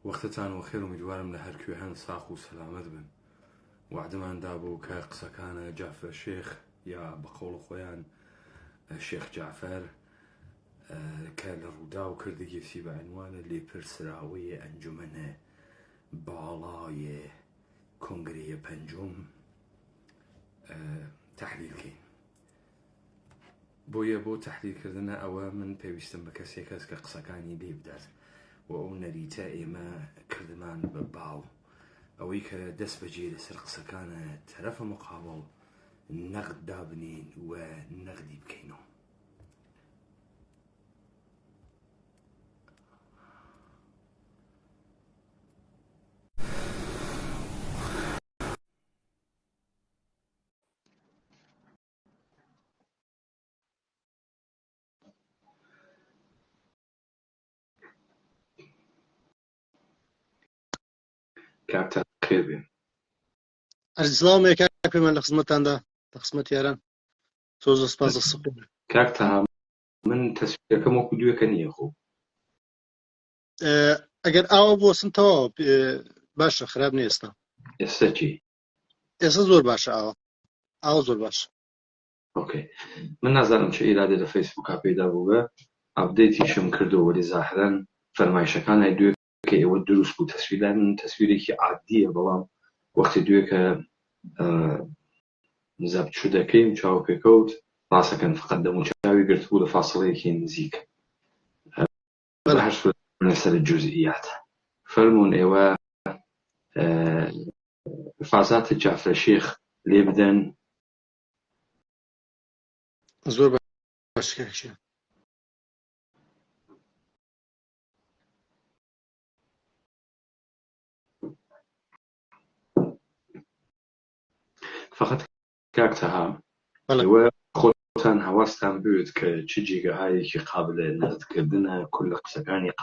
وەختتان وەخێر امیدوارم لە هەرکوێهان ساق و سەلامەت بن. وعدەمان دابوو کە قسەکانە جعفەر شێخ یا بەقەوڵ خۆیان شێخ جعفەر کە لە ڕوودا و کردگێسی بە عنوانە لێپرسراوەیە ئەنجومەنە باڵای کۆنگرەیە پەنجۆم تەحلیلکەین. بۆ تەحلیلکردنە ئەوە من پێویستم بە کەسێک هەست کە قسەکانی لێ بدات و ئەو نەریتە ئێمە کردمان بە باو ئەوەی کە دەست بەجێ لەسەر قسەکانە تەرەفە مقابڵ نەقد دابنین و نەقدی بکەینەوە. کاکتان خێر بێن. ئەرزڵاومێک کاکەمان لە خزمەتاندا لە خزمەت یاران زۆر سپاس دەسەڵ. کاکتان من تەسویرەکەم وەکو دوێکە نییە خۆ ئەگەر ئاوا بۆسنتەوە باشە، خراپ نیە. ئێستا چی؟ ئێستا زۆر باشە، ئاوا زۆر باشە. ئۆکەی، من نازانم چه ئیرادە لە فەیسبووکا پەیدا بوو بە ئەپدەیتیشم کردەوە وەلی زاهرەن فەرمایشەکانی دوێ کە ئێوە دروست بوو تەسویران تەسویرێکی عادیە، بەڵام وەختی دوێ کە زەبچو دەکەیم چاو پێکەوت ڕاستەکەن فقط دەموچاوی گرتبوو لە فاسڵەیەکی نزیک لەسەر جوزئیات. فەرموون ئێوە فازاتە جعفەر شێخ لێ بدەن. زۆر باش کاکشە. فقط کاکتەها ئێوە خۆتان هەواستان بوێت کە چ جێگەهایەکی قابلە نەقدکردنە کل قسەکانی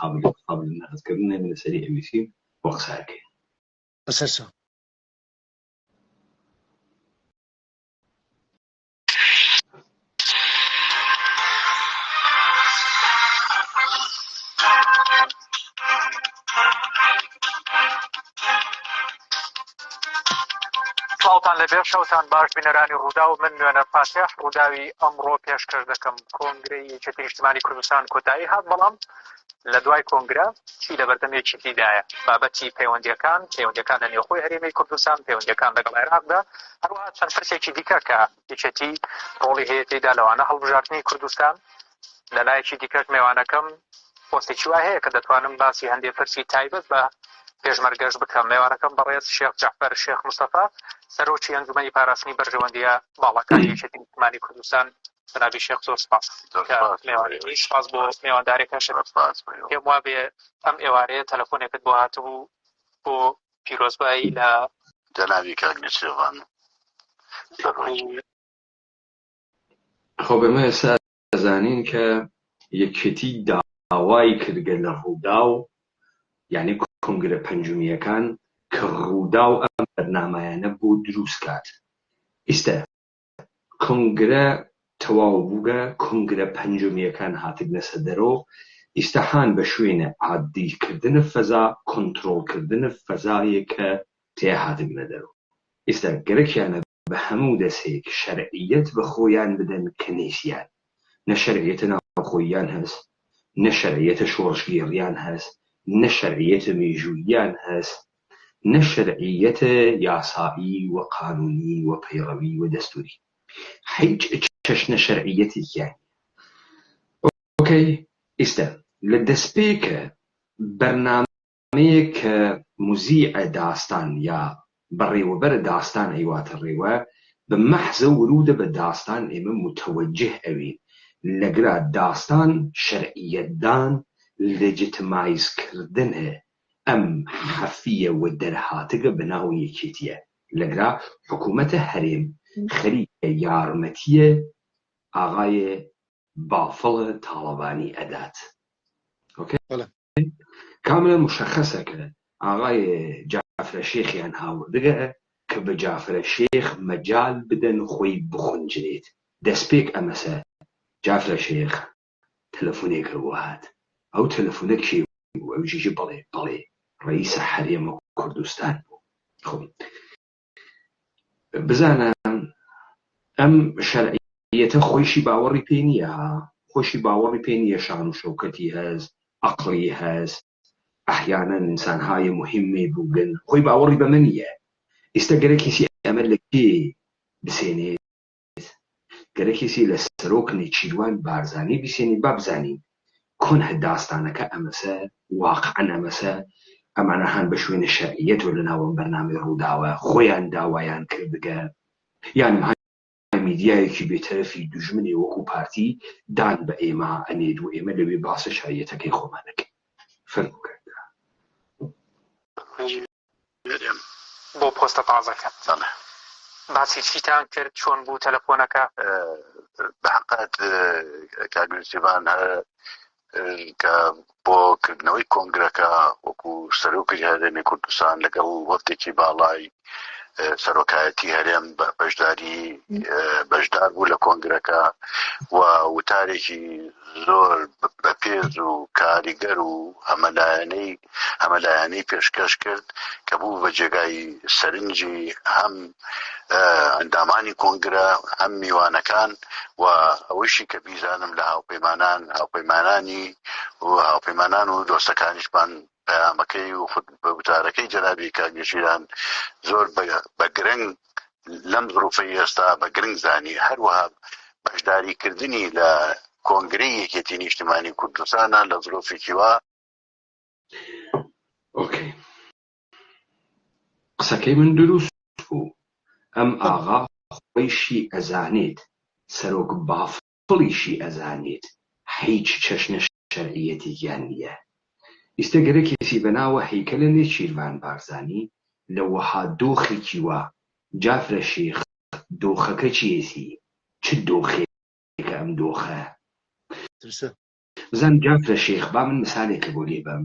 قابل نەقدکردنە لەسەری ئەویسیم بۆ قسەکەی بەسەرچە. سڵاوتان لەبێ، شەوتان باش بینەرانی ڕوودا و من نوێنە فاتح ڕووداوی ئەمڕۆ پێشکەش دەکەم. کۆنگرەی یەکێتی نیشتیمانی کوردستان کۆتایی هات، بەڵام لە دوای کۆنگرە چی لە بەردەمێکی دیدایە بابەتی پەیوەندیەکان لە نێوخۆی هەرێمی کوردستان، پەیوەندیەکان لەگەڵ عێراقدا، هەروەها چەند پرسێکی دیکە کە یەکێتی ڕۆڵی هەیە تێیدا لەوانە هەڵبژاردننی کوردستان. لەلایەکی دیکەش میوانەکەم پۆستێکی وای هەیە کە دەتوانم باسی هەندێک پرسی تایبەت بە پێشمەرگەش بکەم. میوانەکەم بەڕێز شێخ جعفەر شێخ مستەفا، سەرۆکی ئەنجومەنی پاراستنی بەرژەوەندیە باڵەکانی یەکێتی نیشتیمانی کوردستان. جنابی شێخ زۆر سپاس. سپاس بۆ میواندارێکەش. پێم وابێ ئەم ئێوارەیە تەلەفۆنێکت بۆ هاتبوو بۆ پیرۆزبایی لە جنابی کاگنیچێڤان. خۆ بەمە ئێستا دەزانین کە یەکێتی داوای کردگە لە ڕوودا و یعنی کۆنگرە پەنجومیەکان کە ڕوودا و ئەم بەرنامایانە بۆ دروست کات. ئێستا کۆنگرە تەواو بووگە، کۆنگرە پەنجومیەکان هاتگنە سەدەرەوە. ئێستا هان بە شوێنە عادیکردنە فەزا، کۆنتڕۆڵکردنە فەزایە کە تێ هاتگنە دەرەوە. ئێستا گەرەکیانە بە هەموو دەسێک شەرعیەت بە خۆیان بدەن کە نێسیان. نە شەرعیەتە ناوخۆییان هەست، نە شەرعیەتە شۆڕشگێڕیان هەست، نە شەرعیەتە مێژووییان هەست، نە شەرعیەتە یاسایی و قانونی و پەیڕەوی و دەستوری. هیچ چەشنە شەرعیەتێکیان. ئۆکەی، ئێستا لە دەستپێکە بەرنامەیە کە موزیعە داستان یا بەڕێوەبەرە داستان ئەیواتە ڕێوە، بە مەحزە ورودە بە داستان ئێمە متەوەجه ئەوین لەگرا داستان شەرعیەتدان لێجیتمایزکردنە ئەم حەفیە و دەرهاتگە بەناو یەکێتیە لەگرا حکوومەتە هەرێم خەریکە یارمەتیە ئاغایە بافڵە تاڵەبانی ئەدات. کاملە مشەخەسە کە ئاغایە جعفرە شێخیان هاوردگە کە بە جعفرە شێخ مەجال بدەن خۆی بخونجرێت. دەستپێک ئەمەسە جعفرە شێخ تەلەفۆنێکە بۆ هات، ئەو تەلەفۆنە کێ بوو؟ ئەوژیژە بەڵێ ڕئیسە حەرێمە کوردستان بوو. خۆ بزانە ئەم شەرعیەتە خۆیشی باوەڕی پێ نییە، خۆشی باوەڕی پێ نییە، شان و شەوکەتی هەست، عەقڵی هەست، ئەحیانەن ئینسانهای مهمی بووگن، خۆی باوەڕی بەمە نییە. ئێستا گەرە کەسی ئەمە لە کێ بسێنێت، گەرە کەسی لە سەرۆک نێچیروان بارزانی بسێنێت، با بزانین کۆنە داستانەکە ئەمەسە، واقعەن ئەمەسە، ئەمانە هەن بە شوێنە شەرعیەتەوە لە ناوەم بەرنامەی ڕووداوە خۆیان داوایان کردگە، یان میدیایەکی بێتەرەفی دوژمنی وەکو پارتی دان بە ئێمە ئەنێت و ئێمە لەوێ باسە شایەتەکەی خۆمانەکەی. فەرموو بۆ پۆستە تازەکە باسی چیتان کرد، چۆن بوو تەلەفۆنەکە؟ بەحقیقت کاگنووسیبان کە بۆ کردنەوەی کۆنگرەکە وەکو سەرۆکی هەرێمی کوردستان لەگەڵ وەفتێکی باڵای سەرۆکایەتی هەرێم بەشدار بوو لە کۆنگرەکە و وتارێکی زۆر بەپێز و کاریگەر و هەمەلایەنەی پێشکەش کرد کە بوو بە جێگای سەرنجی هەم ئەندامانی کۆنگرە هەم میوانەکان و ئەوەیشی کە بیزانم لە هاوپەیمانان و دۆستەکانیشمان پەیامەکەی و وتارەکەی جەنابی کاگنووسیان زۆر بە گرنگ لەم ظروفەی ئێستا بە گرنگ زانی، هەروەها بەشداریکردنی لە کۆنگرەی یەکێتی نیشتیمانی کوردستانە لە ظروفێکی وا. ئۆکەی، قسەکەی من دروست بوو. ئەم ئاغا خۆیشی ئەزانێت، سەرۆک بافڵیشی ئەزانێت هیچ چەشنە شەرعیەتێکیان نییە. ئێستا گەرە کێسی بەناوە هەیکەلە نێچیروان بارزانی لە وەها دۆخێکی وە، جافرە شێخ دۆخەکە چیەتی؟ چ دۆخێکە ئەم دۆخە؟ بزان جافرە شێخ، با من مثالێکە بۆ لێ بەم.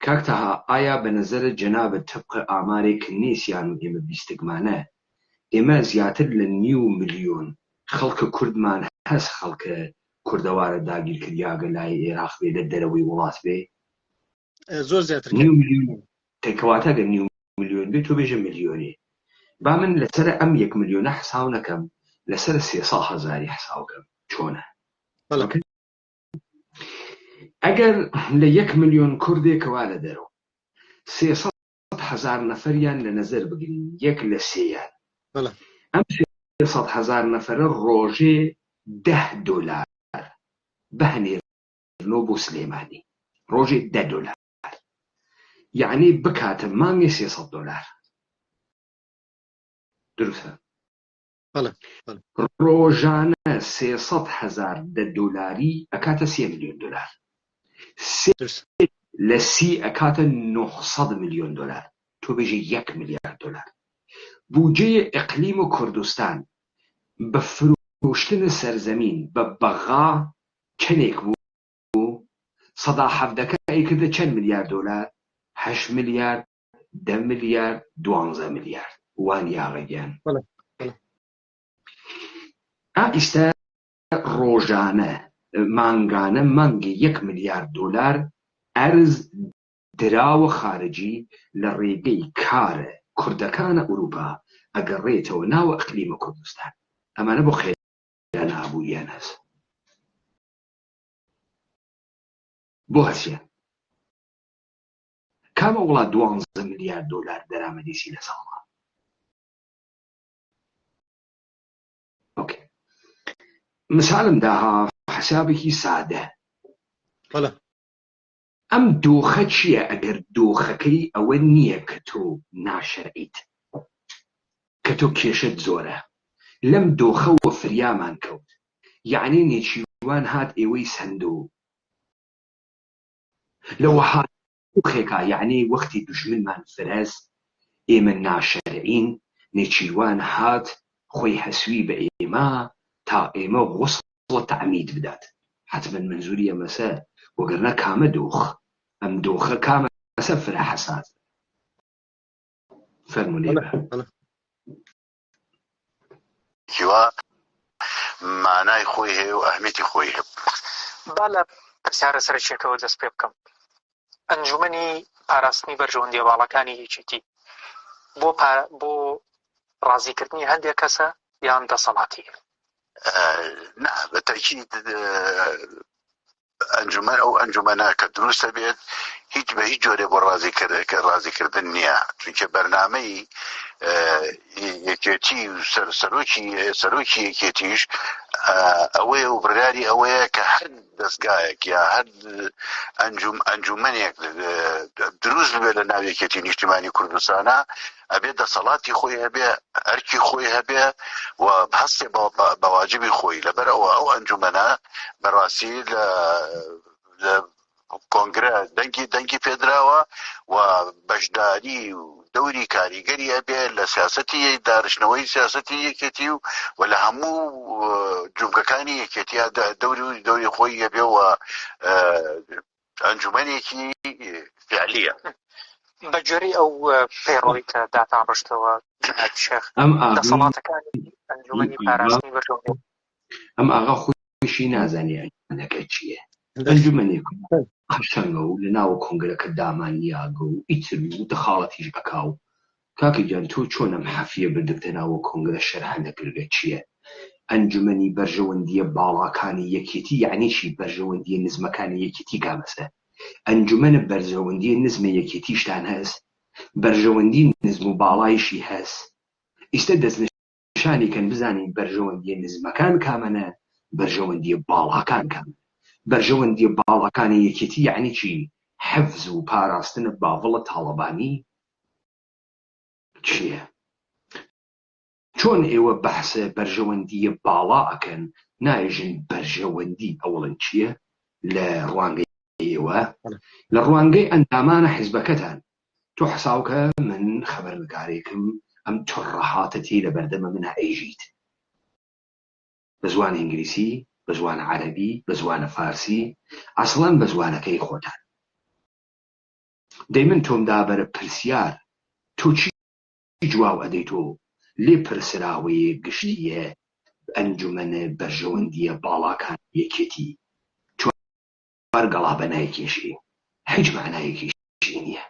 کاک تەها، ئایا بە نەزەرت جەنابەت تەبقە ئامارێک نێسیان و ئێمە بیستگمانە ئێمە زیاتر لە 9 ملیۆن خەڵکە کوردمان هەست خەڵکە کوردەوارە داگیر کردیاگە لای عێراق بێ لە دەرەوەی وڵات بێ؟ زۆر زیاتر 9 ملیۆن تێکەواتە گە 9 ملیۆن بێت تۆ بێژە ملیۆنێ. با من لەسەر ئەم 1 ملیۆنە حساو نەکەم، لەسەر 300,000 حساوکەم. چۆنە؟ ئەگەر لە 1 ملیۆن کوردێکەوە لە دەرەوە 300,000 نەفەریان لە نەزەر بگرین، 1 لە 3یان، ئەم 300,000 نەفەرە ڕۆژێ $10 بەهەنێرنەوە بۆ سلێمانی، ڕۆژێ $10، یعنی بکاتە مانگی $300. دروستە؟ ڕۆژانە 300,000 $10 ئەکاتە $3 ملیۆن، 3 لە 30 ئەکاتە $900 ملیۆن، تۆ بێژە $1 ملیارد. بودجەی ئیقلیم و کوردستان بە فرۆشتن سەرزەمین بە بەغا چەندێک بوو؟ 170 ئەیکردە چەند $ملیارد؟ $8 ملیارد، 10 ملیارد، 12 ملیارد. وان یاغەگیان. ئیستا ڕۆژانە مانگانە مانگی $1 ملیارد ئەرز دراوە خارجی لە ڕێگەی کارە کوردەکانە ئوروپا ئەگەڕێتەوە ناوە ئەقلیمە کوردستان. ئەمانە بۆ خێرا نابوویان هەست، بۆ هەسیان کامە وڵات $12 ملیارد دەرامەدیسی لە ساڵە. مثالم داها حسابێکی سادە. ئەم دۆخە چییە ئەگەر دۆخەکەی ئەوە نییە کە تۆ ناشەرعیت، کە تۆ کێشت زۆرە؟ لەم دۆخەوە فریامان کەوت، یعنی نێچیروان هات ئێوەی سندۆ لەوە هات دۆخێکا، یعنی وەختی دوژمنمان فرەست ئێمە ناشەرعین، نێچیروان هات خۆی هەسووی بە ئێمە تا ئێمە غوسڵە تەعمید بدات. حتمما منزوری ئەمەسە، وەگەرنە کامە دۆخ؟ ئەم دۆخە کامە ئەسە فرە حەساس. فەرموونێ کیوا مانای خۆی هەیە و ئەهمیەتی خۆی هەیە. با لە پرسیارە سەرچیەکەوە دەست پێ بکەم. ئەنجومەنی پاراستنی بەرژەوەندیە باڵەکانی یەکێتی بۆ ڕازیکردنی هەندێک کەسە یان دەسەڵاتی؟ نا بەتاکید ئەنجومەن ئەو ئەنجومەنە کە دروستە بێت هیچ بە هیچ جۆرێ بۆ ڕازیکردن نییە، چونکە بەرنامەی یەکێتی سەرۆکی یەکێتیش ئەوەیە و بڕیاری ئەوەیە کە هەر دەستگایەک یا هەر ئەنجومەنێک دروست ببێت لە ناو یەکێتی نیشتیمانی کوردستانە ئەبێ دەسەڵاتی خۆی هەبێ، ئەرکی خۆی هەبێ و هەستێ بە واجبی خۆی. لەبەر ئەو ئەنجومەنە بەڕاستی لە کۆنگرە دەنگی پێدراوە و بەشداری و دەوری کاریگەری هەبێ لە سیاسەتی دارشنەوەی سیاسەتی یەکێتی و لە هەموو جومگەکانی یەکێتیە دەوری خۆی هەبێ و ئەنجومەنێکی فعلیە. بەجێری ئەو پەیڕۆی کە داتان ڕشتەوە جناب شێخ، دەسەڵاتەکانی ئەنجومەنی پاراستنی بەرژەوەندی ئەم ئاغا خۆشی نازانێ ئەنجومەنەکە چییە. ئەنجومەنێک قەشەنگە و لە ناوە کۆنگرەکە دامانیاگە و ئیتر و دەخاڵەتیش ئەکا و کاکە گیان تۆ چۆن ئەم حەفیە بردتە ناوە کۆنگرە شەرح نەکردگە چییە؟ ئەنجومەنی بەرژەوەندیە باڵاکانی یەکێتی یعنی چی؟ بەرژەوەندیە نزمەکانی یەکێتی گامەسە. ئەنجومەنە بەرژەوەندیە نزمە یەکێتیشتان هەست، بەرژەوەندی نزم و باڵایشی هەست. ئیستا دەستنیشانی کەن بزانین بەرژەوەندیە نزمەکان کامەنە، بەرژەوەندیە باڵاکان کامەنە. بەرژەوەندیە باڵاکانی یەکێتی یعنی چی؟ حەفز و پاراستنە باڤڵە تاڵەبانی چییە؟ چۆن ئێوە بەحسە بەرژەوەندیە باڵا ئەکەن نایژن بەرژەوەندی ئەوڵن چییە؟ لە ڕوانگەی ئێوە لە ڕوانگەی ئەندامانە حیزبەکەتان تۆ حساوکە من خەبەرنگارێکم ئەم تۆڕەهاتەتی لە بەردەمە منە ئەیژیت بە زوانە ئینگلیسی، بە زوانە عەرەبی، بە زوانە فارسی، ئەسڵەن بە زوانەکەی خۆتان. دەی من تۆم دابەرە پرسیار تۆ چی جواو ئەدەی تۆ لێ پرسراوەیە گشتیە ئەنجومەنە بەرژەوەندیە باڵاکان یەکێتی وەرگەڵا بە نایکێشی هیچ معنایەکیشی نییە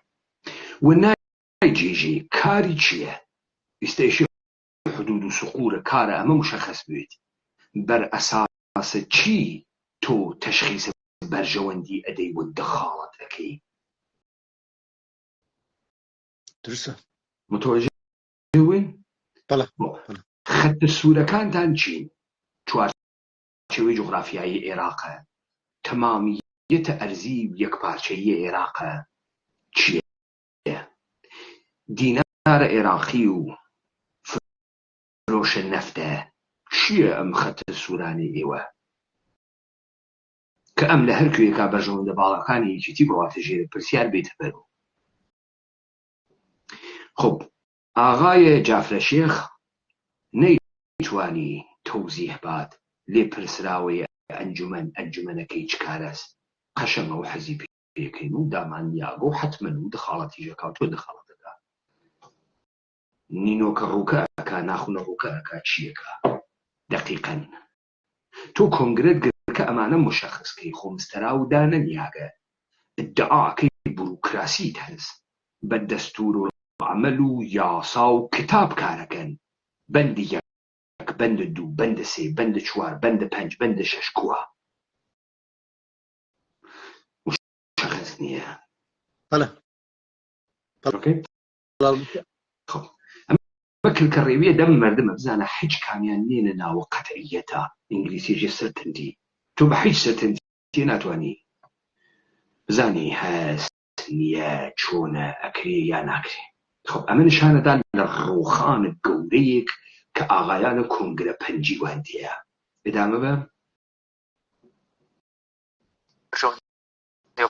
و نایجێژێ کاری چییە؟ ئیستەیشی حدود و سقورە کارە ئەمە مشەخەس بێت بەر ئەساسە چی تۆ تەشخیص بەرژەوەندی ئەدەی و دەخاڵەت ئەەکەی؟ درستە متوەجه وین؟ بەڵێ. خەتە سوورەکانتان چین؟ چوارچێوەی جوغرافیایی عێراقە، تەمامیەتە ئەرزی و یەکپارچەیی عێراقە چییە؟ دینارە عێراقی و فرۆشە نەفتە چییە؟ ئەم خەتە سوورانی ئێوە کە ئەم لە هەر کوێیەکا بەرژەوەندە باڵەکانی یەکێتی بڕاتە ژێرە پرسیار بێتە بەرەوە. خۆ ئاغایە جافرە شێخ نەیتوانی تەوزیح بات لێ پرسراوەیە ئەنجومەنەکەی چ کارەست؟ قەشەمە و حەزی پێکەین و دامانیاگە و حەتمەن و دەخاڵەتیژەکا و تۆ دەخاڵەتەکە نینۆکە ڕووکە ئەکا ناخونە ڕووکە ئەکا چیەکە؟ دەقیقەن تۆ کۆنگرەت گرکە ئەمانە مشەخصکەی خۆمستەرا و دانەنیاگە ئیدعاکەی بوروکراسیت هەست بە دەستور و عمل و یاسا و کتاب کارەکەن بەندی یەک، بەندە دوو، بەندە سێ، بەندە چوار، بەندە پەنج، بەندە شەش کووە مشەخص نییە. بەڵێ ئەمە کلکە ڕێویە دەم مەردمە بزانە هیچ کامیان نێنە ناوە قەتعیەتە ئینگلیسیژی سەرتەندی تۆ بە هیچ سەرتەندی ناتوانی بزانی هەست نییە چۆنە ئەکرێ یا ناکرێ. خب ئەمە نیشانەدا لە ڕووخانە گەورەیەک کە ئاغایانە کۆنگرە پەنجی وهەندەیە. بێدامە بە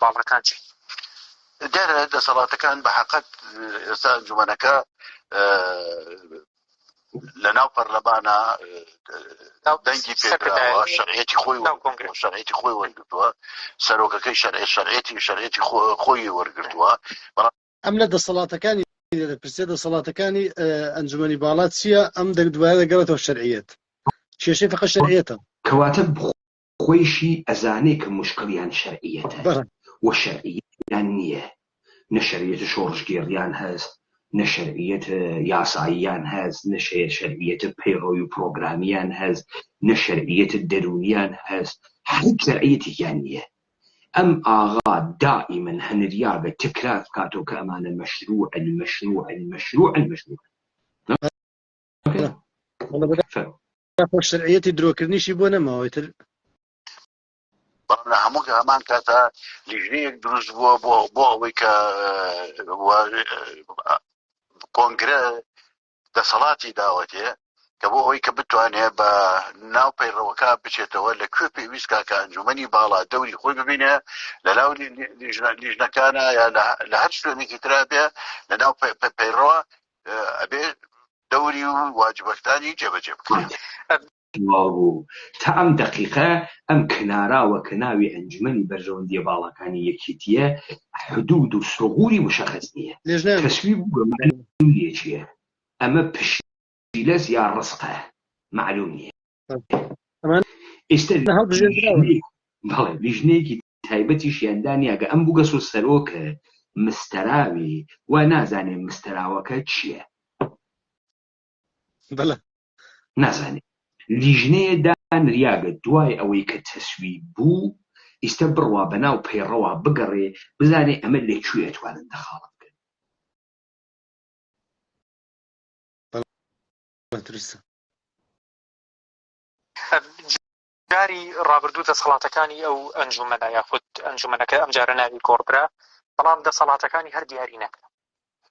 باڵەکان چی؟ دیارە دەسەڵاتەکان بە حەقەت ئێستا ئەنجومەنەکە لە ناو پەرلەمانە دەنگی پێدراوە، شەرعیەتی خۆی وەرگرتووە، سەرۆکەکەی شەرعیەتی خۆی وەرگرتووە. ئەم لە دەسەڵاتەکانی پرسێ دەسەڵاتەکانی ئەنجومەنی باڵا چییە؟ ئەم دوایە دەگەڕێتەوە شەرعیەت کێشەی فەقەت شەرعیەتە کەواتە خۆیشی ئەزانێ کە موشکڵیان شەرعیەتە و شەرعیەت یان نییە، نە شەریعەتە شۆڕژگێڕیان هەست، نە شەرعیەتە یاساییان هەست، نە شەرعیەتە پەیڕەوی و پرۆگرامیان هەست، نە شەرعیەتە دەرونیان هەست، هیچ شەرعیەتێکیان نییە. ئەم ئاغا دائیمەن هەنریا بە تکرار بکاتەوە کە ئەمانە مەشروعن مەشروعن مەشروعن مەشروعن. شەرعیەتی درۆکردنیشی بۆ نەماوەتر بەڵام لە هەموو هەمان کاتە لیژنەیەک دروست بووە بۆ ئەوەی کە کۆنگرە دەسەڵاتی داوەتێ کە بۆ ئەوەی کە بتوانێت بە ناو پەیڕەوەکە بچێتەوە لەکوێ پێویستکە کە ئەنجومەنی باڵا دەوری خۆی ببینێ لە ناو لیژنەکانە یا لە هەر شوێنێکی ترا بێ لە ناو پەیڕەوە ئەبێ دەوری و واجبەکانی جێبەجێ بکرێت. تا ئەم دقیقە ئەم کناراوە کە ناوی ئەنجومەنی بەرژەوەندیە باڵەکانی یەکێتیە حدود و سڕغوری مشەخص نییە، تەسویب بوویەکیە ئەمە پشیلەس یا ڕزقە معلوم نییە. ئێستا لیژنەیەکی تایبەتی شیاندانیا کە ئەم بووگەسۆ سەرۆکە مستەراوی وا نازانێ مستەراوەکە چییە، نازانێت. لیژنەیە دانریاگە دوای ئەوەی کە تەسویب بوو ئیستا بڕوا بەناو پەیڕەوە بگەڕێ بزانێ ئەمە لەکوێ ئەتوانن دەخاڵت بکەن. جاری ڕابردوو دەسەڵاتەکانی ئەو ئەنجومەنە یاخود ئەنجومەنەکە ئەمجارە ناوی کۆڕدرا، بەڵام دەسەڵاتەکانی هەر دیاری نەکرا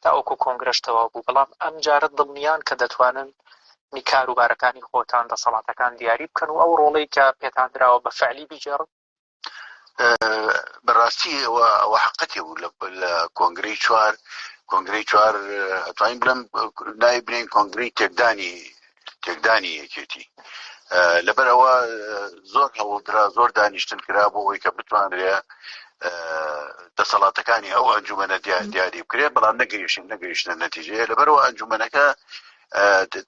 تا ئەوکو کۆنگرەش تەواو بوو، بەڵام ئەمجارە دڵنیان کە دەتوانن کاروبارەکانی خۆتان دەسەڵاتەکان دیاری بکەن و ئەو ڕۆڵەی کە پێتان دراوە بە فعلی بیجێڕن. بەڕاستی ئەوە حقەتی بوو لە کۆنگرەی چوار ئەتوانین بڵێم ناوی بنین کۆنگرەی تێکدانی یەکێتی. لەبەرەوە زۆر هەوڵدرا زۆر دانیشتن کرا بۆ ئەوەی کە بتوانرێ دەسەڵاتەکانی ئەو ئەنجومەنە دیاری بکرێت، بەڵام نەگەیشتە نەتیجەیە. لەبەرەوە ئەنجومەنەکە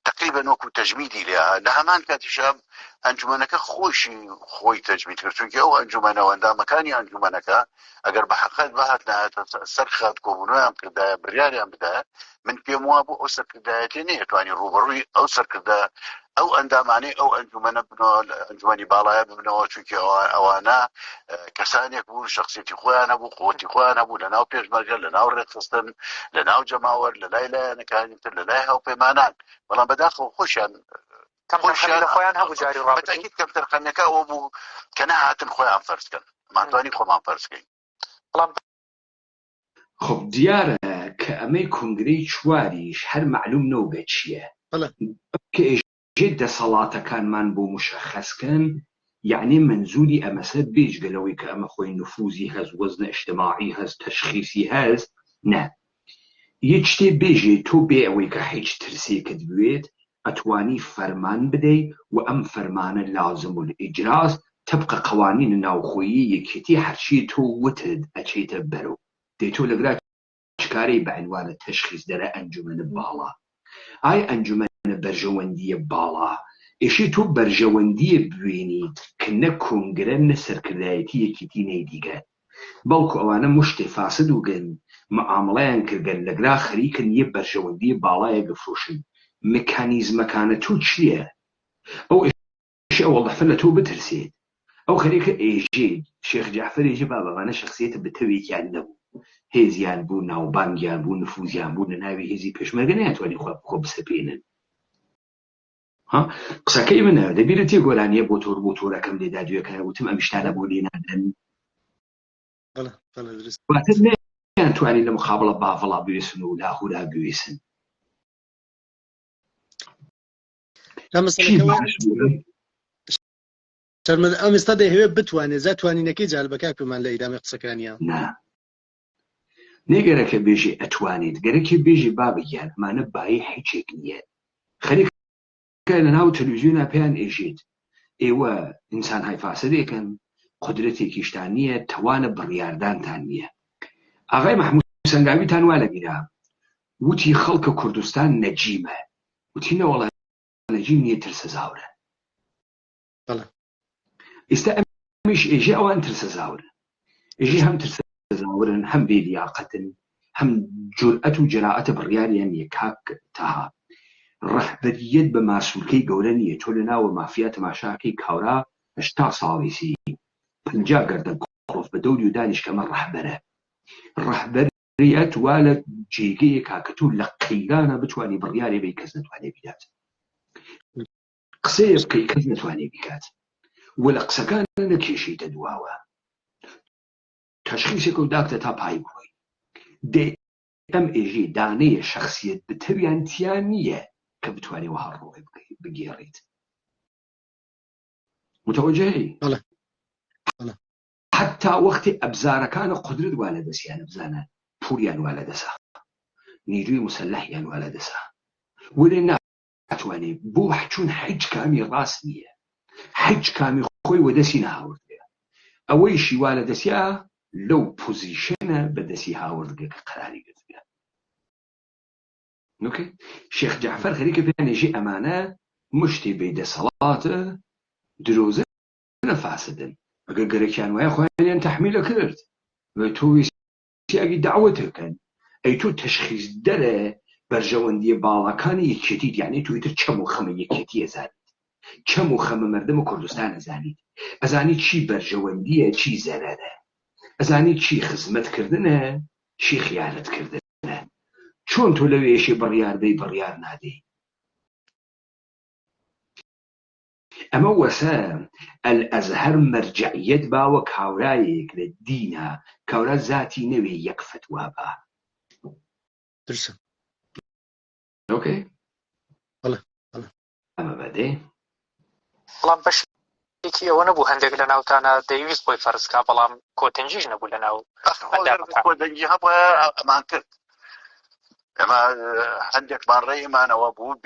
تقریبا وەکو تەجمیدی لێ لە هەمان کاتیشە ئەنجومەنەکە خۆی تەجمید کرد، چونکە ئەو ئەنجومەنەوە ئەندامەکانی ئەنجومەنەکە ئەگەر بە حقیقەت بەهات نهاتە سەر خات کۆبوونەوەیان کردایە بڕیاریان بدایە، من پێم وابوو ئەو سەرکردایەتی نەیەتوانی ڕوبەڕووی ئەو سەرکردە ئەو ئەندامانەی ئەو ئەنجومەنە بنەوە ئەنجومەنی باڵایە ببنەوە، چونکە ئەوانە کەسانێک بوون شخصیەتی خۆیان هەبوو، قووەتی خۆیان هەبوو لە ناو پێشمەرگە، لە ناو ڕێکخستن، لە ناو جەماوەر، لە لای لایەنەکانی تر، لە لای هاوپەیمانان، بەڵام بەداخەوە خۆیان خۆیان هەبوو جاری ڕابردوو کەمتەرخەنەکە ئەوە بوو کە نەهاتن خۆیان فەرزکەن، ماتوانی خۆمان فەرزکەین. خب دیارە کە ئەمەی کۆنگرەی چواریش هەر معلوم نەوبێت چییە کە ئێژێ دەسەڵاتەکانمان بۆ مشەخەسکەن، یعنی منزوری ئەمەسە بێجگەلەوەی کە ئەمە خۆی نفوزی هەست، وەزنە ئیجتیماعی هەست، تەشخیصی هەست، نە یەک شتێ بێژێ تۆ بێ ئەوەی کە هیچ ترسێکت بوێت ئەتوانی فەرمان بدەی و ئەم فەرمانە لازم الئیجراس طبق قوانین ناوخۆیی یەکێتی هەرچی تۆ وتت ئەچێتە بەرەو دەیتۆ لەگرا چکارەی بە عنوانە تەشخیص دەرە ئەنجومەنە باڵا. ئای ئەنجومەنە بەرژەوەندیە باڵا ئێشێ تۆ بەرژەوەندیە بوێنیت کە نە کۆنگرە نە سەرکردایەتی یەکێتی نەیدیگە، بەڵکو ئەوانە مشتێ فاسد وگەن مەعامڵەیان کردگەن لەگرا خەریکن یە بەرژەوەندیە باڵایە بفرۆشن. مکانیزمەکانە تۆ چییە؟ ئەو ئێشە ئەوەڵەفە لە تۆ بترسێت، ئەو خەریکە ئێژێ شێخ جعفەر ئێژێ بابەوانە شخصیەتە بتەوێکیان نەبوو، هێزیان بوو، ناوبانگیان بوو، نفوزیان بوو، لە ناوی هێزی پێشمەرگە نەیانتوانی خۆ بسەپێنن. قسەکەی منە دەبیرە تێ گۆرانیە بۆ تۆرەکەم لێدا دوێکە وتم ئەم شتانە بۆ لێ نادەن، واتر نەیانتوانی لە مقابڵە باڤڵا بوێسن و لاهورا بوێسن. ئەم ئێستا دەیەوێت بتوانێت زاتوانینەکەی جالبەکە پێمان لە ئیدامی قسەکانیان نێگەرەکە بێژێ ئەتوانێت گەرەکێ بێژێ بابگیان ئەمانە بای هیچێک نییە. خەریکە لە ناو تەلەڤیزیۆنا پێیان ئێژێت ئێوە ئینسان های فاسدێکن، قودرەتێکیشتان نییە، تەوانە بڕیاردانتان نییە. ئاغای مەحموود سەنگاویتان وا لەبیرا وتی خەڵکە کوردستان نەجیمە، وتی نەوەڵە نەجیم نییە، ترسە زاورە. ئێستا ئەمیش ئێژێ ئەوان ترسە زاورە، ئێژێ هەم ترسە سەرزاورن هەم بێلیاقەتن هەم جورئەت و جەراعەتە بڕیاریان نییە کاک تاها ڕەهبەریەت بە ماسوولکەی گەورە نییە تۆ لە ناوە مافیا تەماشاکەی کاورا 80 ساڵیسی 50 گەردە گۆڵف بە دەوری و دانیشکەمە ڕەهبەریەت وا لە جێگەیەکا کە تۆ لە قەیرانە بتوانی بڕیارێ بەی کەس نەتوانێ بدات قسەیە بکەی کەس نەتوانێ بکات وە لە قسەکانە نەکێشیتە دواوە تەشخیصێکە و داکتە تا پای بڕۆی دێ ئەم ئێژێ دانەیە شەخسیەت بتەویان تیان نییە کە بتوانێ وە هەڕۆڵێ بگێڕیت متوجهی حتا وەختی ئەبزارەکانە قودرت وا لە دەستیانە بزانە پوریان وا لە دەسا نیروی مسلحیان وا لە دەسا وەرێ ناتوانێ بۆ چون هیچ کامی ڕاست نییە هیچ کامی خۆی وە دەستی نەهاوردێ ئەوەیشی وا لە دەستیا لەو پۆزیشنە بە دەستی هاوردگە کە قەراری گرتگە نوکە شێخ جەعفەر خەریکە پێیانێژی ئەمانە مشتی بەی دەسەڵاتە درۆزە نەفاسدن ئەگەر گەرەکیان وایە خۆیان تەحمیلە کرد بە تۆ ویسیاگی داوەتەکەن ئەی تۆ تەشخیص دەرە بەرژەوەندیە باڵەکانی یەکێتیت یعنی تویتر چەم و خەمە یەکێتیە زانیت چەم و خەمە مەردەمە کوردستانە زانیت ئەزانی چی بەرژەوەندیە چی زەرەرە ئەزانی چی خزمەتکردنە چی خیانەتکردنە چۆن تۆ لەوێشی بڕیار بەی بڕیار نادەی ئەمە وەسە ئەلئەزهەر مەرجعیەت باوە کاورایەک لە دینە کاورا ذاتی نەوێ یەک فتوا بە درسە ئۆکەی بەڵێ ئەمە بەدێ بەڵام بەشێکی ئەوە نەبوو هەندێک لە ناوتانە دەیویست بۆی فەرزکا بەڵام کۆتنجیش نەبوو لە ناو کۆدەنگی هەبووە ئەمان کرد ئەمە هەندێکمان ڕێیمانەوە بوو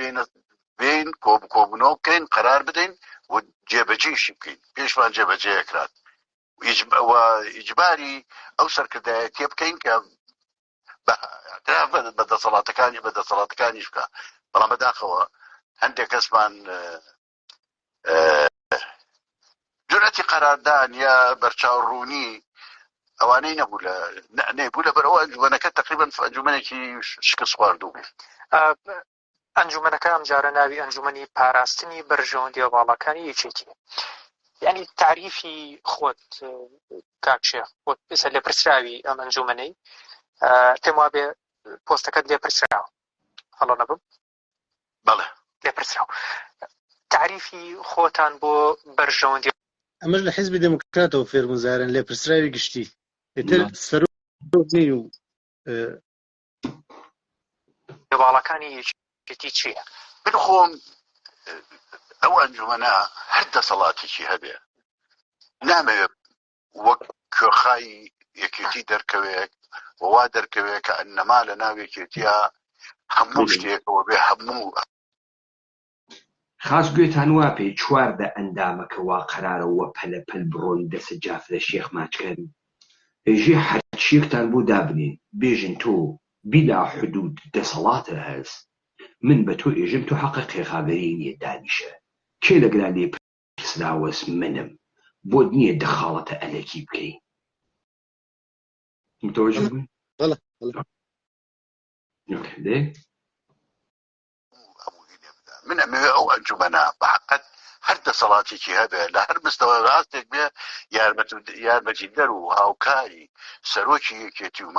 بین کۆبوونەوە بکەین قەرار بدەین و جێبەجێشی بکەین پێشمان جێبەجێکرات ئیجباری ئەو سەرکردایەتیە بکەین کە بەدەسەڵاتەکانیش بکە بەڵام بەداخەوە هەندێک کەسمان جورئەتی قەراردان یا بەرچاوڕوونی ئەوانەی نەبوو لە بەرەوە ئەنجومەنەکە تقریبا ئەنجومەنێکی شکست خواردوو ئەنجومەنەکە ئەم جارە ناوی ئەنجومەنی پاراستنی بەرژەوەندیە باڵەکانی یەکێتی یعنی تعریفی خۆت کاکشێخ خۆت بێسە لێ پرسراوی ئەم ئەنجومەنەی پێم وابێ پۆستەکەت لێ پرسراوە هەڵە نەبم بەڵێ لێ پرسراوە تعریفی خۆتان بۆ بەرژەوەندی ئەمەش لە حیزبی دموکراتەوە فێرموزارن لێ پرسراوی گشتی ئێتر سەرۆکزین و باڵەکانی یەکێتی چییە؟ بخۆم ئەو ئەنجومەنە هەر دەسەڵاتێکی هەبێ نامەوێت وەک کوێخای یەکێتی دەرکەوێت ووا دەرکەوێت کە ئەنەما لە ناو یەکێتیە هەموو شتێکەوە بێ هەموو خاس گوێتان وا پێی چواردە ئەندامەکەوا قەرارەوە پەلەپەل بڕۆن دەسە جافرە شێخ ماچکەن ئێژێ هەرچیەکتان بۆ دابنین بێژن تۆ بیلا حدود دەسەڵاتە هەست من بە تۆ ئێژم تۆ حەقە قێخابەری نییە دانیشە کێ لەگرا لێ پرسراوەس منم بۆت نییە دەخاڵەتە ئەلەکی بکەی متوجه بووی؟ بەڵێ دێ من ئەمەوێ ئەو ئەنجومەنە بەحقەت هەر دەسەڵاتێکی هەبێ لە هەر مستەوە ڕاستێک بێ یارمەتیدەر و هاوکاری سەرۆکی یەکێتی و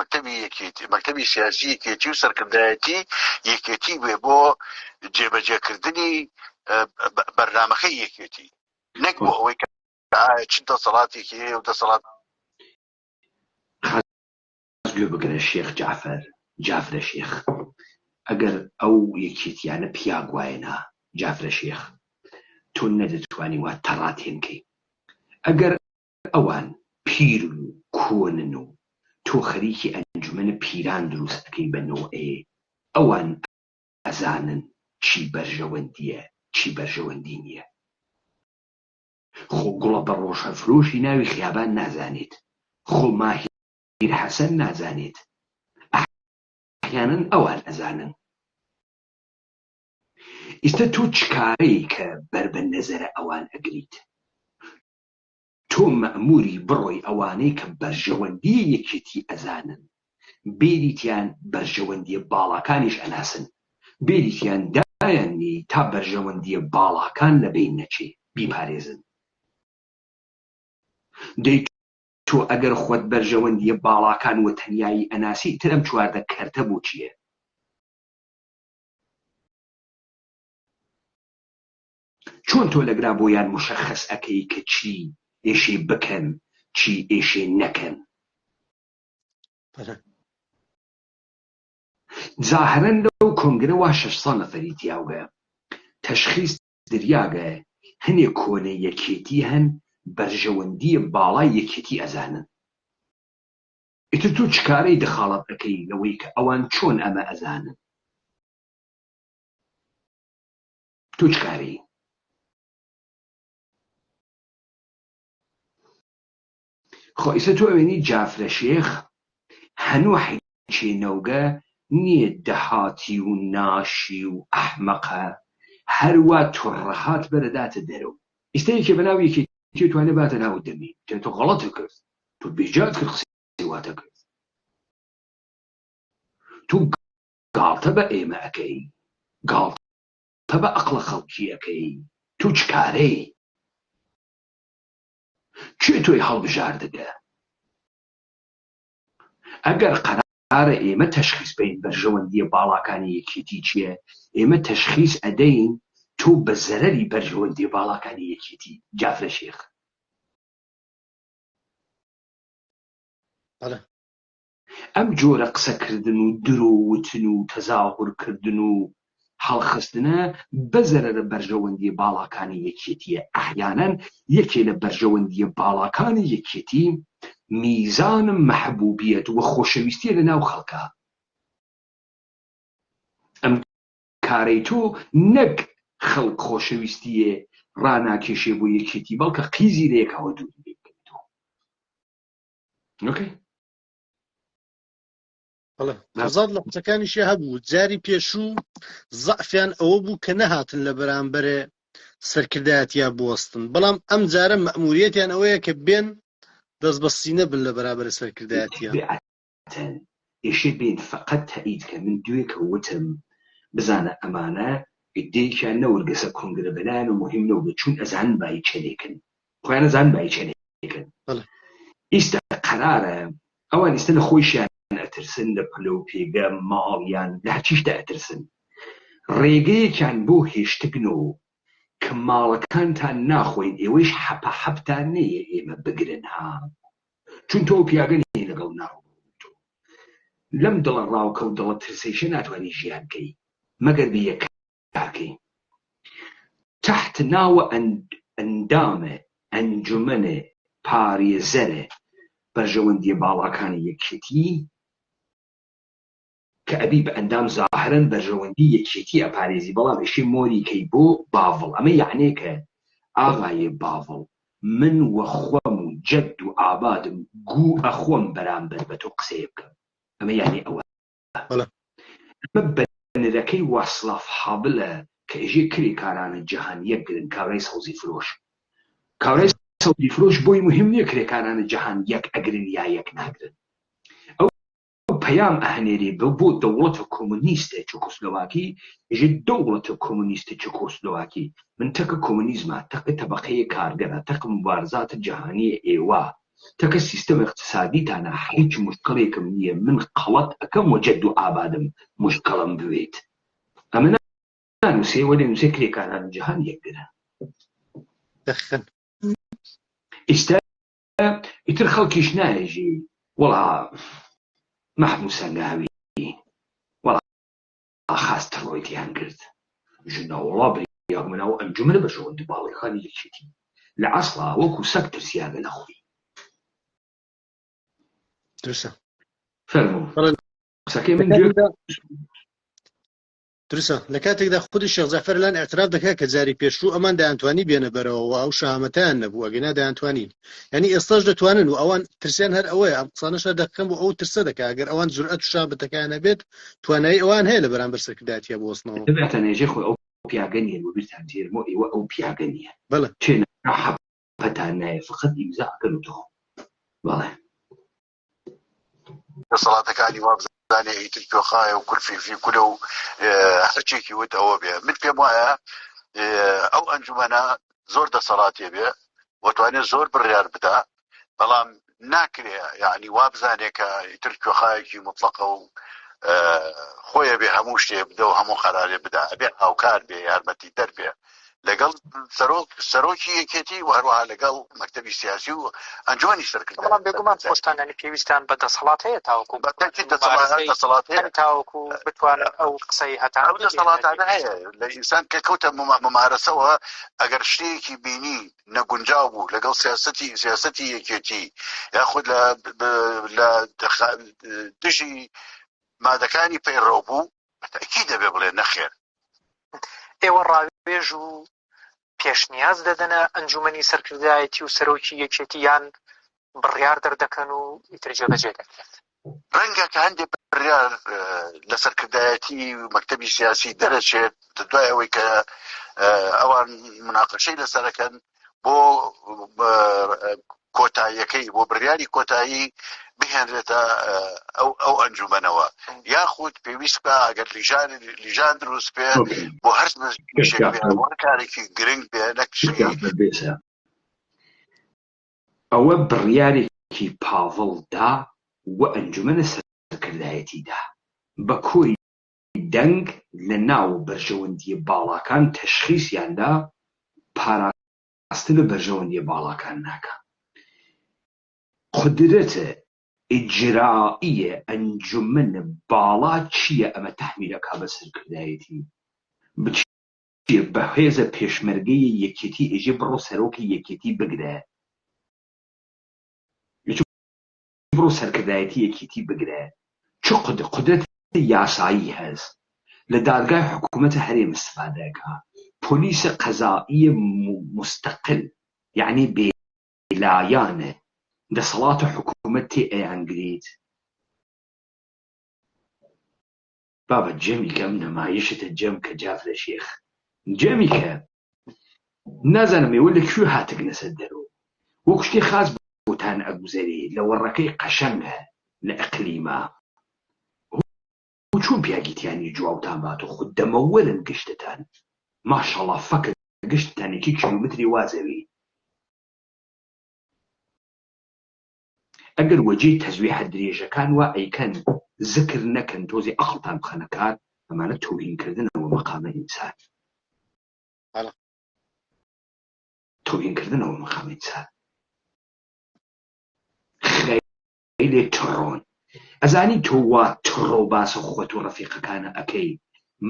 مەکتەبی سیاسی یەکێتی و سەرکردایەتی یەکێتی بێ بۆ جێبەجێکردنی بەرنامەکەی یەکێتی نەک بۆ ئەوەی کە چ دەسەڵاتێکی هەیە و دەسەڵات گوێ بگرە شێخ جافرە شێخ ئەگەر ئەو یەکێتیانە پیاگوایەنا جافرە شێخ تۆ نەدەتوانی وا تەڕاتێنکەی ئەگەر ئەوان پیرن و کۆنن و تۆ خەریکی ئەنجومەنە پیران دروست دەکەی بە نۆعێ ئەوان ئەزانن چی بەرژەوەندیە چی بەرژەوەندی نییە خۆ گوڵە بە ڕۆژەفرۆشی ناوی خیابان نازانێت خۆ ماهیر حەسەن نازانێت ئەحیانەن ئەوان ئەزانن ئیستا تۆ چ کارەی کە بەر بە نەزەرە ئەوان ئەگریت تۆ مەئموری بڕۆی ئەوانەی کە بەرژەوەندی یەکێتی ئەزانن، بێریتیان بەرژەوەندیە باڵاکانیش ئەناسن، بێریتیان دایاننی تا بەرژەوەندیە باڵاکان لەبین نەچێ بیپارێزن. دەی تۆ ئەگەر خۆت بەرژەوەندیە باڵاکان و تەنیایی ئەناسی تر ئەم چواردە کەرتە بۆ چییە؟ چۆن تۆ لەگرا بۆیان مشەخەس ئەکەی کە چی ئێشێ بکەن چی ئێشێ نەکەن؟ ظاهرەن لەو کۆنگرە وا 600 نەفەری تیاوگە تەشخیص دریاگە هەنێ کۆنە یەکێتی هەن بەرژەوەندیە باڵای یەکێتی ئەزانن. ئیتر تۆ چکارەی دخاڵەت ئەەکەی لەوەی کە ئەوان چۆن ئەمە ئەزانن؟ تۆ چکارەی؟ خۆ ئیسە تۆ ئەوێنی جافرە شێخ هەنوو حیچێنەوگە نییە دەهاتی و ناشی و ئەحمەقە هەروە توڕەهات بەرەداتە دەرەوە. ئیستا یەکێ بەناو یەکێتی توانێ باتە ناو دەمی تۆ غەڵەتە کرد، تۆ بێجات کرد، قسەی واتە کرد، تۆ گاڵتە بە ئێمە ئەەکەی، گاڵتە بە ئەقڵە خەڵکی ئەەکەی، تۆ چکارەی؟ کێ تۆی هەڵبژاردەگە؟ ئەگەر قەرارە ئێمە تەشخیص بین بەرژەوەندیە باڵاکانی یەکێتی چییە، ئێمە تەشخیص ئەدەین تۆ بە زەرەری بەرژەوەندیە باڵاکانی یەکێتی. جافرە شێخ ئەم جۆرە قسەکردن و درۆوتن و تەزاهورکردن و هەڵخستنە بە زەرەرە بەرژەوەندیە باڵاکانی یەکێتیە. ئەحیانەن یەکێ لە بەرژەوەندیە باڵاکانی یەکێتی میزانم مەحبوبیەت و خۆشەویستیە لە ناو خەڵکە. ئەم کارەی تۆ نەک خەڵک خۆشەویستیە ڕاناکێشێ بۆ یەکێتی بەڵکە قیزی لە یەکەوە دوور بێت. ئۆکەی؟ هەزار لە قسەکانیشی هەبوو. جاری پێشوو زەعفیان ئەوە بوو کە نەهاتن لە بەرامبەرێ سەرکردایەتیان بوەستن، بەڵام ئەم جارە مەئموریەتیان ئەوەیە کە بێن دەست بە سینە بن لە بەرامبەر سەرکردایەتیان. ئێشێ بێن فەقەت تەئید کە من دوێکە وتم بزانە ئەمانە ئیدەیەکیان نەوەرگەسە کۆنگرە بەلایەن و مهم نەوە چون ئەزان بای چێنێکن، خۆیان ئەزان بای چێنێکن. ئیستا قەرارە ئەوان ئیستا لە خۆیشیان ئەترسن، لە پلە و پێگە ماڵیان لە هەرچیشدا ئەترسن. ڕێگەیەکیان بۆ هێشتکنەوە کە ماڵەکانتان ناخۆین، ئێوەیش حەپە حەپتان نەیە ئێمە بگرن ها، چون تۆ پیاگەنی لەگەڵ ناو لەم دڵە ڕاوکە و دڵە ترسەیشە ناتوانانی ژیانکەی مەگەر بە یەک کارکەی. تحت ناوە ئەندامە ئەنجومەنە پارێزەرە بەرژەوەندیە باڵاکانی یەکێتی کە ئەبی بە ئەندام زاهرەن بەرژەوەندی یەکێتی ئەپارێزی، بەڵام ئێشێ مۆریکەی بۆ باڤڵ. ئەمە یعنێ کە ئاغایە باڤڵ من وە خۆم و جەد و ئابادم گوو ئەخۆم بەرامبەر بە تۆ قسەیە بکەم. ئەمە یعنی ئەوە. ئەمە بەنرەکەی واسڵاف حابلە کە ئێژێ کرێ کارانە جەهان یەکگرن. کاورای سەوزی فرۆش، کاورای سەوزی فرۆش بۆی مهم نییە کرێکارانە جەهان یەک ئەگرن یا یەک ناگرن. ئەو پەیام ئەهەنێرێ بۆ دەوڵەتە کۆمونیستە چێکۆسلۆواکی، ئێژێ دەوڵەتە کۆمونیستە چێکۆسلۆواکی منتەکە کۆمونیزمە، تەکە تەبەقەیە کارگەرە، تەکە مبارزاتە جەهانیە ئێوە، تەکە سیستەم اقتصادیتانە هیچ مشکلێکم نییە، من قەڵەت ئەەکەم و جەد و ئابادم مشکڵم بوێت. ئەمە نانووسێ وەلێ نووسێ کرێکاران جەهان یەکگرن. ئیستا ئیتر خەڵکیش ناهێژی وەڵا مەحموود سەنگاوی وەڵا خاست ڕۆیتیان کرد ژنەوەڵا بریاگمەناوە ئەنجومەنە بەرژەوەندیە باڵاکانی یەکێتی لە عەسڵا وەکو سەگ ترسیاگە لە خۆی. درسە فەرموو قسەکەی من درسە. لە کاتێکدا خودی شێخ زەفەر لان ئێعتراف دەکات کە جاری پێشوو ئەمان دەیانتوانی بێنە بەرەوە و ئەو شەهامەتیان نەبوو، ئەگەنا دەیانتوانین، یعنی ئێستاش دەتوانن و ئەوان ترسیان هەر ئەوەیە. ئەم قسانەشە دەکەم بۆ ئەو ترسە دەکات ئەگەر ئەوان جورئەت و شابەتەکەیان هەبێت توانایی ئەوان هەیە لە بەرامبەر سەرکردایەتیە بوەستنەوە. دەبێتە نێژێ خۆی ئەو پیاگە نیە، وەبیرتان تێرمەوە ئێوە ئەو پیاگە نییە. بەڵێ چێنە پەتان نایە فقط ئیمزاکەن و تۆ بەڵێ دەسەڵاتەکانی وابزانێ ئیتر توێخایە و کولفی کولە و هەرچێکی وت ئەوە بێ من پێم وایە ئەو ئەنجومەنە زۆر دەسەڵاتێ بێ وەتوانێت زۆر بڕیار بدا بەڵام ناکرێ یعنی وابزانێ کە ئیتر توێخایەکی مطلقە و خۆیە بێ هەموو شتێ بدە و هەموو قەرارێ بدا ئەبێ هاوکار بێ یارمەتی دەربێ لەگەڵ سەرۆکی یەکێتی و هەروەها لەگەڵ مەکتەبی سیاسی و ئەنجومەنی سەرکردان بەڵام بێگومان خۆشتانانی پێویستان بە دەسەڵات هەیە تاوەکو دەسەڵات هەیە تاوەکو بتوانن ئەو قسەی هەتا ئەو دەسەڵاتانە هەیە لە ئینسان کە کەوتە ممارەسەوە ئەگەر شتێکی بینی نەگونجاو بوو لەگەڵ سیاسەتی یەکێتی یاخود لە دژی مادەکانی پەیڕەو بوو بەتاکید دەبێ بڵێ نەخێر. ئێوە ڕاوێژ و پێشنیاز دەدەنە ئەنجومەنی سەرکردایەتی و سەرۆکی یەکێتیان بڕیار دەردەکەن و ئیتر جێبەجێ دەکرێت ڕەنگە کە هەندێک بڕیار لە سەرکردایەتی و مەکتەبی سیاسی دەرەچێت دوای ئەوەی کە ئەوان مناقەشەی لەسەرەکەن بۆ کۆتاییەکەی بۆ بڕیاری کۆتایی بهێنرێتە ئەو ئەنجومەنەوە یاخود پێویست بە ئەگەر لیژان دروست بێ بۆ هەر کارێکی گرنگ بێ بێسە ئەوە بڕیارێکی پاڤڵدا و ئەنجومەنە سەرکردایەتیدا بە کۆی دەنگ لە ناو بەرژەوەندیە باڵاکان تەشخیصیاندا پاراستنە بەرژەوەندیە باڵاکان ناکە قدرەتە ئیجرائیە ئەنجومەنە باڵا چییە ئەمە تەحمیلەکە بە سەرکردایەتی بچیە بە هێزە پێشمەرگەی یەکێتی ئێژێ بڕۆ سەرۆکی یەکێتی بگرە بڕۆ سەرکردایەتی یەکێتی بگرە چ قدرەت یاسایی هەز لە دادگای حکوومەتە هەرێ استفادەکە پۆلیسە قەزائیە مستەقل یعنی بێلایانە دەسەڵاتە حکوومەت تێ ئەیانگریت بابە جەمی کەم نەمایشتە جەم کە جافرە شێخ جەمی کە نازانم ئێوە لەکوێ هاتگنە سەر دەرەوە وەکو شتێ خاص بۆتان ئەگوزەری لە وەڕەکەی قەشەنگە لە ئەقلیما و چۆن پیاگیتیانی جوابتان باتۆ خود دەمەوەرن گشتتان ماشەڵڵا فەکە گشتتانێکی کیلومتری وازەوی ئەگەر وەجێی تەزویحە درێژەکان وا ئەیکەن ذکر نەکەن تۆزی ئەقڵتان بخەنە کار ئەمانە تۆهینکردنەوە مەقامە ئینسان تۆهینکردنەوە مەقامە ئینسان خەیلێ تڕۆن ئەزانی تۆ وا تڕۆ باسە خۆت و ڕەفیقەکانە ئەکەی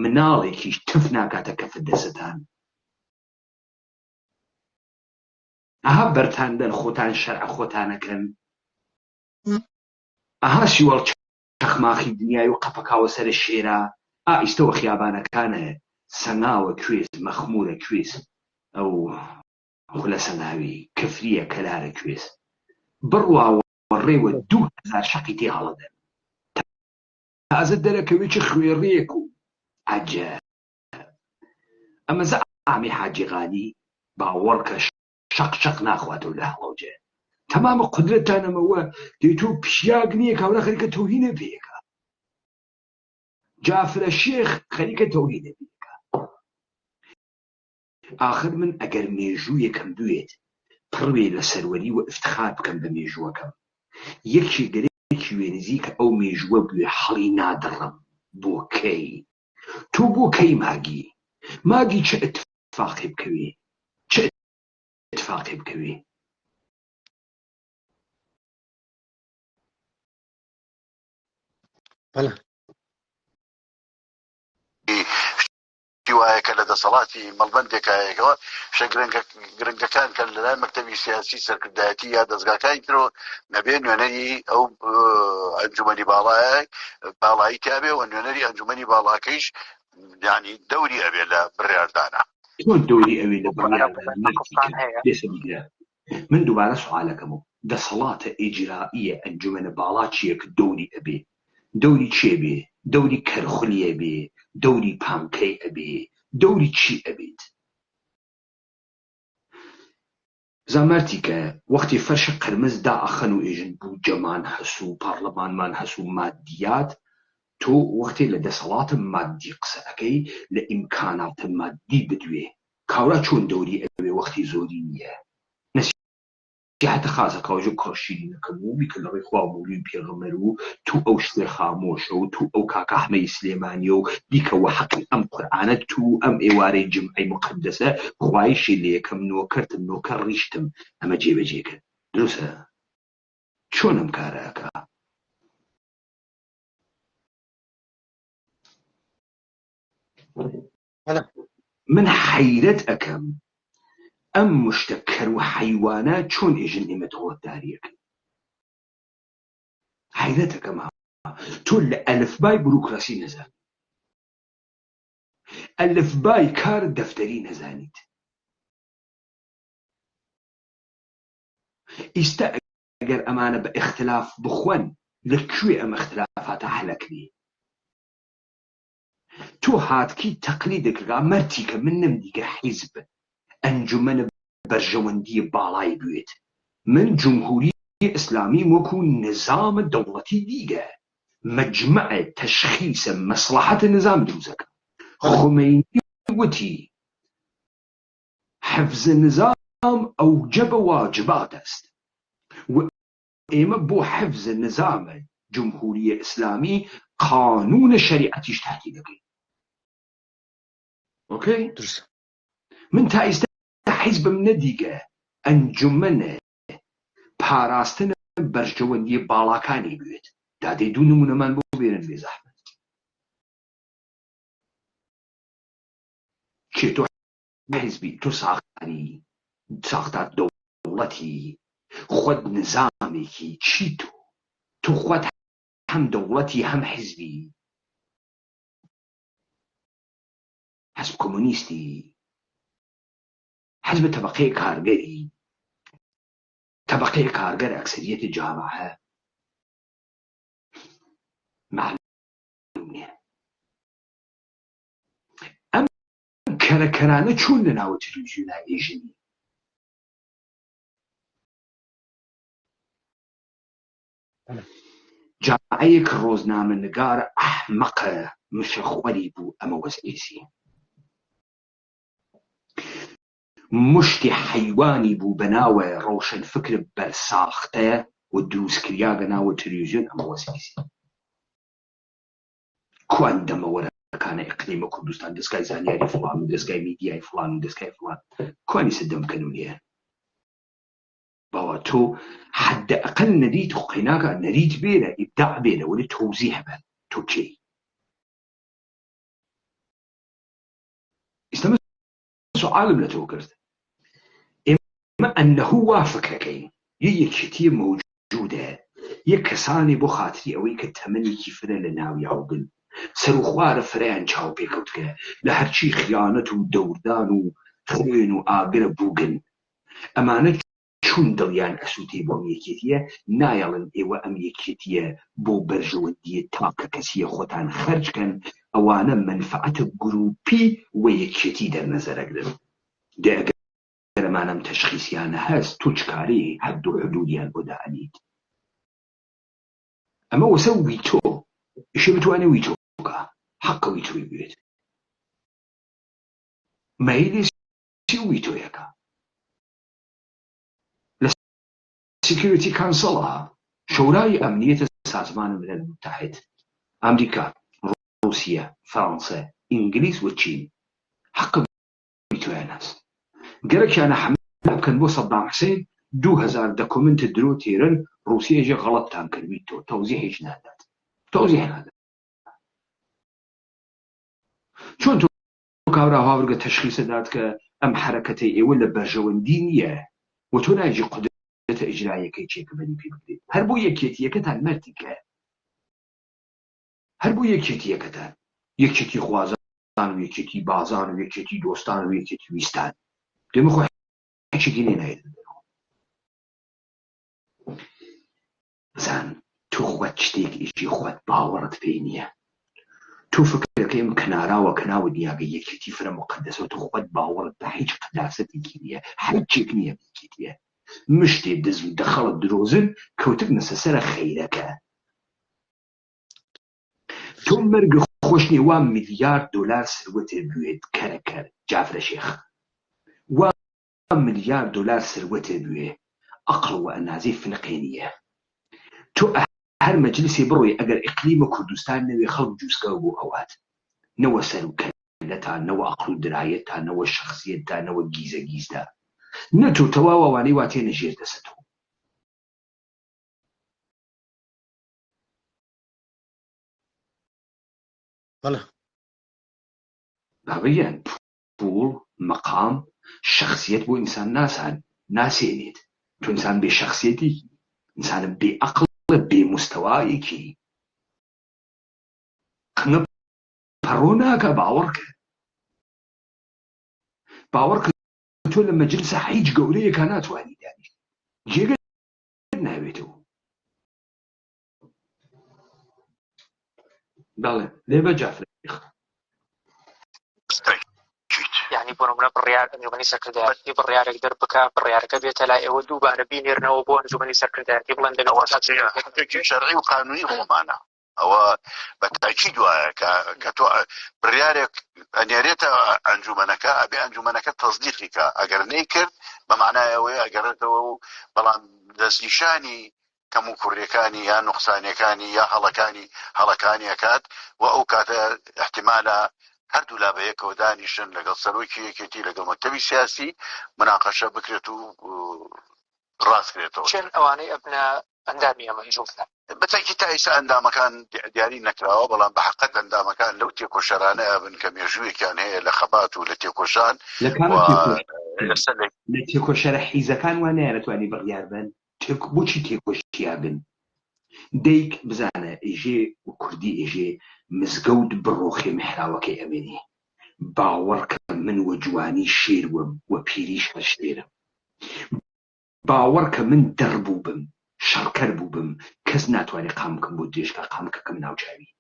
مناڵێکیش تف ناکاتە کەفت دەستتان ئەها بەرتاندەن خۆتان شەرع خۆتانەکەن ئەها سیوەڵ چەخماخی دنیای و قەپەکاوە سەر شێرە ئیستەوە خیابانەکانە سەنگاوە کوێز مەخمورە کوێز ئەو خولە سەنگاوی کفریە کەلارە کوێز بڕواوە ڕێوە 2000 شەقی تێ هەڵەدەن تازە دەرەکەوێ چ خوێڕێک و عەجە ئەمە زەعامی حاجی غانی باوەڕکە شەق ناخواتەوە لە هەڵەوجێ تەمامە قدرەتانەمەوە دەیتۆ پیاگ نییە کاورا خەریکە تۆهینە پێیەکە جافرە شێخ خەریکە تۆهینە پێیەکە ئاخر من ئەگەر مێژوویەکەم دوێت پڕوێ لە سەروەری و ئفتخار بکەم بە مێژووەکەم یەکی گەرێکی وێنزی کە ئەو مێژووە بوێ هەڵی نادڕم بۆ کەی تۆ بۆ کەی ماگی چه اتفاقی بکەوێ بەڵێ وایە کە لە دەسەڵاتی مەڵبەندێکایەکەوە شە گرنگەکان کە لە لای مەکتەبی سیاسی سەرکردایەتی یا دەستگاکانی ترۆ نەبێ نوێنەری ئەو ئەنجومەنی باڵایی تیابێ و نوێنەری ئەنجومەنی باڵاکەیش یعنی دەوری ئەبێ لە بڕیاردانە دەوری ئەوێ لە بڕیاردانە من دووبارە سوالەکەم و دەسەڵاتە ئیجرائیە ئەنجومەنە باڵا چییە کە دەوری ئەبێ دەوری چێ بێ دەوری کەرخولیە بێ دەوری پامکەی ئەبێ دەوری چی ئەبێت زامرتيكا وقتي فرش قرمز دا أخنو إيجن بو جمان حسو برلمان من حسو ماديات تو وقتی لە دەسەڵاتە مادی قسە ئەەکەی لە ئیمکاناتە مادی بدوێ کاورا چۆن دەوری ئەوێ وەختی زۆری نییە نەسیحەتە خازەکەوژە کۆشیری نەکەم و بیکە لە ڕێی خوا و مولی پێغەمبەر و تو ئەو شتێ خامۆشە و تو ئەو کاکە ئەحمەدی سلێمانیە و بیکەوە حەقی ئەم قورئانە تو ئەم ئێوارەی جمعەی مقەدەسە خوایشی لە یەکەم نۆکەرتم نۆکەر ڕیشتم ئەمە جێبەجێکە دروستە چۆن ئەم کارەکە من حەیرەت ئەەکەم ئەم مشتەکەر و حەیوانە چۆن ئێژن ئێمە خۆتداریەکەن حەیرەت ئەەکەم تۆ لە ئەلفبای بروکراسی نەزان ئەلفبای کار دەفتەری نەزانیت ئیستا ئەگەر ئەمانە بە ئیختلاف بخۆن لەکوێ ئەم ئیختلافاتە حەلەکرێ تۆ هاتکی تەقلیدێکرا مەرتی کە من نەمدیگە حیزب ئەنجومەنە بەرژەوەندی باڵای بوێت من جمهوری ئیسلامی وەکو نظامە دەوڵەتی دیگە مەجمەعە تەشخیصە مەسلحەتە نظام دروستەکە خۆمەینی وتی حفظ نظام ئەوجەبە واجبات است و ئێمە بۆ حفظ نظامە جمهوری ئیسلامی قانون شریعەتیش تهدید دەکەین اوكي من تا ئێستا حیزبم نەدیگە ئەنجومەنە پاراستنە بەرژەوەندی باڵاکانی بوێت دادەی دوو نمونەمان بۆ بێنن بێ زەحمەت کێ تۆ حیزبی تۆ ساختار دەوڵەتی خۆت نظامێکی چی تۆ خۆت هەم دەوڵەتی هەم حیزبی حزب کۆمۆنیستی حزب طبقەی کارگەری طبقەی کارگەر ئەکسەریەتی جامعە معلوم نییە ئەم کەرەکەرانە چۆن لە ناوە تەلەڤیزیۆنا ئێژنی جامعەیەک ڕۆژنامەنگار ئەحمەقە مشەخوەری بوو ئەمە وەزعیسی مشتی حیوانی بوو بەناوە ڕۆشنفکر بەرساختە و دروستکریا بەناوە تەلەڤیزیۆن ئەمە وەزعیسی کوان دەمەوەرەکانە ئیقلیمە کوردستان دەستگای زانیاری فڵان و دەستگای میدیای فڵان و دەستگای فڵان کوانی سەردەمکەن و نییە باوە تۆ حدەئەقەل نەریت قەیناکە نەریت بێنە ئیبداع بێنە وەلی تەوزیح بە تۆ کێی ئێستا سوالم لە تۆ کرد ئێمە ئەنەهوو وا فکرەکەین یەکێتیە مەوجودە یەک کەسانی بۆ خاتری ئەوەی کە تەمەنێکی فرە لە ناوی هەڵگن سەر و خوارە فرەیان چاو پێکەوتکە لە هەرچی خیانەت و دەوردان و خوێن و ئاگرە بووگن ئەمانە چون دڵیان ئەسووتەی بۆ ئەم یەکێتیە نایەڵن ئێوە ئەم یەکێتیە بۆ بەرژەوەندیە تاکە کەسیە خۆتان خەرجکەن ئەوانە مەنفعەتە گروپی و یەکێتی دەرنەزەرەگرن ئەگەرمانەم تەشخیصیانە هەست تۆ چکارەی هەردوو حدودیان بۆ دائەنیت ئەمە وەسە ویتۆ ئیشە بتوانێ ویتۆ بکە حەقە ویتۆی بێت مەیلی چی ویتۆیەکە لە سیکیوریتی کانسڵە شورای ئەمنیەتە سازمانە ملل متحد ئەمریکا رووسیا فەڕەنسا ئینگلیز و چین حەقە ویتۆیان هەست گەرەکیانە حملە بکەن بۆ سەدام حوسێن 2000 دەکومنتە درۆ تێرن رووسیەیەژە غەڵەتتان کردویت تۆ تەوزیحێک نادات چۆن تۆ کاورا هاوڕگە تەشخیصە دات کە ئەم حرەکەتەی ئێوە لە بەرژەوەندی نییە و تۆ ناژی قودرەتە ئیجراییەکەی چێکبەری پێ بکرێت هەر بۆ یەکێتیەکەتان مەردیکە هەر بۆ یەکێتیەکەتان یەکێتی خوازان و یەکێتی بازان و یەکێتی دۆستان و یەکێتی ویستان دێمە خۆ هیچێکی نێنایێت زان تۆ خۆت شتێک ئیشی خۆت باوەڕت پێی نییە تۆ فکرەکەی ئەم کەناراوە کەناوە دیاگە یەکێتی فرە مقدسەوە تو خۆت باوەڕت بە هیچ قەداسەتێکی نییە هیچێک نییە بکیتێ مشتێ دز و دەخەڵت درۆزن کەوتک نەسە سەرە خەیرەکە تۆ مەرگە خۆش نیە وا ملیارد دۆلار سروەتێ بوێت کەرەکەر جافرە شێخ وا ملیارد دۆلار سروەتێ بوێ ئەقڵ و ئەنازەی فنقێ نییە تۆ هەر مەجلیسێ بڕۆی ئەگەر ئیقلیمە کوردستان نەوێ خەڵک جووسکەوە بۆ ئەوات نەوە سەر و کەلەتان نەوە ئەقڵ و درایەتان نەوە شەخسیەتان نەوە گیزە گیزدا نەتۆ تەواو ئەوانەی وا تێنە ژێر دەسەتۆ بەڵێ بابەیان پوڵ مەقام شەخسیەت بۆ ئینسان ناسێنێت تۆ ئینسان بێ شەخسیەتی ئینسانە بێ ئەقڵە بێ مستەوایەکی قنە پەڕۆ ناکە باوەڕکە تۆ لە مەجلسە هیچ گەورەیەکە ناتوانی دانی جێگە ناوێتەوە بەڵێ لێبە جافرە یعنی بۆ نمونە بڕیار ئەنجومەنی سەرکردایەتی بڕیارێک دەربکە بڕیارەکە بێتە لای ئێوە دووبارە بینێرنەوە بۆ ئەنجومەنی سەرکردایەتی بڵێن دەنەوە شەرعی و قانونی خۆمانە ئەوە بە تاکید وایە کە تۆ بڕیارێک ئەنێرێتە ئەنجومەنەکە ئەبێ ئەنجومەنەکە تەصدیقیکە ئەگەر نەیکرد بە معنایەوەی ئەگەڕێتەوە و بەڵام دەستنیشانی کەم و کوڕیەکانی یا نوقسانیەکانی یا هەڵەکانی ئەکات و ئەو کاتە احتیمالە هەردوو لا بەیەکەوە دانیشن لەگەڵ سەرۆکی یەکێتی لەگەڵ مەکتەبی سیاسی مناقەشە بکرێت و ڕاستکرێتەوە چێن ئەوانەی ئەبنە ئەندامی ئەمە ئەنجومە بەتاکی تا ئێستا ئەندامەکان دیاری نەکراوە بەڵام بە حەقەت ئەندامەکان لەو تێکۆشەرانە ئەبن کە مێژوویەکیان هەیە لە خەبات و لە تێکۆشان لە تێکۆشەرە حیزەکان وان نایەتوانی بڕیار بن بۆچی تێکۆشییا بن دەیک بزانە ئێژێ و کوردی ئێژێ مزگەوت بڕۆخێ محراوەکەی ئەمێنێ باوەڕکە من وە جوانی شێر وە پیریش هەشتێرم باوەڕکە من دەڕبوو بم شەڕکەر بوو بم کەس ناتوانێت قامکەم بۆ درێژکە قامکەکەم ناوچاوی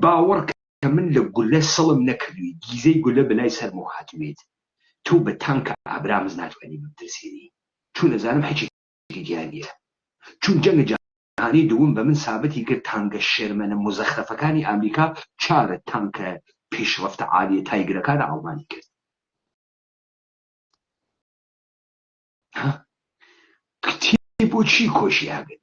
باوەڕکە من لە گولە سەڵم نەکردووی گیزەی گولە بەلای سەرمەوە هاتوێت تۆ بە تانکە ئابرامز ناتوانانی بترسێنی چون نەزانم هیچێکی دیاریە چون جەنگە جیهانی دووەم بە من سابەتی کرد تانگە شێرمەنە مزەخرەفەکانی ئەمریکا چارە تانکە پێشڕەفتە عالیە تایگرەکانە ئەڵمانی کرد کتێ بۆچی کۆشیاگەن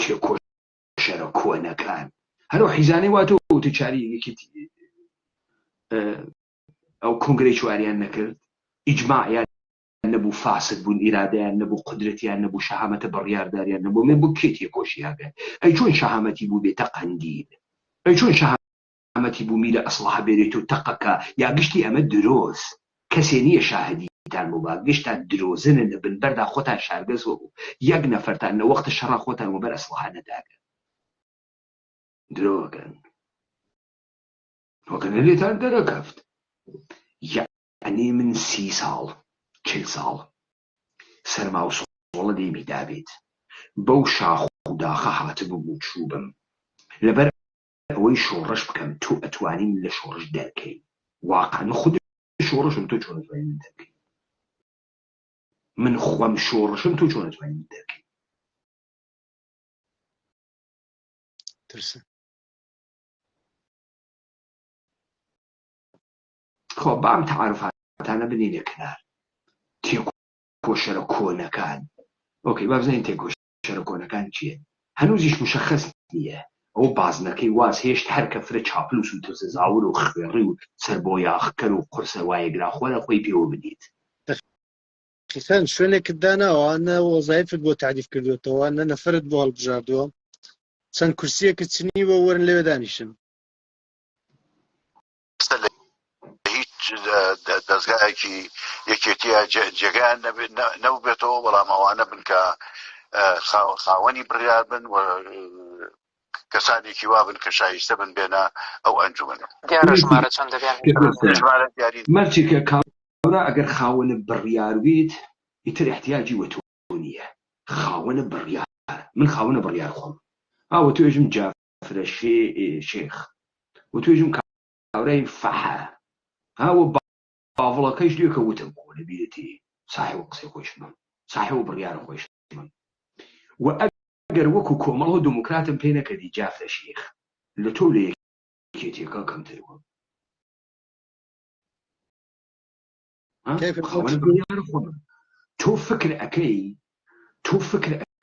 تێکۆشەرە کۆنەکان هەرو حیزانەی واتۆ وتەچاری یەکێتی ئەو کۆنگرەی چواریان نەکرد ئیجماعیان نەبوو فاسد بوون ئیرادەیان نەبوو قدرەتیان نەبوو شەهامەتە بڕیارداریان نەبوو من بۆ کێ تێکۆشیاگەن ئەی چۆن شەهامەتی بوو بێتە قەندیل ئەی چۆن شەهامەتی بوو میرە ئەسڵحە بێرێت و تەقەکە یا گشتی ئەمە درۆز کەسێ نییە شاهدیتان بوو با گشتان درۆزنن لە بنبەردا خۆتان شارگەزوە بوو یەک نەفەرتان لە وەختە شەڕا خۆتان وەبەر ئەسڵحە نەداگەن درۆگەن وەکەنە لێتان دەرەکەفت یعنی من 30 ساڵ 40 ساڵ سەرما و سۆڵە دەیمی دابێت بەو شاخ و داخە هاتبوو و چووبم لەبەر ئەوەی شۆڕش بکەم تۆ ئەتوانی من لە شۆڕش دەرکەی واقعا خود شۆڕشم تۆ چۆن ئەتوانی من دەرکەی من خۆم شۆڕشم تۆ چۆن ئەتوانی من دەرکەی ترسە خۆ بام تعارفاتانە بنینە کنار تێکۆشەرە کۆنەکان ئۆکەی با بزانین تێکۆشەرە کۆنەکان چییە هەنووزیش مشەخەس نییە ئەو بازنەکەی واز هێشت هەر کە فرە چاپلوس و ترسە زاور و خوێڕی و سەر بۆ یاخکەر و قورسە وایەگرا خۆرە خۆی پێوە بدیت خیسان شوێنێکت داناوانە وەزایفت بۆ تعریف کردوێتەوەوانە نەفرت بۆ هەڵبژاردووە چەند کورسیەکە چنیوە وەرن لەوێ دانیشن هیچ دەستگایەکی یەکێتیە جێگایان نەبێتەوە بەڵام ئەوانە بن کە خاوەنی بڕیار بن و کەسانێکی وا بن کە شایستە بن بێنە ئەو ئەنجومەنە دیارە ژمارە چەند دەبێن مەرجێکە کاورا ئەگەر خاوەنە بڕیار بیت ئیتر احتیاجی وە تۆ نییە خاوەنە بڕیار من خاوەنە بڕیار خۆم ئاوە توێژم جافرە جعفر الشيخ وتوجم كاوري فحا هاو بافلا كيش ديك وتنقو لبيتي صاحب قصي خوش من صاحب بريار خوش من وأجر وكو كومله ديمقراط بينك كدي جعفر الشيخ اللي تولي كيتي كم تلو كيف خاون بريار خوم تو فكر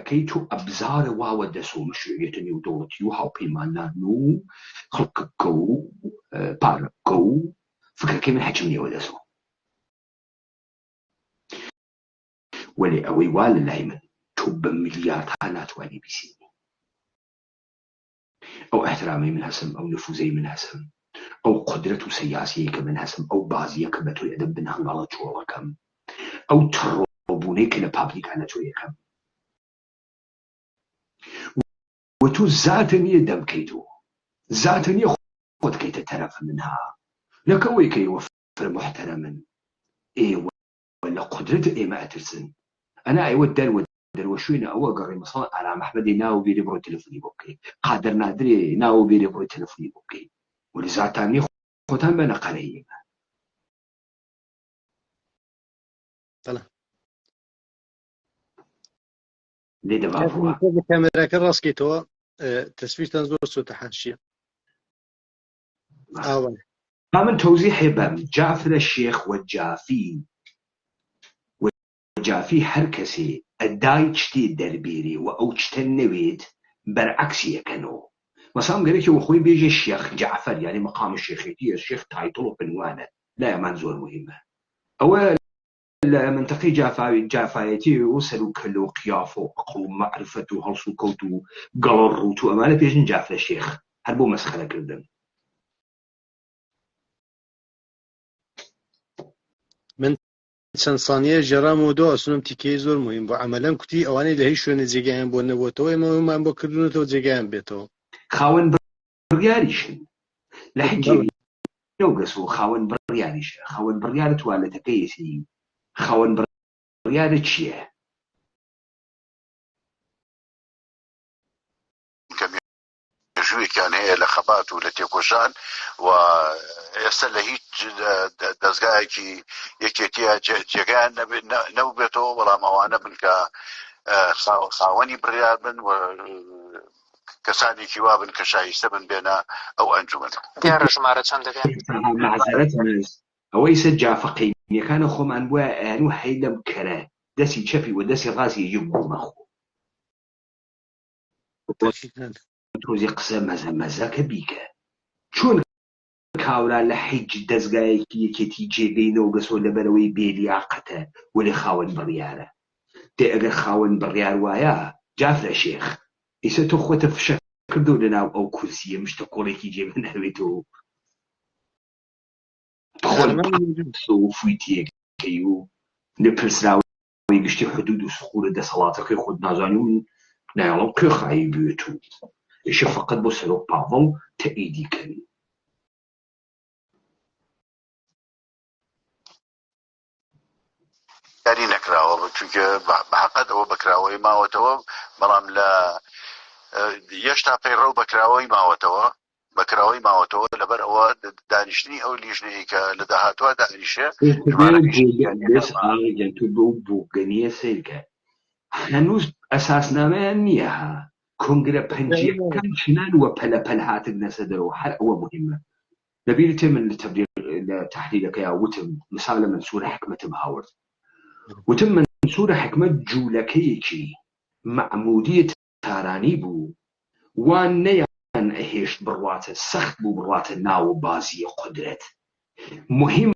أكي تو أبزار واو دسو مشروعية ودولتي وهاو بيمانا نو خلق كو بار كو فكر كي من حجمني ودسو ولي أوي والله من توب مليار تانات واني بيسيني أو احترامي من هسم أو نفوذي من هسم أو قدرة سياسية كمن هسم أو بازية كبتو يدب بنهن على جوالة كم أو تروبوني كنا بابليك أنا توي كم وتو زاتني دم كيتو زاتني خود كيت ترف منها لكوي كي يوفر محترما إيه ولا قدرة إيه ما أترسن أنا أي ودر وشوينا أول قري مصان على محمد ناو بيري برو تلفوني بوكي قادر نادري ناو بيري برو تلفوني بوكي ولزاتني خودم بنا قريب طلع ليه دبافوا كيف الكاميرا كراسكي تو تسويش تنزور صوت حاشية من توضيح بام جعفر الشيخ وجافي هركسي الدايتشتي الدربيري وأوجت النويد برعكس يكنو مسام قالك وخوي بيجي الشيخ جعفر يعني مقام الشيخيتي الشيخ تايتلو بنوانه لا منزور مهمة أول منطقي جافايتي وصلوا كلو قيافو أقلو معرفته هلسو كوتو قالوا الروتو أمانة بيجن جعفر الشيخ هربو مسخلة كردن من چەند سانیە ژێرام و دۆ ئەسونم تیکەی زۆر مهم بۆ عەمەلەن کوتی ئەوانەی لە هیچ شوێنە جێگایان بۆ نەبووەتەوە ئێمەمان بۆ کردوونەتەوە جێگایان بێتەوە خاوەن بڕیاریشن لە حجێ نەوگەسۆ خاوەن بڕیاریشە خاوەن بڕیارە توالەتەکەیەتی خاوەن بڕیارە چییە؟ ژوویەکیان هەیە لە خەبات و لە تێکۆشان و ئێستا لە هیچ دەستگایەکی یەکێتیە جێگایان نەبێتەوە بەڵام ئەوانە بن کە خاوەنی بڕیار بن و کەسانێکی وا بن کە شایستە بن بێنە ئەو ئەنجومەنە دیارە ژمارە چەند دەبێت معزەرەت ئەوەی سەر جافەقینیەکانە خۆمان بووە ئەیان و هەی لەم کەرە دەستی چەپی و دەستی ڕاستی یەک بوومەخۆ تۆزی قسە مەزەکە بیکە چۆن کاورا لە حیج دەستگایەکی یەکێتی جێگەی نەوگەسۆ لەبەرەوەی بێلیاقەتە وەلی خاوەن بڕیارە دێ ئەگەر خاوەن بڕیار وایە جافرە شێخ ئیسە تۆ خۆتە فشە کردو لەناو ئەو کورسیە مشتە کۆڵێکی جێبە نەوێتەوە و فویتیەکەی و نەپرسراوەی گشتی حدود و سخورە دەسەڵاتەکەی خۆت نازانی و نایڵەم کێ خایی بێت و ئیشە فقط بۆ سەرۆک پاڤڵ تەئیدی کردن یاری نەکراوە چونکە بەحەقەت ئەوە بەکراوەی ماوەتەوە بەڵام لە هێشتا پەیڕەو بەکراوەی ماوەتەوە لەبەر ئەوە دانیشتنی ئەو لیژنەیە کە لە داهاتوە دانیشێ تو بۆ بووگەنیە سیرکە هەنووز ئەساسنامەیان نییە ها کۆنگرە پەنجیەکان چنان وە پەلەپەل هاتن نەسە دەرەوە هەر ئەوە مهمە لەبیرتێ من لە تحلیلەکەیا وتم مثال لە منسوورە حکمەتم هاورد وتم منسوورە حکمەت جوولەکەیەکی مەعمودیە تارانی بوو وان نەیان ئەهێشت بڕواتە سەخت بوو بڕواتە ناو بازیە قودرەت مهم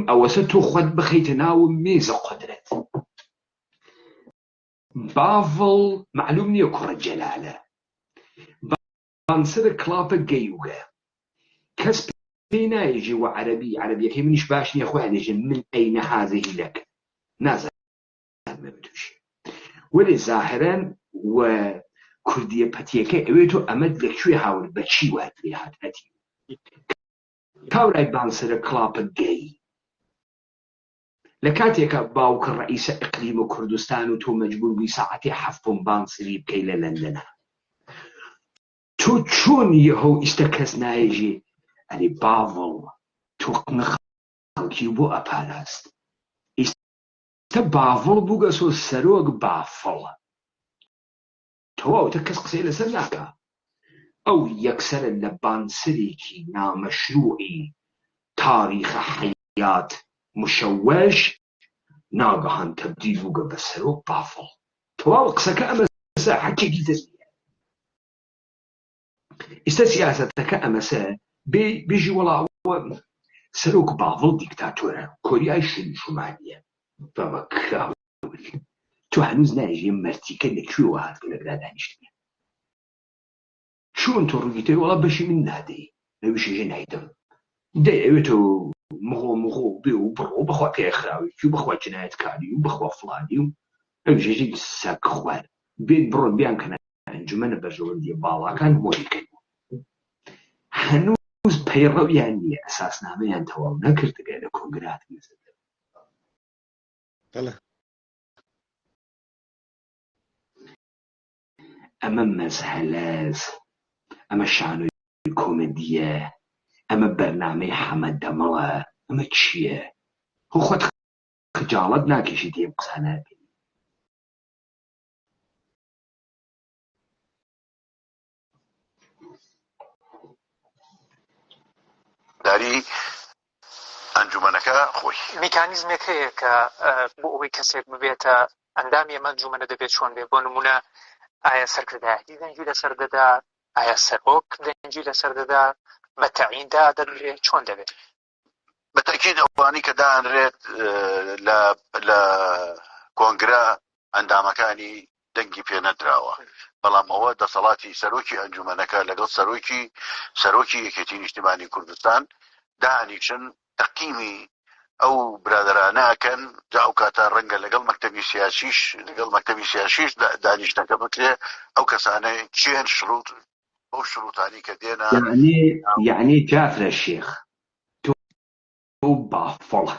ئەوەسە تۆ خۆت بخەیتە ناو مێزە قودرەت باڤڵ معلوم نییە کوڕە جەلالە بانسرە کڵاپە گەیوگە کەس پێی نایژێ و عەرەبیەکەی منیش باش نییە خۆ هەدێژن من ئەینە هازەهی لەک نازانمە بتوشێ وەلێ زاهرەن و کوردیە پەتیەکە ئەوێتۆ ئەمەد لەکوێ هاور بەچی وات لێ هات هەتی کاورای بانسرە کڵاپە گەی لە کاتێکە باوکە ڕئیسە ئیقلیمە کوردستان و تۆ مەجبور بووی ساعەتی 7 بانسری بکەی لە لەندەنە تۆ چۆن یەهۆ ئیستە کەس نایژێ ئەرێ باڤڵ تۆ خەڵکی بۆ ئەپاراست ئیستە باڤڵ بووگەسۆ سەرۆک بافڵ تەواو تە کەس قسەی لەسەر ناکا ئەو یەکسەرە لە بانسەرێکی نامەشروعی تاریخە حەیات مشەوەش ناگەهان تەبدیل بووگە بە سەرۆک بافڵ تەواو قسەکە ئەمە حەکێکی دەستیە ئیستە سیاسەتەکە ئەمەسە بێژی وەڵاوە سەرۆک باڤڵ دیکتاتۆرە کۆریای شومالیە بەمە کراول تۆ هەنووز نایژێ مەرتیکە لەکوێوە هات لەگرا دانیشتنیە چۆن تۆ ڕووگیتەوەی وەڵا بەشی من نادەی لەویشێژە نایدەم دەیەوێتەوە مغۆ بێ و بڕۆ بەخوا پێخراوێکی و بەخوا جنایەتکاری و بەخوا فڵانی و ئەویشێژی سەگ خوار بێت بڕۆن بیان کەنە ئەنجومەنە بەرژەوەندیە باڵاکان مۆریکەن هەنووز پەیڕەویان نییە ئەساسنامەیان تەواو نەکردگە لە کۆنگرات ئەمە مەزهەلەز ئەمە شانۆی کۆمەدیە ئەمە بەرنامەی حەمەد دەمەڵە ئەمە چییە خۆت خجاڵەت ناکێشی تێم قسە ناکەی داری ئەنجومەنەکە خۆی میکانیزمێک هەیە کە بۆ ئەوەی کەسێک ببێتە ئەندامی ئەمە ئەنجومەنە دەبێت چۆن بێ بۆ نمونە ئایا سەرکردایەتی دەنگی لەسەر دەدا ئایا سەرۆک دەنگی لەسەر دەدا بە تەعییندا دەدرێت چۆن دەبێت بەتەکید ئەوانی کە دانرێت لە کۆنگرە ئەندامەکانی دەنگی پێ نەدراوە بەڵام ئەوە دەسەڵاتی سەرۆکی ئەنجومەنەکە لەگەڵ سەرۆکی یەکێتی نیشتیمانی کوردستان دانیشن تەقیمی ئەو برادرانەکەن جا ئەو کاتە ڕەنگە لەگەڵ مەکتەبی سیاسیش دانیشتەکە بکرێ ئەو کەسانە چێن شروط ئەو شروطانی کە دێنە یعنی جافرە شێخ تۆ بافڵە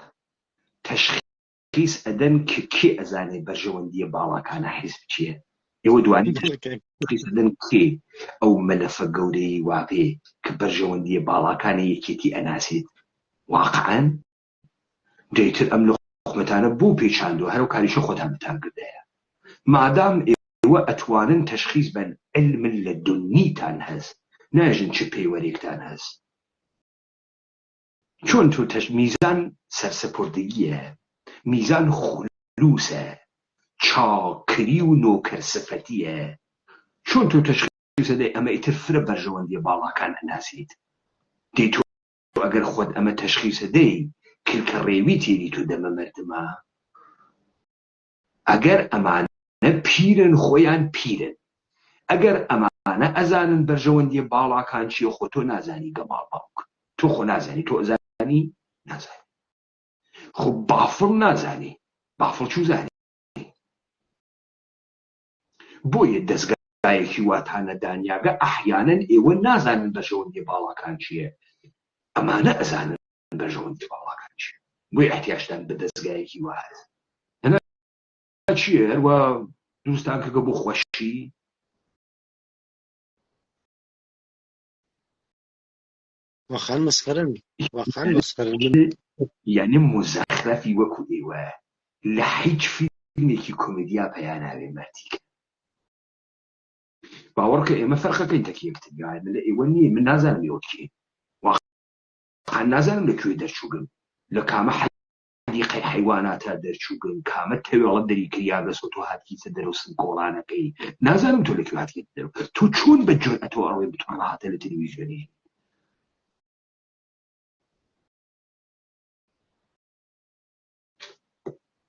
تەشخیص ئەدەن کە کێ ئەزانێ بەرژەوەندیە باڵاکانە حیزب چییە ئێوە دوانی تەشخیص ئەدەن کێ ئەو مەلەفە گەورەی وابێ کە بەرژەوەندیە باڵاکانی یەکێتی ئەناسێت واقعاً دەیتر ئەم لقمەتانە بوو پێچاندووە هەرو کاریشە خۆتان بتان کردەیە مادام ئێوە ئەتوانن تەشخیص بن علم لەدونیتان هەست ناژن چ پەیوەرێکتان هەست چۆن تۆ میزان سەرسەپۆردگیە میزان خولوسە چاکری و نۆکەرسفەتیە چۆن تۆ تەشخیص دەی ئەمە ئیتر فرە بەرژەوەندیە باڵاکان ئەناسیت دەی تۆ ئەگەر خۆت ئەمە تەشخیص دەی کلکە ڕێوی تێری تۆ دەمە مەردمە ئەگەر ئەمانە پیرن خۆیان پیرن ئەگەر ئەمانە ئەزانن بەرژەوەندیە باڵاکان چیە خۆ تۆ نازانی گەماڵ باوک تۆ خۆ نازانی تۆ ئەزانی نازانی خۆ بافڵ نازانی بافڵ چوو زانی بۆیە دەستگایەکی واتانە دانیاگە ئەحیانەن ئێوە نازانن بەرژەوەندیە باڵاکان چییە ئەمانە ئەزانن بەرژەوەندیە باڵاکان چییە بۆی احتیاجتان بە دەستگایەکی وا هەست هەنا چییە هەروە دروستان کردگە بۆ خۆشی واقعا مسخرن یعنی مزەخرەفی وەکو ئێوە لە هیچ فیلمێکی کۆمێدیا پەیان ناوێ مەرتیکە باوەڕکە ئێمە فەرقەکەین تەکی یەکتر لە ئێوە نییە من نازانم ئێوە کێ واقعا نازانم لەکوێ دەرچووگن لە کامە حەدیقەی حەیواناتە دەرچووگن کامە تەوێڵە دەریکریا بەسۆ تۆ هاتیتە دەرەوسن گۆڵانەکەی نازانم تۆ لەکوێ هاتیتە دەرەوە تۆ چۆن بە جورئەتەوە ئەڕۆی بتوان ڕاهاتە لە تەلەڤیزیۆنی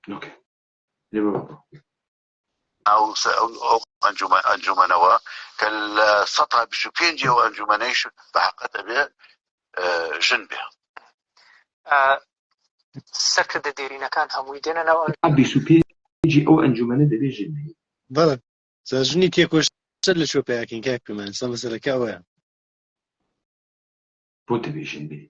اوكي او انجمنەوە کە لە 125 ئەو ئەنجومەنەیش بە حەقەت ئەبێ ژن بێ سەرکردە دێرینەکان هەمووی دێنەوە 25 ئەو ئەنجومەنە دەبێ ژن بێ بەڵێ ژنی تێکۆشتر لە چۆپەیەکین کاک پێمان سە مەسەلەکە ئەوەیە بۆ دەبێ ژن بێ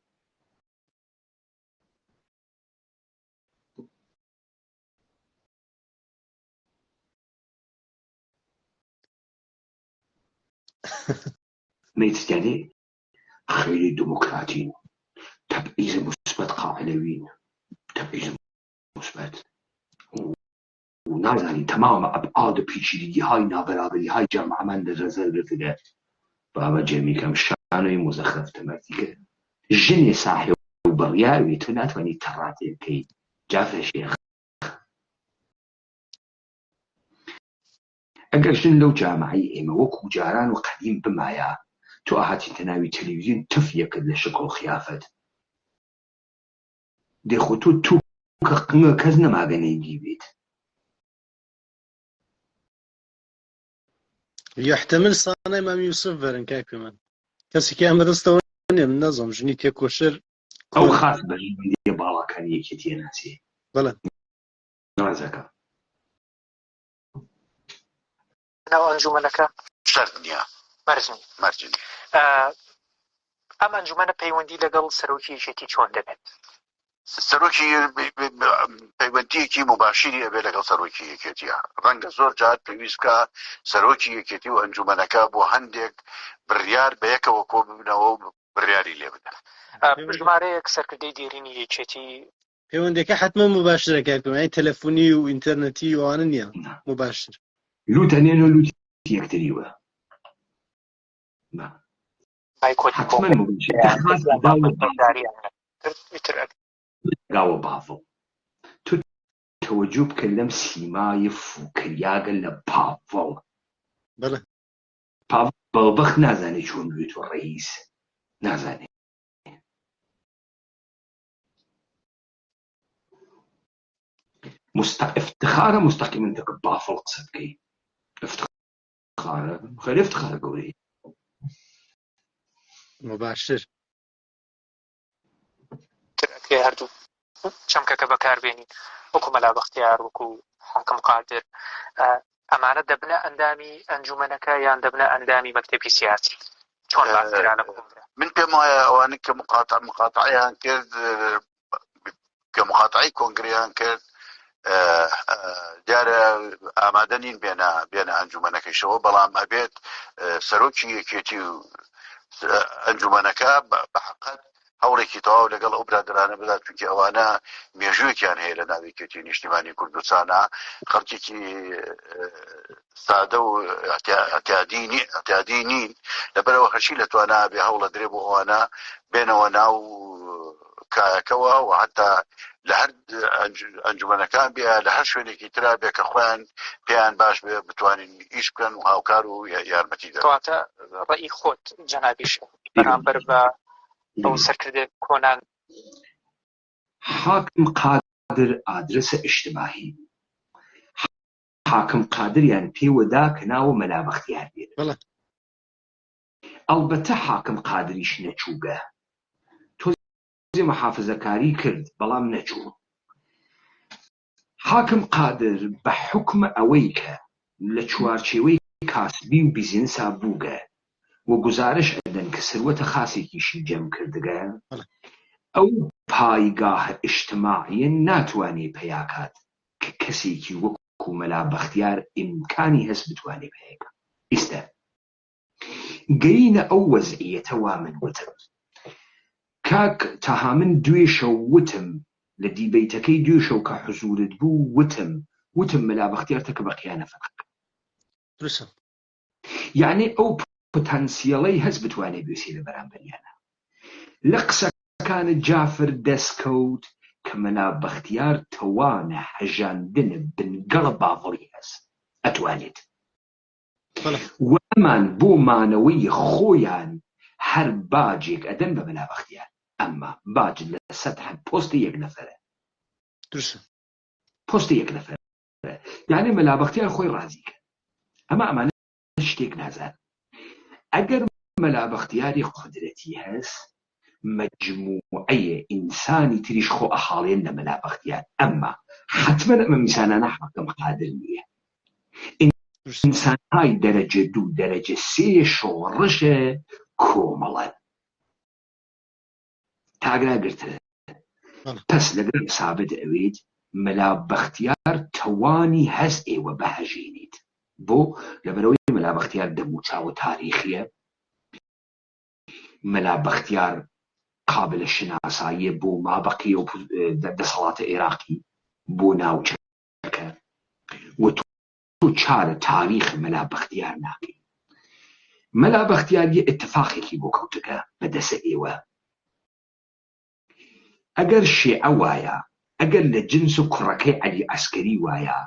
ميتستاني خير ديمقراطيين تبعيز مثبت قاعدوين تبعيز مثبت ونازاني تمام أبعاد بيشيدي هاي نابرابري هاي جمع من الرزل كده بابا جميع كم شانوي مزخرف تمرتك جني صاحي وبريار ويتونات واني تراتي كي جاف الشيخ أقل جن لو جامعي إما وكو جاران وقديم بمايا تو أهاتي تناوي تلفزيون تفيك لشكل خيافت دي خطوط تو كقنga كزنا ما بيني جيبيت يحتمل صانع إمام يوسف فرن كاكو من كسي كامل استواني من نظم جني تيكوشر أو كون خاص بجيب دي بالا كان يكتي ناسي بلى نازكا أنا أنجومنك شرنيا مەرجنی ئەم ئەنجومەنە پەیوەندی لەگەڵ سەرۆکیەتی چۆن دەبێت؟ سەرۆکی پەیوەندیەکی مباشیری ئەبێ لەگەڵ سەرۆکی یەکێتیە ڕەنگە زۆر جار پێویست بکە سەرۆکی یەکێتی و ئەنجومەنەکە بۆ هەندێک بڕیار بە یەکەوە کۆ ببنەوە و بڕیاری لێ بدەن. ژمارەیەک سەرکردەی دیرینی یەکێتی پەیوەندەکە حتما مباشرە کاکو يعني تەلەفۆنی و ئینتەرنێتی وانە نییە مباشر لوتەنێن و لوتی یەکتریوە حتما قاوە بافڵ تو توجه بکە لەم سیمای فوکریاگە لە پاڤڵ بەڵێ پاڤڵ بەڵبەخت نازانێت چۆن بێت و ڕئیس نازانێت افتخارە مستەقیمن دەکە بافڵ قسە بکەی افتخارە خەری افتخارە گەورەی مباشر هەردوو چەمکەکە بەکاربێنین وەکو مەلا بەختیار وەکو حاکم قادر ئەمانە دەبنە ئەندامی ئەنجومەنەکە یان دەبنە ئەندامی مەکتەبی سیاسی چۆن باسکرانە بکومرە من پێم وایە ئەوانە کە مقاتعیان کرد کە مقاتعی کۆنگریان کرد دیارە ئامادە نین بێنە ئەنجومەنەکەیشەوە بەڵام ئەبێت سەرۆکی یەکێتی و ئەنجومەنەکە بەحقەت هەوڵێکی تەواو لەگەڵ ئەو برادرانە بدات چونکە ئەوانە مێژوویەکیان هەیە لە ناو یەکێتی نیشتیمانی کوردستانە خەڵکێکی سادە و ئەتیادی نین لەبەرەوە هەرچی لەتوانە بێ هەوڵە درێ بۆ ئەوانە بێنەوە ناو کایەکەوە و حتا لە هەر ئەنجومەنەکان بێ لە هەر شوێنێکی ترا بێ کە خۆیان پێیان باش بێ بتوانین ئیش بکەن و هاوکار و یارمەتی دەن. کەواتە ڕێی خۆت جەنابیش بەرامبەر بە ئەو سەرکردە کۆنان. حاکم قادر ئادرسە ئیجتیماعی حاکم قادریان پێوەدا کە ناوە مەلا بەختیار بێت ئەلبەتە حاکم قادریش نەچووگە تۆزی محافزەکاری کرد بەڵام نەچوو حاکم قادر بە حکمە ئەوەی کە لە چوارچێوەی کاسبی و بیزینسا بووگە و گزارش ئەدەن کە سروەتە خاسێکیشی جەم کردگە ئەو پایگاهە ئیجتیماعیە ناتوانێ پەیاکات کە کەسێکی وەکو مەلا بەختیار ئیمکانی هەست بتوانێ پەیەکە ئیستە گەیینە ئەو وەزعیەتەوە من وتم کاک تەها من دوێشە وتم لە دیبەیتەکەی دوێشە و کە حزورت بوو وتم مەلا بەختیار تەکە بە قیانە فەقەکە یعنی ئەو پۆتانسیەڵەی هەست بتوانێ بێسی لە بەرامبەریانە لە قسەکانت جافر دەستکەوت کە مەلا بەختیار تەوانە هەژاندنە بنگەڵە باڤڵی هەست ئەتوانێت و ئەمان بۆ مانەوەی خۆیان هەر باجێک ئەدەن بە مەلا بەختیار ئەمما باج لە سەتح پۆستی یەک نەفەرە پۆستی یەک نەفەرە یعنی مەلا بەختیار خۆی ڕازی کرد ئەمانە شتێک نازان ئەگەر مەلا بەختیاری قودرەتی هەست مەجموعەیە ئینسانی تریش خۆ ئەحاڵێن لە مەلا بەختیار ئەمما حتمەن ئەمە میسانانە حاکم قادر نییە ئینسانهای دەرەجە دوو دەرەجە سێ شۆڕشە کۆمەڵەن تاگراگرترە پس لەگەڵ سابت ئەوێت مەلا بەختیار تەوانی هەست ئێوە بەهەژێنیت بۆ لەبەرەوەی مەلا بەختیار دەموچاوە تاریخیە مەلا بەختیار قابلە شناساییە بۆ مابەقی و دەسەڵاتە عێراقی بۆ ناوچەکە و تۆ چارە تاریخ مەلا بەختیار ناکەی. مەلا بەختیار یە ئتفاقێکی بۆ کەوتەکە بەدەسە ئێوە. ئەگەر شێعە وایە، ئەگەر لە جنس و کوڕەکەی عەلی عەسکەری وایە،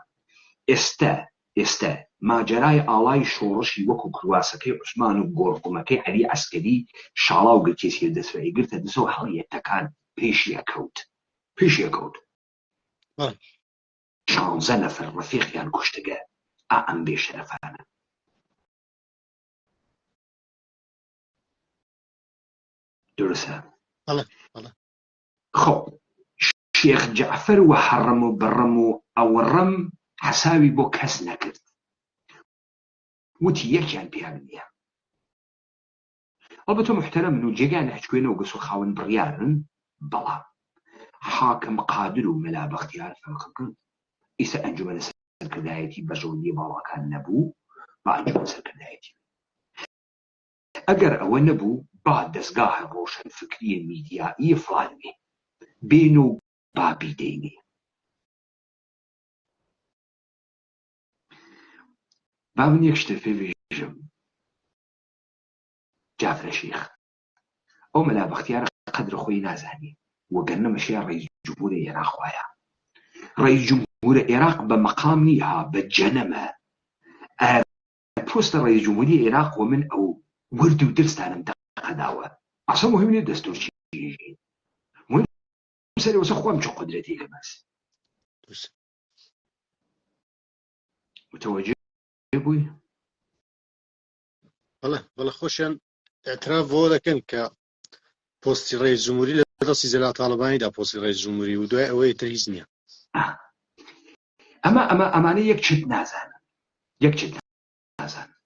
ئێستە ماجەرای ئاڵای شۆڕشی وەکو کرواسەکەی عوسمان و گۆڕقومەکەی عەلی عەسکەری شاڵاو گرتێسی دەسوایی گرتە دەسەوە هەڵیەتەکان پێشیەکەوت 16 نەفەر ڕەفیقیان کوشتەگە. ئەم بێشەرەفانە. درستە؟ خۆ شێخ جەعفەر و حەڕەم و بەڕەم و ئەوڕەم حەساوی بۆ کەس نەکرد. وتی یەکیان پیان نییە. ئەڵبەتە محتەرەمن و جێگان هیچ کوێنە و گەس و خاوەن بڕیارن، بەڵام حاکم قادر و مەلا بەختیار فەرقەکەن. ئیسا ئەنجومەنە سەرکردایەتی بەژەوندی باڵاکان نەبوو، با ئەنجومەنە سەرکردایەتی. ئەگەر ئەوە نەبوو، با دەستگاهە ڕۆشن فکریە میدیایی فڵانێ بێن و با بیدەینێ. با من یەک شتە پێبێژم. جافرە شێخ، ئەو مەلا بەختیارە قەدرە خۆی نازانی، وەگەرنە مەشەیە ڕەئیس جومهوورە عێراق وایە. ڕەئیس جومهوورە عێراق بە مەقام نییە، بە جەنەمە. پۆستە ڕەئیس جومهووری عێراق و من ئەو ورد و درستانم دەقەداوە. ئەسە مهم نیە دەستوور چی مهم سەرێ وەسە خۆم چ قودرەتێکە بەس. متوەجه بووی؟ بەڵێ خۆشیان ئێتراف بۆ دەکەن کە پۆستی ڕەئیس جومهوری لە دەستی جەلال تاڵبانیدا پۆستی ڕەئیس جومهوری و دوای ئەوەی تر هیچ نییە. ئەمانە یەک چت نازانن.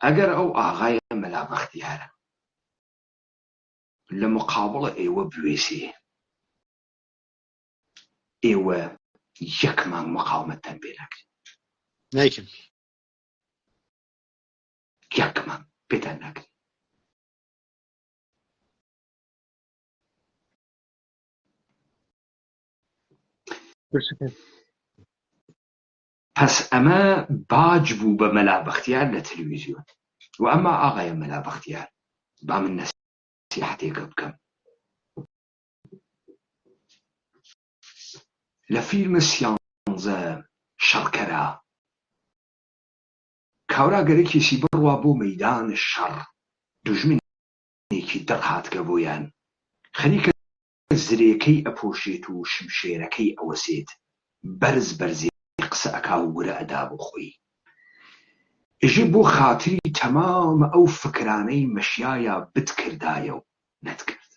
ئەگەر ئەو ئاغایە مەلا بەختیارە لە مقابڵە ئێوە بوێسێ، ئێوە یەکمان مقاومەتتان پێ ناکرێت. نایکەن. یەکمان پێتان ناکرێت. پس ئەمە باج بوو بە مەلا بەختیار لە تەلەڤیزیۆن. و ئەمما ئاغایە مەلا بەختیار، با من نەسیحەتێکە بکەم. لە فیلمە سیانزە شەڕکەرە کاوراگەرێکیسی بڕوا بۆ مەیدان شەڕ، دوژمنێکی دەڕهاتکە بۆیان، خەریکە زرێکەی ئەپۆشێت و شمشێرەکەی ئەوەسێت، بەرز بەرزێ قسە ئەکا و ورە ئەدا بۆ خۆی. ئژێ بۆ خاتری تەمامە ئەو فکرانەی مەشیایە بتکردایە و نەتکرد.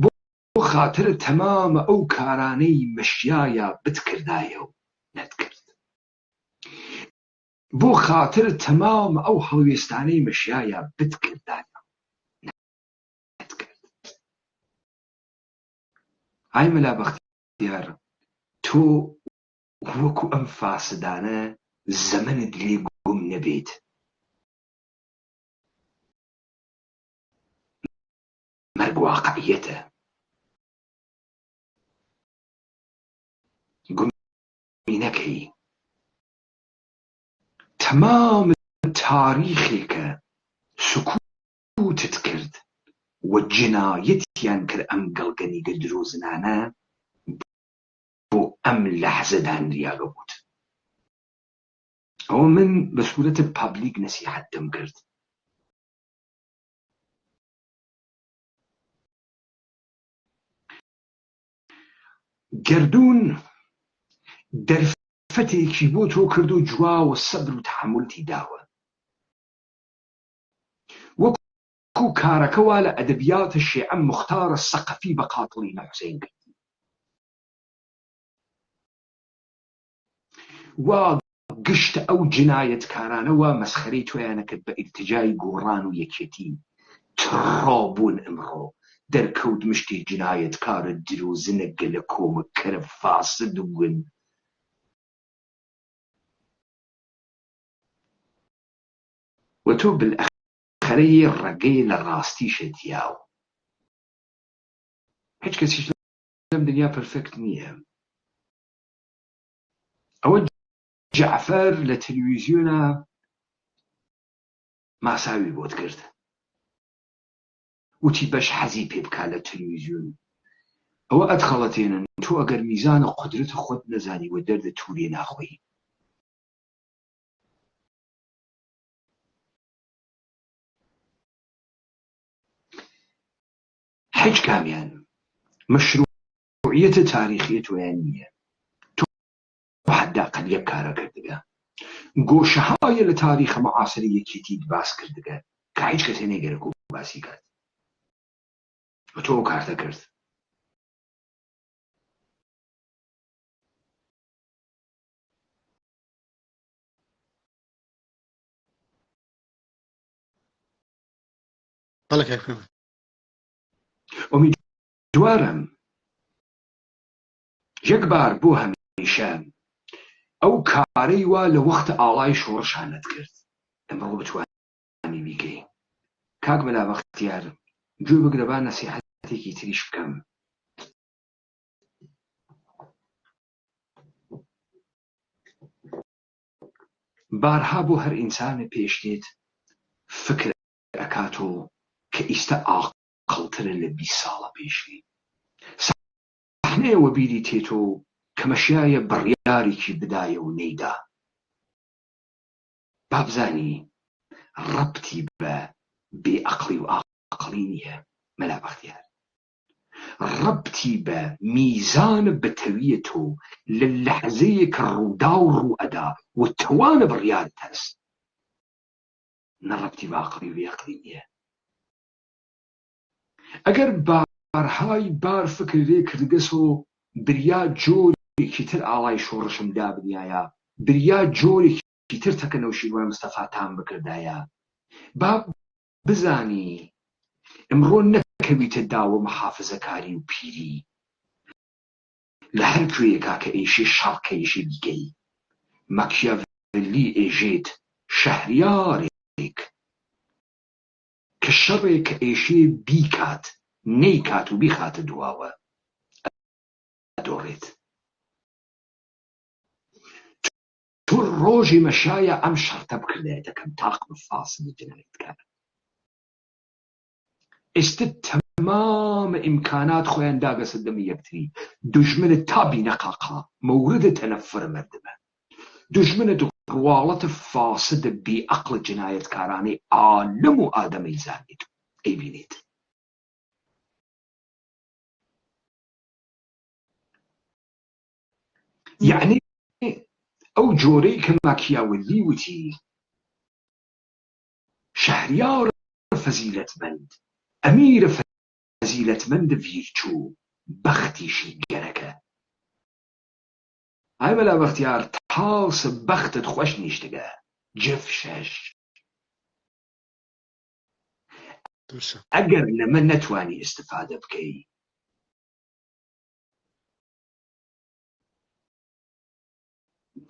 بۆ خاتر تەمامە ئەو کارانەی مەشیایە بتکردایە و نەتکرد. بۆ خاتر تەمامە ئەو هەڵوێستانەی مەشیایە بتکردایە نەتکرد. ئای مەلا بەختیار، تۆ وەکو ئەم فاسدانە زەمنت لێ گوم نەبێت. مەرگ واقعیەتە. گومی نەکەی. تەمام تاریخێکە سکوتت کرد و جنایەتیان کرد ئەم گەڵگەنیگە درۆزنانە بۆ ئەم لەحزەدان ریاگە بووت. ئەوە من بە سوورەتە پابلیک نەسیحەتم کرد. گەردوون دەرفەتێکی بۆ تۆ کرد و جواوە سەبر و تەحەموڵتی داوە. وەکو کارەکەوا لە ئەدەبیاتە شیعە موختارە سەقەفی بە قاتڵی حوسێن کرد. وا گشتە ئەو جنایەتکارانەوە مەسخەرەی تۆیانە کرد بە ئیرتیجای گۆڕان و یەکێتی. تڕابوون ئەمڕۆ دەرکەوت مشتی جنایەتکارە درۆزنە گەلە کۆمەکەرە فاسد بوون. وتۆ بالئەخەرەی ڕێگەی لە ڕاستیشە دیاو. هیچ کەسیش لەم دنیا پەرفێکت نییە. ئەوە جەعفەر لە تەلەڤیزیۆنە ماساوی بۆت کرد، وتی بەش حەزی پێ بکا لە تەلەڤیزیۆن. ئەوە ئەتخەڵەتێنن تۆ ئەگەر میزانە قودرەتە خۆت نەزانی وە دەردە توورێ ناخۆی. هیچ کامیان مەشروعیەتە تاریخی تۆیان نییە. تۆ حەداقەل یەک کارە کردگە، گۆشەهایە لە تاریخە مەعاسەری یەکێتیت باس کردگە کە هیچ کەسێ نەیگەرێک و باسی کات. تۆ ئەو کارتە کرد. بەڵێ کاکەم. ئومیدوارم یەک بار بۆ هەمیشە ئەو کارەی وا لە وەختە ئاڵای شۆڕشانت کرد ئەمڕۆ بتوانی بیکەی. کاک مەلا بەختیار، گوێ بگرە با نەسیحەتێکی تریش بکەم. بارها بۆ هەر ئینسانە پێشتێت فکر ئەکاتۆ کە ئیستا عاقڵترە لە 20 ساڵە پێشوی. سەحنەیەوە بیری تێتۆ کە مەشایە بڕیارێکی بدایە و نەیدا. با بزانی ڕەبتی بە بێعەقڵی و عاقڵی نییە مەلا بەختیار، ڕەبتی بە میزانە بەتەویە تۆ لە لەحزەیە کە ڕوودا و ڕوئەدا و توانە بڕیارت هەست، نەڕەبتی بە عەقڵی و بێعەقڵی نییە. ئەگەر بارهای بار فکر لێ کردگەسۆ بریا جۆرێکی تر ئاڵای شۆڕشم دابنیایە، بریا جۆرێکی تر تەکەنەوشیروان مستەفاتان بکردایە، با بزانی ئەمڕۆ نەکەویتە داوە مەحافزەکاری و پیری لە هەر کوێیەکا کە ئێشێ شەڕکەیشی بیکەی. ماکیاڤێلی ئێژێت شەهریارێک کە شەڕێک کە ئێشێ بیکات نەیکات و بیخاتە دواوە ئەدۆڕێت. تۆ ڕۆژی مەشایە ئەم شەڕتە بکردایە دەکەم تاق بفاسد جنایەتکار. ئێستا تەمامە ئیمکانات خۆیان داگەسە دەمی یەکتری. دوژمنت تا بینە قاقا مەوردە تەنەفر مردمە. دوژمنت ڕواڵەتە فاسدە بێعەقڵە جنایەتکارانەی عالەم و ئادەمەی زانیت ئەیبینێت. یعنی ئەو جۆرەی کە ماکیاوێلی وتی شەهریارە فەزیلەتمەند، ئەمیرە فەزیلەتمەندە ڤیرچوو، بەختیشی گەرەکە. ئای مەلا بەختیار تاسە بەختت خۆش نیشتگە جف شەش. ئەگەر لەمە نەتوانی ئیستفادە بکەی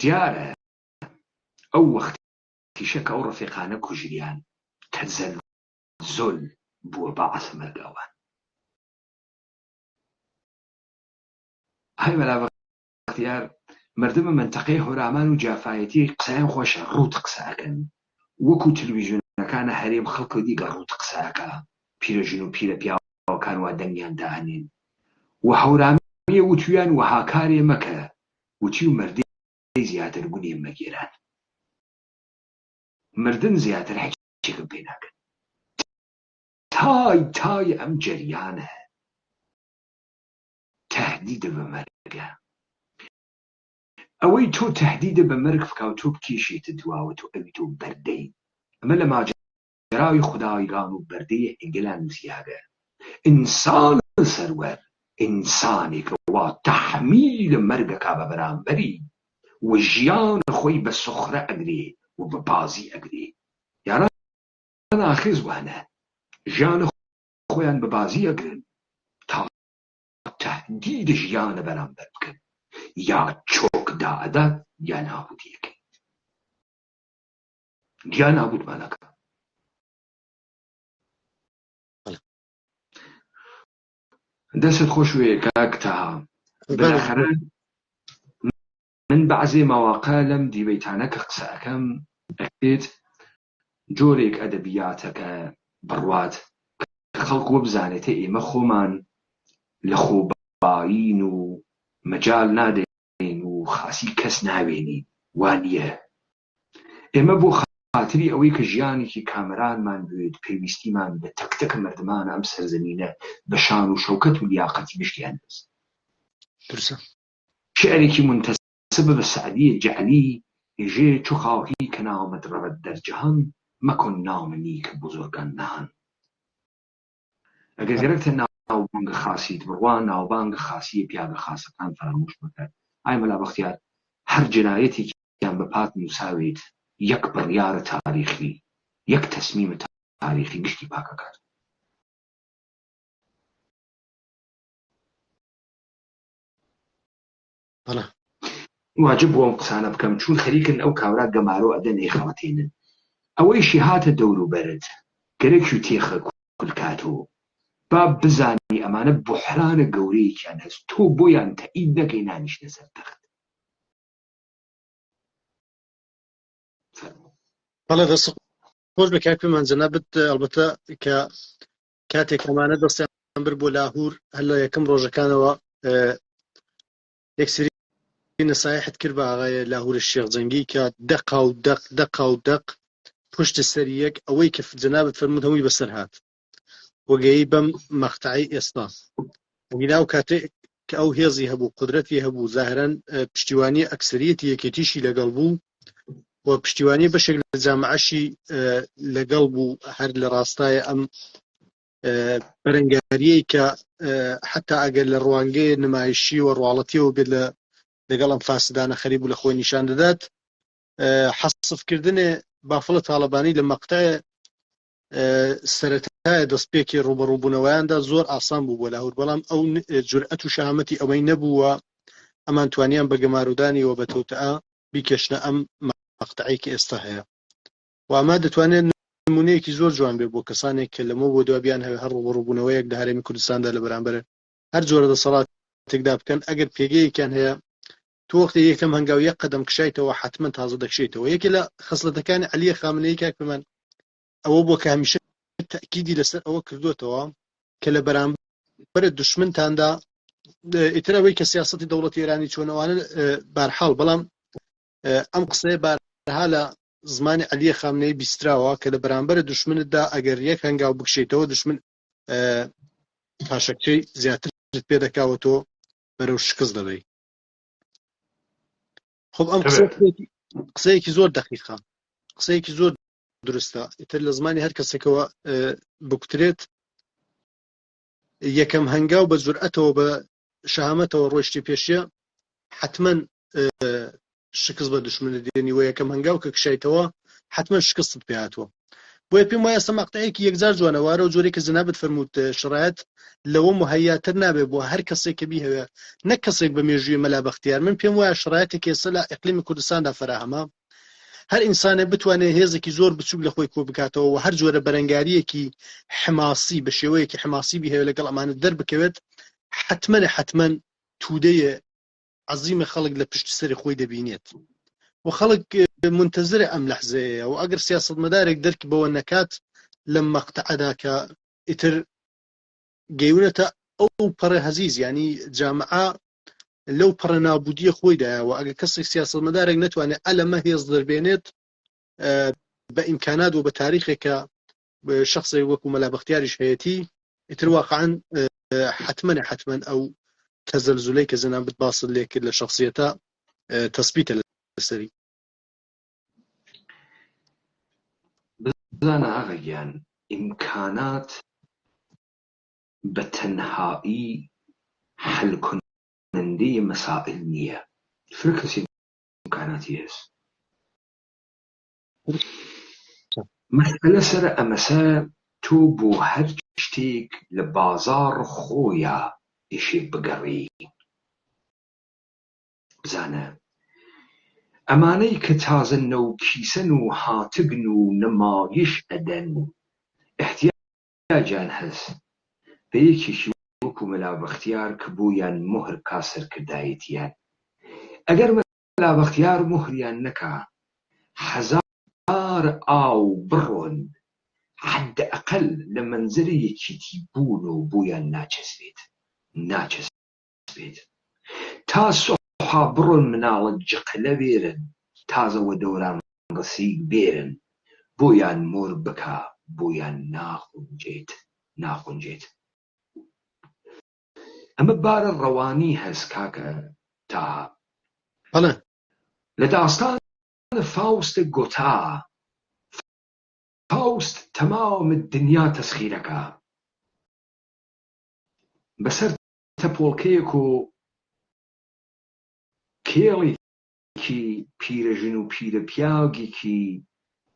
دیارە ئەو وەختیشە کە ئەو ڕەفیقانە کوژریان تەزەلزۆل بووە بەعەسە مەرگاوان. ئای مەلا بەختیار، مردمە منتەقەی هۆرامان و جافایەتی قسەیان خۆشە، ڕووت قسە ئەکەن وەکو تەلەڤیزیۆنەکانە هەرێم خەڵکە دیگە ڕووت قسەکە، پیرەژن و پیرە پیاوەکان وا دەنگیان داهەنێن و هەورامیە وتویان وەها کارێ مەکە، وتی و مردەی زیاتر بوونێ مەگێران. مردن زیاتر هیچێکم پێ ناکەن. تای ئەم جەریانە تهدیدە بە مەرگە. ئەوەی تۆ تهدیدە بە مەرگ بکە و تۆ بکێشێتە دواوە تۆ ئەوی تۆ بەردەی. ئەمە لە ماجراوی خودایگان و بەردەی هێگلان زیاگە. ئینسان سەروەر ئینسانێکە وا تەحمیلە مەرگەکا بە بەرامبەری و ژیانە خۆی بە سوخرە ئەگرێ و بە بازی ئەگرێ. یاران ئاخێز وانە ژیانە خۆیان بە بازی ئەگرن تا تهدید ژیانە بەرامبەر بکەن، یا چۆک دائەدە یا نابودیەکەی. یا نابودمانەکە دەست خۆش وێ کاکتەها بالاخره من بەعزێ مەواقع لەم دیبەیتانە کە قسە ئەەکەم ئەکرێت جۆرێک ئەدەبیاتەکە بڕوات خەڵک وە بزانێتە ئێمە خۆمان لە خۆبایی و مەجال نادەین و خاسی کەس ناوێنین وانییە ئێمە بۆ خاتری ئەوەی کە ژیانێکی کامەرانمان بێت پێویستیمان بە تەکتەکە مردمان ئەم سەرزەمینە بە شان و شەوکەت و لیاقەتی گشتیان بێت شعرێکی منتەسب بە سعدی جەعلی ئێژێ چو خواهی کە نامت ڕەوەت در جەهان مەکن نامنی کە بزرگان نهان ئەگەر گەرەکتە ناوبانگە خاسیت بڕوان ناوبانگە خاسی پیاگە خاسەکان فرامۆش مەکە ئای مەلا بەختیار هەر جنایەتێکیان بە پات نووساوێت یەک بڕیارە تاریخی یەک تەسمیمە تاریخی گشتی پاکەکات واجب بۆ ئەم قسانە بکەم چون خەریکن ئەو کاورا گەمارۆ ئەدەنێ خەڵەتێنن ئەوەیشی هاتە دەور و بەرت گەرەکی و تێخە کولکاتۆ با بزانی ئەمانە بوحرانە گەورەیەکیان هەست تۆ بۆیان تەئید نەکەی نانیشتە سەر تەخت بەڵێ دەست خۆش بە کاکوێمان جەنابەت ئەڵبەتە کە کاتێک ئەمانە دەستیان بر بۆ لاهور هەر لە یەکەم ڕۆژەکانەوە یەکسری نەسایحت کرد بە ئاغای لاهور شێخجەنگی کە دەقا و دەق پشت سەری یەک ئەوەی کە جەنابەت فەرموود هەمووی بەسەر هات وەگەی بەم مەقتەعی ئێستا وگینا و کاتێک کە ئەو هێزی هەبوو قودرەتی هەبوو زاهرەن پشتیوانی ئەکسەریەتی یەکێتیشی لەگەڵ بوو و پشتیوانی بەشێک لە جامعەشی لەگەڵ بوو هەر لە ڕاستایە ئەم بەرەنگاریەی کە حتا ئەگەر لە ڕوانگەی نمایشی و ڕواڵەتیەوە بێت لەگەڵ ئەم فاسدانە خەریب و لە خۆی نیشان دەدات حەسفکردنێ بافڵە تاڵەبانی لە مەقتەعە سەرەتایە دەستپێکی ڕوبەڕووبوونەوەیاندا زۆر ئاسان بوو بۆ لاهور بەڵام ئەو جورئەت و شەهامەتی ئەوەی نەبووە ئەمان توانیان بە گەمارودانیەوە بە تەوتەعا بیکەشنە ئەم مەقتەعەی کە ئێستا هەیە و ئەما دەتوانێت نمونەیەکی زۆر جوان بێ بۆ کەسانێک کە لەمە بۆ دوابیان هەوێ هەر ڕوبەڕووبوونەوەیەک لە هەرێمی کوردستاندا لە بەرامبەر هەر جۆرە دەسەڵاتێکدا بکەن ئەگەر پێگەیەکیان هەیە تۆ وەختی یەکەم هەنگاو یەک قەدەم کشایتەوە حتمما تازە دەکشێتەوە یەکێ لە خەسڵەتەکانی عەلیە خامنەیی کاکبمان ئەوە بۆ کە هەمیشە تەکیدی لەسەر ئەوە کردوتەوە کە لە بەرامبەر دوشمنتاندا ئیتر ئەوەی کە سیاسەتی دەوڵەتی ئێرانی چۆنەوانە بارحاڵ بەڵام ئەم قسەیە بارها لە زمانی عەلیە خامنەیی بیستراوە کە لە بەرامبەر دوشمنتدا ئەگەر یەک هەنگاو بکشێتەوە دوشمن پاشەکچەی زیاتر پێ دەکاوەتەوە بەرەو شکست دەبێت. خب ئەم قسەیەکی زۆر دەقیقە قسەیەکی زۆر درستە ئیتر لە زمانی هەر کەسێکەوە بکوترێت یەکەم هەنگاو بە جورئەتەوە بە شەهامەتەوە ڕۆیشتی پێشیە حتمما شکست بە دوشمنت دێنی و یەکەم هەنگاو کە کشایتەوە حتمما شکستت پێ هاتووە بۆیە پێم وایە ئێستا مەقتەعەیەکی یەکجار جوانەوارە و جۆرێک کە جەنابەت فەرمووت شڕایەت لەوە مهەیاتر نابێت بۆ هەر کەسێک کە بیهەوێ نەک کەسێک بە مێژووی مەلا بەختیار من پێم وایە شڕایەتێکی ئێستا لە ئیقلیمی کوردستاندا فراهەمە هەر ئینسانێ بتوانێت هێزێکی زۆر بچووک لە خۆی کۆ بکاتەوە و هەر جۆرە بەرەنگاریەکی حماسی بە شێوەیەکی حماسی بیهەوێ لەگەڵ ئەمانە دەربکەوێت حتمما توودەیە عەزیمە خەڵک لە پشت سەری خۆی دەبینێت و خەڵک منتەزرە ئەم لەحزەیە و ئەگەر سیاسەتمەدارێک دەرکی بەوە نەکات لەم مەقتەعەدا کە ئیتر گەیونەتە ئەو پەڕە هەزیز ینی جامعە لەو پەڕە نابودیە خۆیدایەوە ئەگەر کەسێک سیاسەتمەدارێک نەتوانێت ئەلەمە هێز دەربێنێت بە ئیمکانات و بە تاریخێکە شخصی وەکو مەلا بەختیاریش هەیەتی ئیتر واقعاً حتمما ئەو تەزەلزولەی کە جەنابەت باست لێ کرد لە شخصیەتە تەثبیتە لەسەری بزانە ئاغاگیان ئیمکانات بە تەنهایی حەلکردنەوەی مەسائل نییە فرق کەسی ئیمکاناتی هەست مەسئلە سەر ئەمەسە تۆ بۆ هەر شتێک لە بازاڕ خۆیە ئیشێ بگەڕی بزانە ئەمانەی کە تازە نەوکیسەن و هاتبن و نمایش ئەدەن احتیاجان هەست بە یەکێکی خەریک و مەلا بەختیار کە بوویان مهر کا سەرکردایەتیان. ئەگەر مەلا بەختیار مهریان نەکا 1000 ئاو بڕۆن حد ئەقل لە مەنزەرە یەکێتی بوون و بوویان ناچەسبێت تا سۆحا بڕۆن مناڵە جقلە بێرن تازەوە دەوران ڕسیگ بێرن بۆیان مۆر بکا بۆیان ناخونجێت. ئەمە بارە ڕەوانی هەست کاکە تا لە داستان فاوستە گۆتا فاوست تەمام دنیا تەسخیرەکە بەسەر تەپۆڵکەیەک و کێڵێکی پیرەژن و پیرە پیاوێکی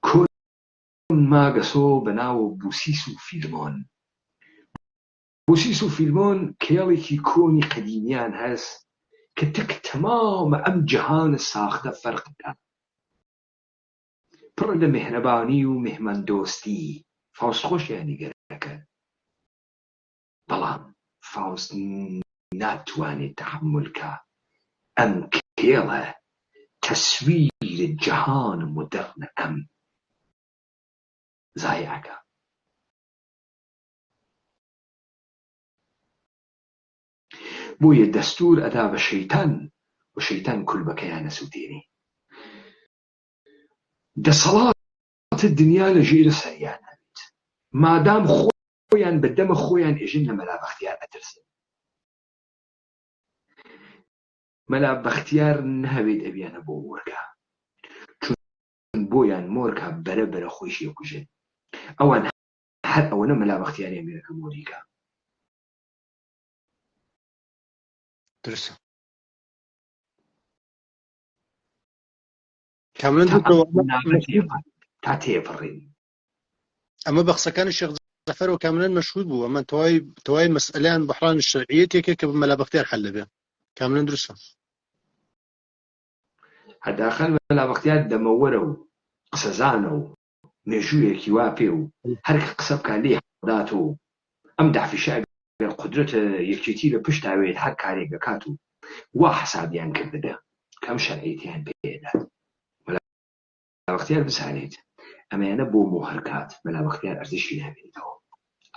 کۆن ماگەسۆ بەناوە بوسیس و فیلمۆن. بوسیس و فیلمۆن کێڵێکی کۆنی قەدیمیان هەست کە تەک تەمامە ئەم جەهانە ساختە فەرقەکە پڕ لە میهرەبانی و میهماندۆستی. فاوست خۆشیانی گەرەکە بەڵام فاوست ناتوانێت تەحملکە ئەم کێڵە تەسویرە جەهانە مۆدەرنە ئەم زایعەکە. بۆیە دەستور ئەدا بە شەیتان و شەیتان کولبەکەیان نەسووتێنی. دەسەڵاتە دنیا لە ژێرە سەریان هەبێت مادام خۆیان بەدەمە خۆیان ئێژن لە مەلا بەختیار ئەترسن. مەلا بەختیار نەهەوێت ئەبیانە بۆ مۆرگە چون بۆیان مۆرگە بەرە خۆیشی ئەکوژێت. ئەوان هەر ئەوەنە مەلا بەختیاریان بێنەکە مۆریکە. درسته. تا تێپەڕین. ئەمە بە قسەکانی شێخ زەفەرەوە کاملەن مەشهود بوو. ئەمە تەواوی مەسئلەیان بەحران شەرعیەتێکە کە مەلا بەختیار حەل دەبێ. کاملەن درستە. هەداخەل مەلا بەختیار دەمەوەرە و قسەزانە و مێژوویەکی وا پێ و هەر قسە بکە لێ حەڵدات و ئەم داعفیشە ئەگەر قودرەتە یەکێتی لە پشتاوێت هەر کارێک دەکات و وا حەسابیان کردبێ کەم شەرعیەتیان پێدا. مەلا بەختیار بزانێت ئەمەیانە بۆ مۆهرکات مەلا بەختیار ئەرزشی نابێتەوە.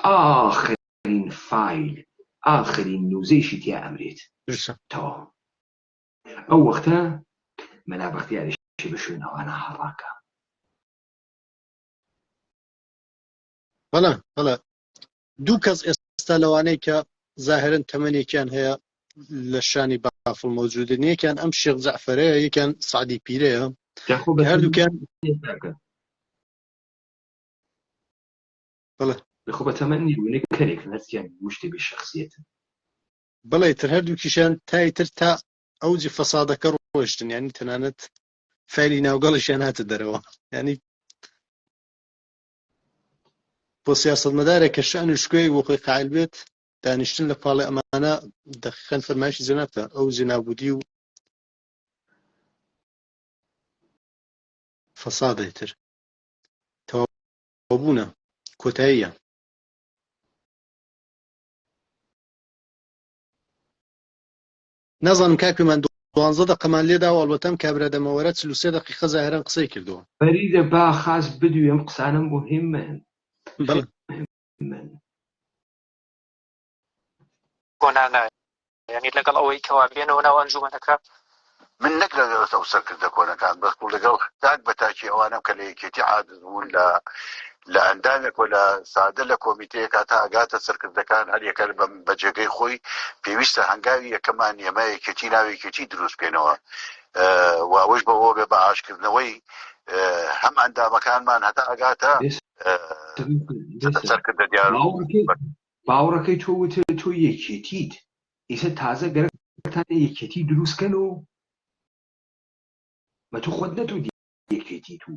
ئاخرین فایل ئاخرین نووزەیشی تیا ئەمرێت تەواو. ئەو وەختە مەلا بەختیاریشی بە شوێنەوانە هەڕاکە. بەڵێ دوو کەس ئێستا لەوانەیە کە زاهرن تەمەنێکیان هەیە لە شانی بافڵ مەوجودن. یەکیان ئەم شێخ جەعفەرەیە یەکیان سعدی پیرەیە. هەردووکیان خۆ بە تەمەنی بوونێک کەرێک نەستیان وشتێ بێ شەخسیەتن. بەڵێ تر هەردووکیشیان تایتر تا ئەوجی فەسادەکە ڕۆشتن ینی تەنانەت فعلی ناوگەڵیشیان هاتە دەرەوە. ینی بۆ سیاسەتمەدارێک کە شەئن شکوێی بۆ خۆی قایل بێت دانیشتن لە پاڵی ئەمانە دەخەن فەرمایشی جەنابتە ئەو جێنابوودی و فەسادی تر تەواوبوونە کۆتاییە. نازانم کاکومان 12 دقەمان لێداوە ئەڵبەتەم کابرا دەمەوەرە 43 دقیقە زاهران قسەی کردەوە. فەریدە با خاس بدوێم قسانم مهمن. بەڵێ کۆنانە یعنی لەگەڵ ئەوەی کەوا بێنەوە ناو ئەنجومەنەکە من نەک لەگەڵ ئەو سەرکردە کۆنەکان بەڵکو لەگەڵ تاک بە تاکی ئەوانم کە لە یەکێتی عادز بوون لە ئەندامێک و لە سادە لە کۆمیتەیەک تا ئەگاتە سەرکردەکان هەر یەکە بە جێگەی خۆی پێویستە هەنگاوی یەکەمان ئێمە یەکێتی ناوێکێتی دروست بکەینەوە و ئەوەش بەوە بێ بە ئاشکردنەوەی هەم ئەندامەکانمان هەتا ئەگاتە سەرکردە دیار باوەڕەکەی تۆ یەکێتیت ئیسە تازە گەرەکتانە یەکێتی دروستکەن و مە تۆ خۆت نەتۆ یەکێتیت و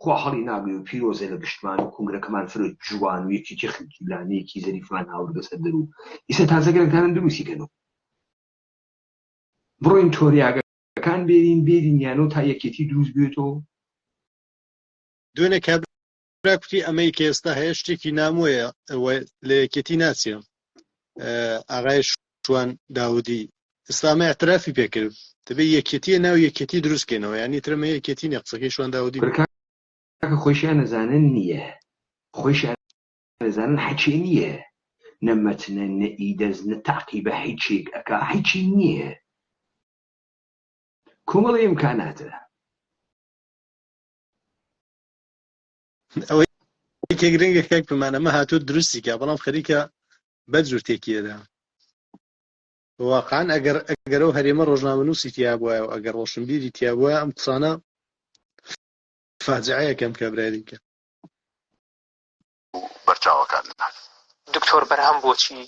خوا هەڵی ناگەی و پیرۆزە لە گشتمان و کنگرەکەمان فرۆ جوان و یەکێتی خەلکیلانەیەکی زەریفمان هاوردە سەردەر و ئیسە تازە گەرەکتانە دروستیکەن و بڕۆین تۆریاگەکان بێرین یانۆ تا یەکێتی دروست بێتەوە. دوێنێ کابرا کوتی ئەمەی کە ئێستا هەیە شتێکی نامۆیە لە یەکێتی ناچێ ئاغای شوان داودی ئێستامە اعترافی پێکرد دەبێ یەکێتیە ناو یەکێتی دروستکەینەوە یعنی ترمە یەکێتی نیە قسەکەی شوان داودی کاکە خۆشیان نەزانن نییە خۆشیان نەزانن حەچێ نییە نەمەتنە نەئیدەز نە تاقیبە هیچێک ئەکا هیچی نییە کۆمەڵی ئیمکاناتە ئەوەی کێ گرنگە کاک بمانەمە هاتوو درستی کە بەڵام خەریکە بەجور تێکیەدا واقعان ئەگەرەوە هەرێمە ڕۆژنامەنووسی تیا بووە و ئەگەر ڕۆشنبیری تیا بووە ئەم قسانە فاجعەیە کەم کابراریکە بەرچاوەکان دکتۆر بەرهەم بۆچی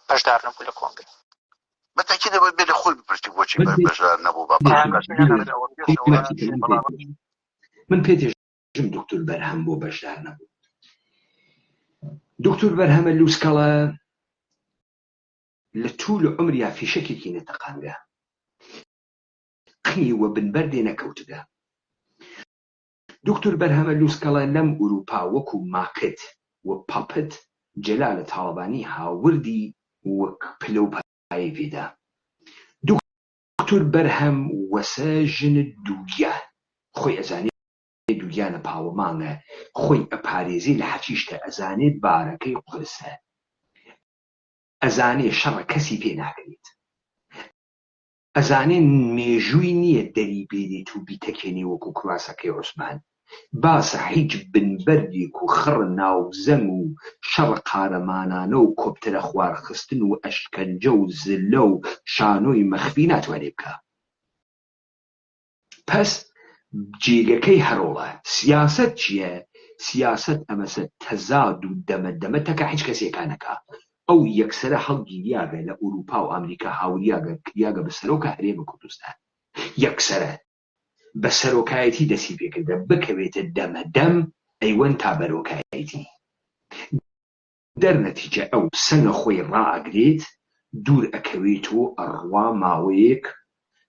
بەشدار نەبوو لە کۆنگرە بەتاکید دەبێت بێ لە خۆی بپرسی بۆچی بەشدار نەبوو من پێتێژم دکتۆر بەرهەم بۆ بەشدار نەبوو دکتۆر بەرهەمە لووسکەڵە لە توول عمریا فیشەکێکی نەتەقانگە قنیوە بنبەردێ نەکەوتگە دکتۆر بەرهەمە لووسکەڵە لەم ئوروپا وەکو ماکت و پاپت جەلا لە تاڵبانی هاوردی وەک پلە و پایە پێدا دکتۆر بەرهەم وەسە ژنە دووگیان خۆی ئەزانێت دووگیانە پاوەمانە خۆی ئەپارێزی لە حەچیشتە ئەزانێت بارەکەی قورسە ئەزانێ شەڕە کەسی پێ ناکرێت ئەزانێ مێژووی نییە دەری بێنێت و بیتەکێنێ وەکو کواسەکەی عوسمان باسە هیچ بنبەردێک و خڕ ناوزەم و شەڕ قارەمانانە و کۆپتەرە خوارخستن و ئەشکەنجە و زلە و شانۆی مەخفی ناتوانێ بکە پەس جێگەکەی هەرۆڵە سیاسەت چییە؟ سیاسەت ئەمەسە تەزاد و دەمەدەمەتەکە هیچ کەسێکانەکە ئەو یەکسەرە هەڵگیریاگە لە ئوروپا و ئەمریکا هاوریاگە بە سەرۆکە هەرێمە کوردستان یەکسەرە بە سەرۆکایەتی دەسی پێکردە بکەوێتە دەمەدەم ئەیوەن تا بەرۆکایەتی دەرنەتیجە ئەو سەنە خۆی ڕائەگرێت دوور ئەکەوێتەوە ئەڕوا ماوەیەک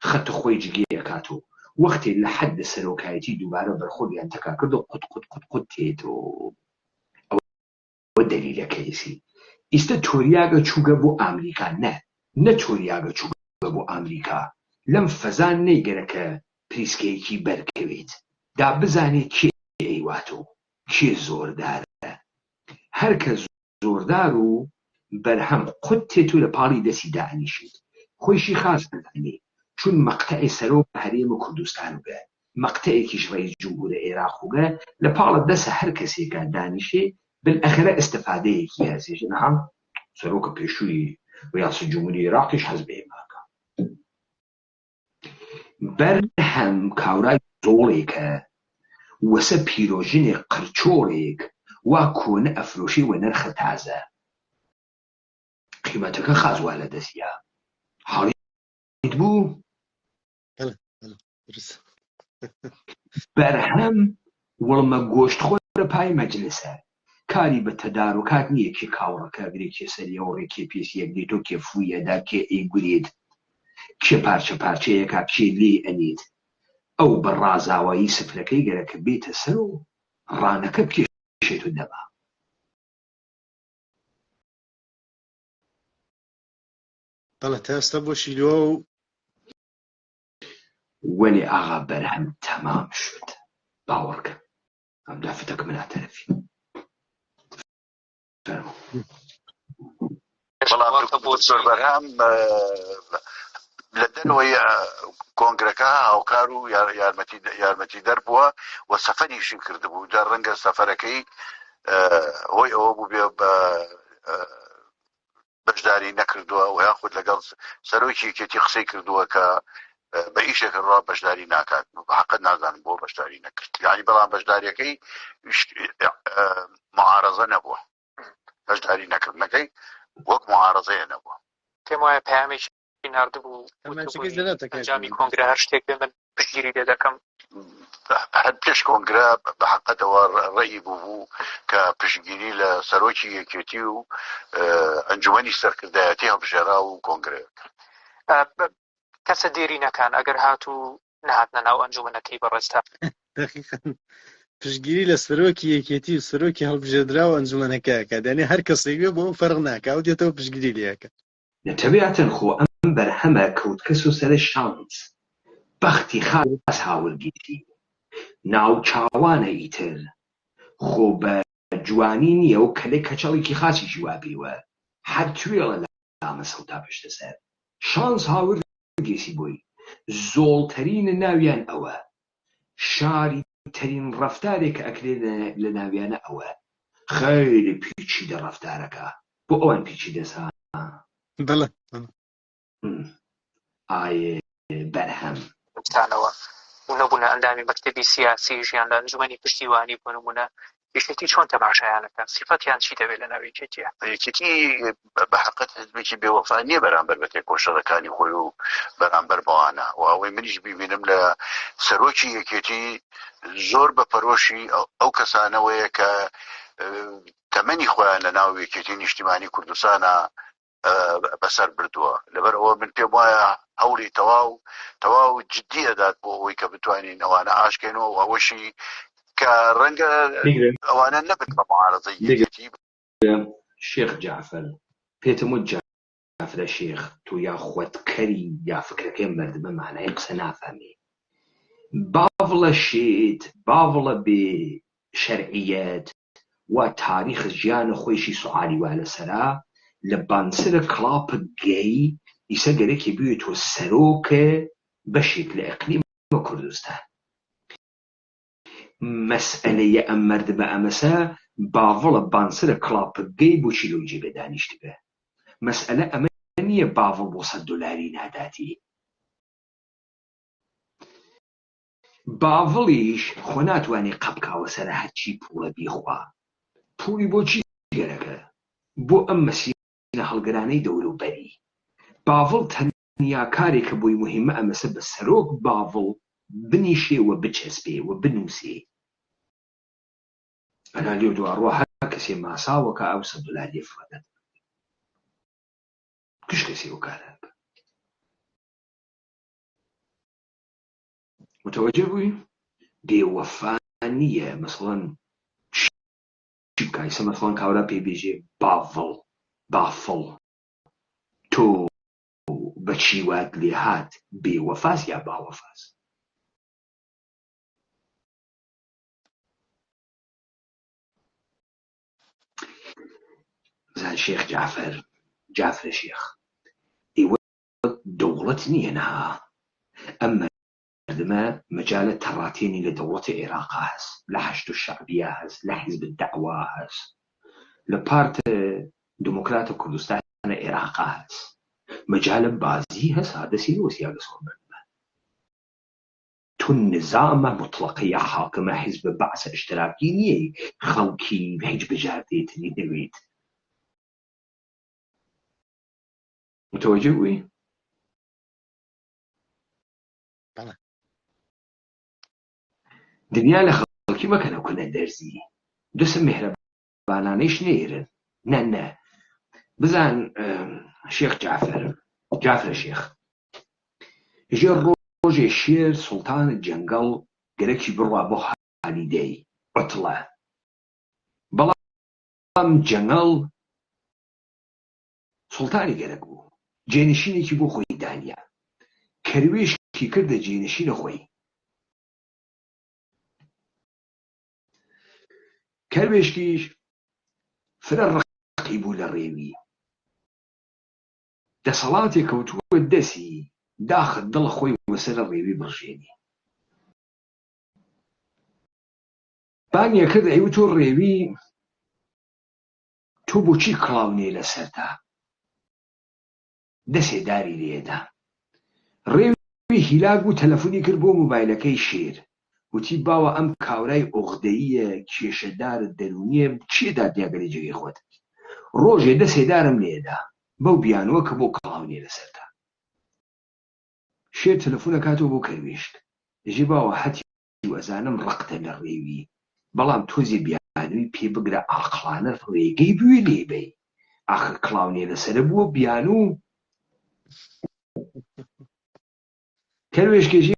خەتە خۆی جگەیەکاتەوە وەختێ لە حەدە سەرۆکایەتی دووبارە بەرخۆڵیان تەکا کردو قوت قوت قوت قوت تێتەوە ئەوە دەلیلەکەیسی ئیستە تۆریاگە چووگە بۆ ئامریکا نە تۆریاگە چووگە بۆ ئامریکا لەم فەزان نەیگەرەکە پریسکەیەکی بەرکەوێت دا بزانێت کێ ئەیواتەوە کێ زۆردارە هەرکە زۆردار و بەرهەم قوت تێت و لە پاڵی دەستی دائنیشێت خۆیشی خاص بدانێ چون مەقتەعی سەرۆک هەرێمە کوردستان وگە مەقتەعێکیش ڕئیس جمهورە عێراق وگە لە پاڵە دەسە هەر کەسێکە دانیشێ بالآخرە استفادەیەکی هەسێژ نەهام سەرۆکە پێشووی ڕیاسە جمهوری عێراقیش حەز بە ئێماکە بەرهەم کاورای زۆڵێکە وەسە پیرۆژنێک قرچۆڵێک وا کۆنە ئەفرۆشی وە نەرخە تازە قیمەتەکە خازوە لە دەستیا حاڵیت بوو بەرهەم وڵمە گۆشتخۆرە پای مەجلسە کاری بە تەدارۆکات نییە کێ کاوڕەکە گرێکێ سەریە و ڕێکێ پێسیەک دێت و کێ فوویەدا کێ ئەیگورێت کێ پارچە پارچەیەکا کێ لێ ئەنێت ئەو بە ڕازاوایی سفرەکەی گەرەکە بێتە سەر و ڕانەکە بکێشێت و دەبا بەڵێ تا ئێستا بۆ شیلۆ و وەلی ئاغا بەرهەم تەمام شد باوەڕکە ئەم دافتەکە منە تەرەفی بەڵام دکتۆر بەرهەم لە دەرەوەی کۆنگرەکە هاوکار و یارمەتی دەربووە و سەفەریشی کردبوو جا ڕەنگە سەفەرەکەی هۆی ئەوە بوو بێ بە بەشداری نەکردووە و یاخود لەگەڵ سەرۆکی کێتی قسەی کردووە کە بە ئیشێکە ڕوا بەشداری ناکات حقت نازانم بۆ بەشداری نەکرد یعنی بەڵام بەشداریەکەی معارەزە نەبووە بەشداری نەکردنەکەی وەک معارەزەیە نەبووە پێم وایە پەیامێکی ناردبوو ئەنجامی کۆنگرە هەر شتێک بێ من پشتگیری لێ دەکەم هەر پێش کۆنگرە بە حقەتەوە ڕێی بوو کە پشتگیری لە سەرۆکی یەکێتی و ئەنجومەنی سەرکردایەتی هەڵبژێرا و کۆنگرەیە کەسە دێری نەکان ئەگەر هاتوو نهاتنە ناو ئەنجومەنەکەی بەڕێستا پشتگیری لە سەرۆکی یەکێتی و سەرۆکی هەڵبژێردراوە ئەنجومەنەکە دەکات، یعنی هەر کەسێک بێ بۆ فەرق ناکات و دێتەوە پشتگیری لێەکە. نەتەبیعەتەن خۆ ئەم بەرهەمە کەوتکەس و سەرە شانس بەختی خاص هاوڵگیری ناوچاوانە ئیتر خۆ بە جوانی نییە و کەلەی کەچەڵێکی خاچیشی وابێوە هەر توێڵە لە ئامەسەڵ تا پشتە سەر شانس هاوڵگێسی بۆی زۆڵتەرینە ناویان ئەوە شاری ترین ڕەفتارێک کە ئەکرێ لە ناویانە ئەوە خەیلی پیچیدە ڕەفتارەکە بۆ ئەوان پیچیدەسا بەڵێ ئایێ بەرهەم تانەوە و نەبوونە ئەندامی مەکتەبی سیاسی ژیان لە ئەنجومەنی پشتیوانی بۆ نمونە یەکێتی چۆن تەماشایانەکەن سیفەتیان چی دەبێت لە ناو یەکێتیە؟ یەکێتی بە حەقیقەت حزبێکی بێوەفا نییە بەرامبەر بە تێکۆشەڵەکانی خۆی و بەرامبەر بەوانە و ئەوەی منیش بیبینم لە سەرۆکی یەکێتی زۆر بە پەرۆشی ئەو کەسانەوەیە کە تەمەنی خۆیان لە ناو یەکێتی نیشتیمانی کوردستانە بەسەر بردووە لەبەر ئەوە من پێم وایە هەوڵی تەواو جددی ئەدات بۆ ئەوەی کە بتوانین ئەوانە ئاشکێنەوە و ئەوەشی کە ڕەنگە ئەوانە نەبن بە معارەزەی یەکێتی. شێخ جعفەر پێتم وت جعفرە شێخ تۆ یا خۆتکەری یا فکرەکەی مردمە مانای قسە نافەمی باوڵە شێت باوڵە بێ شەرعیەت وا تاریخ ژیانە خۆیشی سوعالی وا لەسەرا لە بانسرە کڵاپە گەی ئیسە گەرەکی بوێتۆ سەرۆکە بەشێک لە ئەقلیمە کوردستان مەسئلەیە ئەم مردمە ئەمەسە باوڵە بانسرە کڵاپە گەی بۆچی لەو جێبێ دانیشت بێ مەسئلە ئەمە نییە باوڵ بۆ $100 ناداتی باوڵیش خۆ ناتوانێ قەبکاوە سەرە هەرچی پوڵە بیخوا پوڵی بۆچی گەرەکە بۆ ئەم مەسینە هەڵگرانەی دەوروبەری باوڵ تەنیا کارێکە بۆی مهمە ئەمەسە بە سەرۆک باوڵ بنیشێوە بچەسپێوە بنووسێ ئەنا لێو دوڕۆ هەر کەسێ ماساوەکە ئەو $100 فرەدەت کش کەسێ ئەو کارە متوجه بووی بێوەفا نییە مەسڵەن چی بکایسە مەسڵەن کاورا پێبێژێ بافڵ تۆ بەچی وات لێ هات بێوەفاس یا باوەفاس زان شێخ جعفر شێخ ئێوە دەوڵەت نییە نەها ئەم مردمە مەجالە تەڕاتێنی لە دەوڵەتی عێراقا هەست لە حەشد الشەعبیە هەست لە حیزب الدەعوا هەست لە پارتە دموکراتە کوردستانە عێراقا هەست مەجالە بازی هەست هادەسی وەسیا لەسۆر مردمە تو نظامە مطلقەیە حاکمە حیزب بەعسە ئشتراکی نییە خەڵکی هیچ بژاردێتنی دەوێت متوجه بووی؟ دنیا لە خەڵکی مەکەنە کونە دەرزی دوسم میهرەبانانەیش نێرن نە بزان شێخ جعفر شێخ ژێر ڕۆژێ شێر سوڵتانە جەنگەڵ گەرەکی بڕوا بۆ هالیدەی عوتڵە بەڵام جەنگەڵ سوڵتانی گەرەک بوو جێنشینێکی بۆ خۆی دانیا کەروێشکی کردە جێنشینە خۆی کەروێشکیش فرە ڕقی بوو لە ڕێوی دەسەڵاتێک کەوتووە دەسی داخت دڵ خۆی وەسەرە ڕێوی بڕژێنی بانیە کرد ئەیوە تۆ ڕێوی تۆ بۆچی کڵاونێ لەسەرتا دەسێداری لێدا ڕێوی هیلاک بوو تەلەفۆنی کرد بۆ مۆبایلەکەی شێر وتی باوە ئەم کاورای ئۆغدەییە کێشەدارت دەرونیە چیەدا دیاگەری جێگەی خۆت ڕۆژێ دەسێدارم لێدا بەو بیانوە کە بۆ کڵاونێ لەسەرتا شێر تەلەفۆنە کاتەوە بۆ کەروێشک دەژی باوە هەتی وەزانم ڕقتە لە ڕێوی بەڵام تۆزی بیانووی پێ بگرە ئاقلانە ڕێگەی بوێ لێبەی ئاخر کڵاونێ لەسەرە بووە بیانوو کەروێشکێژی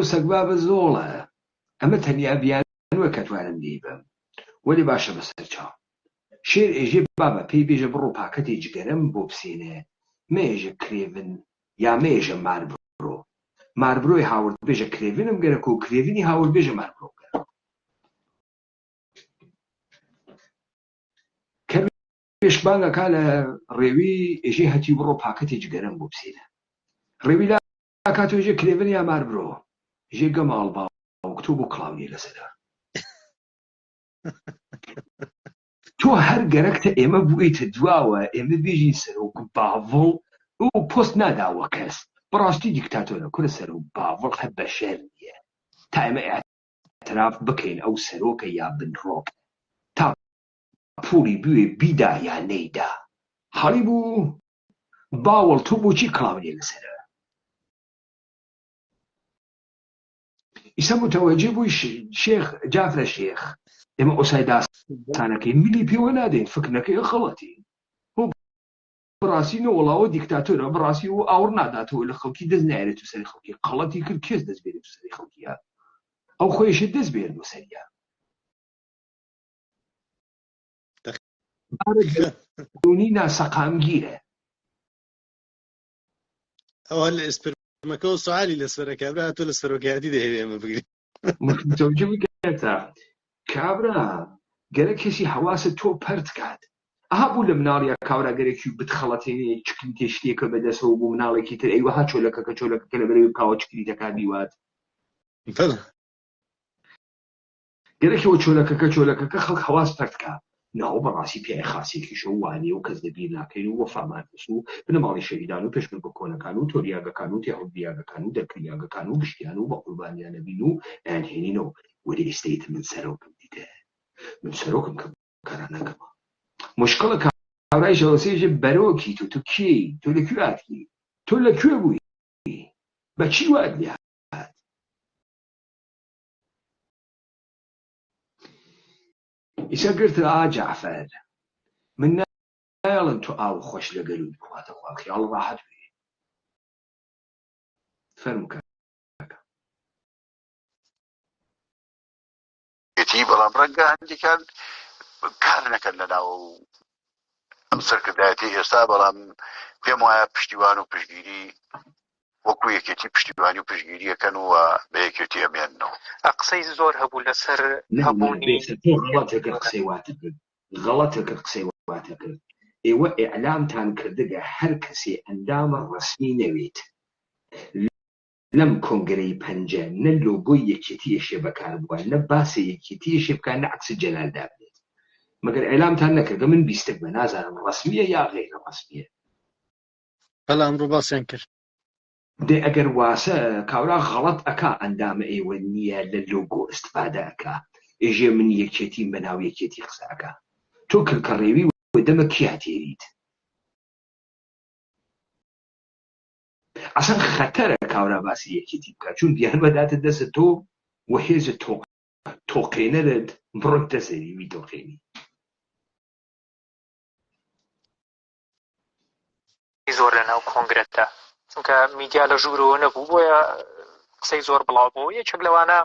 و سەگبابە زۆڵە ئەمە تەنیا بیانوە نیوە کە توانم لێ بم وەلی باشە بەسەر چاو شێر ئێژێ بابە پێی بێژە بڕۆ پاکەتی جگەرم بۆ بسێنێ مێژە کرێڤن یا مێژە ماربڕۆ ماربڕۆی هاورد بێژە کرێڤنم گەرەکە و کرێڤنی هاورد بێژە ماربڕۆ گەرە کە پێشبانگەکە لە ڕێوی ئێژێ هەتی بڕۆ پاکەتی جگەرم بۆ بسێنە ڕێوی لا کاتۆ ێژێ کرێڤن یا ماربڕۆ ژێ گەماڵ باوکتۆ بۆ کڵاویە لەسەرە تۆ هەر گەرەکتە ئێمە بوویتە دواوە ئێمە بێژین سەرۆک باڤڵ و پۆست ناداوە کەس بەڕاستی دیکتاتۆرە کورە سەرۆک باڤڵ هە بەشەر نییە تا ئێمە ئاعتراف بکەین ئەو سەرۆکە یا بنڕۆک تا پوڵی بوێ بیدا یا نەیدا هەڵی بوو باوەڵ تۆ بۆچی کڵاوێ لەسەرە ئیسا متوەجێ بووی شێخ جافرە شێخ ئێمە ئۆسای داستانەکەی میلی پێوە نادەین فکرەکەی خەڵەتی بڕاستی نەوەڵاوە دیکتاتۆرە بڕاستی و ئاور ناداتەوە لە خەڵکی دەست نایرێت و سەری خەڵکی قەڵەتی کرد کێس دەست بێرێت و سەری خەڵکیە ئەو خۆیشت دەست بێرن و سەریە بارەگەرونی ناسەقامگیرە ئەوە لە ئسپرمەکە و سوعالی لە سفەرەکە برا تۆ لە سفەرۆکیاتی دەهێوێ ئەمە بگری متوجه بکەتە کابرا گەرە کەسی حەواسە تۆ پەرت کات ئەها بوو لە مناڵیە کاورا گەرێکی بتخەڵەتێنێ چکریتێ شتێکە بەدەسەوە بۆ مناڵێکی تر ئەیوەها چۆلەکەکە لە بەرەوەی کاوە چکریتەکە بیوات گەرەکەوە چۆلەکەکە خەڵک حەواس پەرت کات ناو بەڕاستی پیاە خاسێکیشە و وانێ و کەس دەبیر ناکەین و وەفامانس و بنەماڵی شەهیدان و پێشمر بە کۆنەکان و تۆریاگەکان و تێڕودیاگەکان و دەرکریاگەکان و گشتیان و بە قوربانیانە بین و ئەیانهێنینەوە وەری ئێستەیت من سەرۆکم دیتە من سەرۆکم کە کارانەکەمە مشکڵە کابرای شەوەسێژە بەرۆکی تۆ کێی تۆ لەکوێ هاتی تۆ لەکوێ بووی بە چی وات لێ هات ئیسا گرتە ئا جعفەر من نایڵن تۆ ئاو خۆش لەگەلوی بخواتە خوا خیاڵ ڕاحەت بێ فەرموو کەتی بەڵام ڕەنگە هەندێکان کار نەکەن لەناو ئەم سەرکردایەتی ئێستا بەڵام پێم وایە پشتیوان و پشتگیری وەکو یەکێتی پشتیوانی و پشتگیریەکەن و بە یەکێتی ئەمێننەوە قسەی زۆر هەبوو لەسەر هەبوونی غەڵەتەکە قسەی واتە کرد ئێوە ئیعلامتان کردگە هەر کەسێ ئەندامە ڕەسمی نەوێت لەم کۆنگرەی پەنجە نە لۆگۆی یەکێتیەشێ بەکار بووە نە باسە یەکێتیەشێ بکە نە عەکسی جەلالدا بێت مەگەر ئیعلامتان نەکردە من بیستک بە نازانم ڕەسمیە یا غەیرە ڕەسمیە بەڵام ئەمڕۆ باسییان کرد دێ ئەگەر واسە کاورا غەڵەت ئەکا ئەندامە ئێوە نییە لە لۆگۆ ئستفادە ئەکا ئێژێ من یەکێتیم بەناو یەکێتی قسەکە تۆ کلکەڕێوی دەمە کیا تێریت ئەسەن خەتەرە کاورا باسی یەکێتی بکە چون دیان بەداتە دەستە تۆ و هێزە تۆقێنەرت بڕۆت دەسەریوی تۆقێنی زۆر لەناو کۆنگرێتدا چونکە میدیا لە ژوورەوە نەبوو بۆیە قسەی زۆر بڵاو بوو یەکێک لەوانە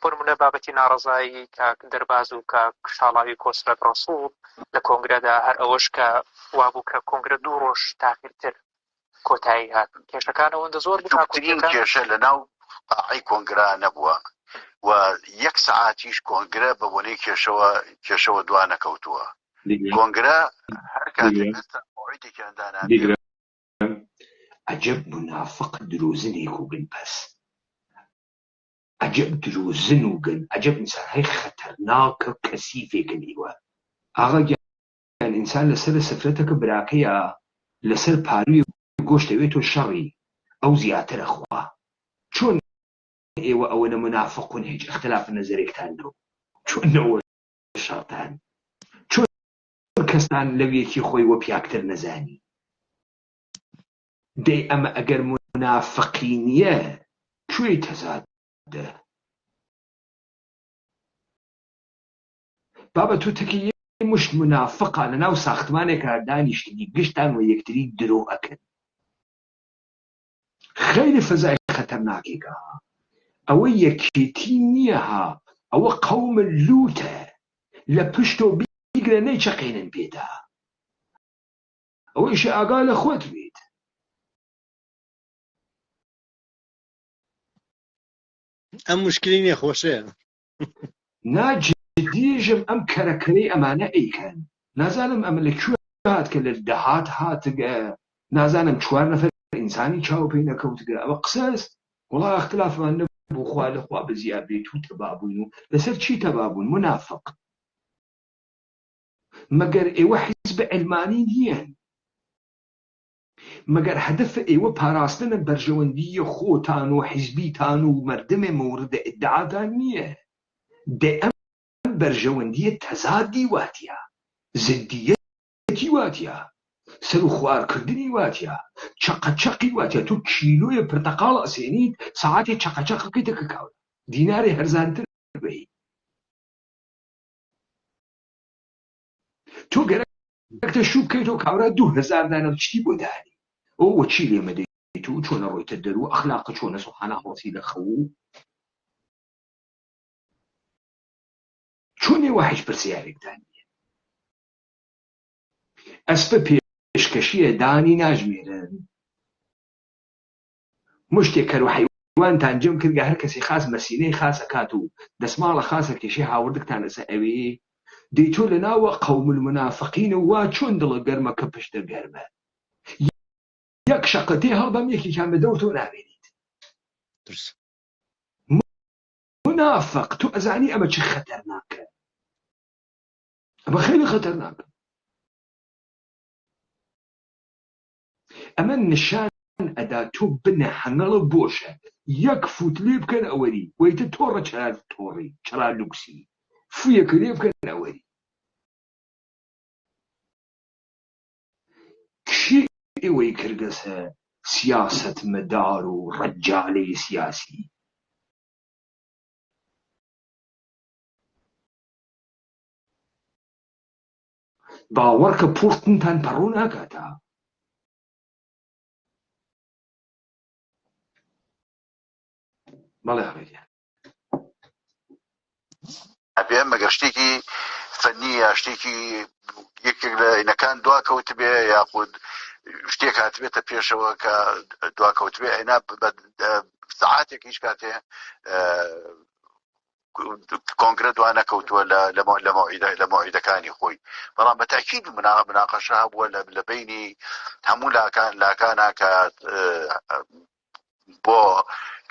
بۆ نمونە بابەتی ناڕەزایی کاک دەرباز و کاک شاڵاوی کۆسرەت ڕەسوڵ لە کۆنگرەدا هەر ئەوەش کە وابوو کە کۆنگرە 2 ڕۆژ تاخیرتر کۆتایی هات کێشەکان ئەوەندە زۆر بوو کێشە لەناو قاعەی کۆنگرە نەبووە و 1 سەعاتیش کۆنگرە بە بۆنەی کێشەوە دوا نەکەوتووە کۆنگرە هەر کاتێک موعیدێکیاندانا عجب منافق دروزنێک و گن پەس عجب دروزن و گن عجب ئینسانهای خەتەرناکە و کەسیفێکن ئێوە ئاغا گیان ئینسان لەسەر سفرەتەکە براکەیە لەسەر پاروی گۆشتەوێت و شەڕی ئەو زیاترە خوا چۆن ئێوە ئەوەنە منافقون هیچ اختلاف نەزەرێکتان نەوە چۆن نەوە شەڕتان چۆن کەستان لەوێکی خۆی وە پیاکتر نەزانی دەی ئەمە ئەگەر منافقی نییە کوێی تەزادە بابە تۆ تەکەی مشت منافقە لەناو ساختمانێکە دانیشتنی گشتان و یەکتری درۆ ئەکەن خەیلی فەزای خەتەرناکێکە ئەوە یەکێتی نییە ها ئەوە قەومە لووتە لە پشتۆ بیگرە نەیچەقێنن پێدا ئەوە ئیشە ئاگا لە خۆت بێت ئەم مشکلی نییە خۆشەیە ناجددیژم ئەم کەرەکەرەی ئەمانە ئەیکەن نازانم ئەمە لەکوێ هات کە لە دەهات هاتگە نازانم 4 نەفەر ئینسانی چاو پێی نەکەوتگە ئەوە قسەست وڵا اختلافمان نەبوو خوا لەخوا بزیاد بێت و تەبابووین و لەسەر چی تەبابوون منافق مەگەر ئێوە حیزب علمانی نییەن مەگەر هەدەف ئێوە پاراستنە بەرژەوەندی خۆتان و حیزبیتان و مەردمێ مورد ئیدعاتان نییە دە ئەم بەرژەوەندیە تەزادی واتیە زدیەتی واتیە سەر و خوارکردنی واتیە چەقەچەقی واتیە تۆ کیلۆیە پرتەقاڵ ئەسێنیت سەعاتێ چەقەچەقەکەی دەکەکاو دینارێ هەرزانتر بێت تۆ گەرەکتە شوو بکەیتەوە کاورا 2000 دانە چی بۆ دانی ئەوە چی لێمە دەیت و چۆنە ڕۆیتە دەرو ئەخلاق چۆنە سوبحانە هەڵسی لە خەو چۆن ئێوە هیچ پرسیارێکتان نییە ئەسپە پێشکەشیە دانی ناژمێرن مشتێک کەر و حیوانتان جەم کردگە هەر کەسی خاص مەسینەی خاصە کات و دەسماڵە خاصە کێشەی هاوردەکتان لەسەر ئەوێ دەیتۆ لە ناوە قەوم المنافقین و وا چۆن دڵە گەرمە کە پشتە گەرمە یەک شەقەتێ هەڵبەم یەکێکیان بەدەور تۆ نابێنیت منافق تۆ ئەزانی ئەمە چ خەتەرناکە ئەمە خیلی خەتەرناکە ئەمە نیشان ئەدا تۆ بنە هەنگەڵە بۆشە یەک فوت لێ بکەن ئەوەری وەیتە تۆڕە چرا تۆڕی چرا لوکسی فویەکە لێ بکەن ئەوەری کێ ئێوەی کردگەسە سیاست مەدار و ڕەجالەی سیاسی باوەڕکە پوڕتنتان پەڕۆ ناکاتە بەڵێ هەڵێتیان ئەبێ مەگەر شتێکی فەنیە شتێکی یەکێک لە عینەکان دواکەوت بێ یاخود شتێک هاتبێتە پێشەوە کە دواکەوت بێ ئەینا سەعاتێک هیچ کاتێ کۆنگرە دوا نەکەوتووە لە مۆعیدەکانی خۆی بەڵام بە تاکید مناقەشە هەبووە لە بینی هەموو لاکانە کە بۆ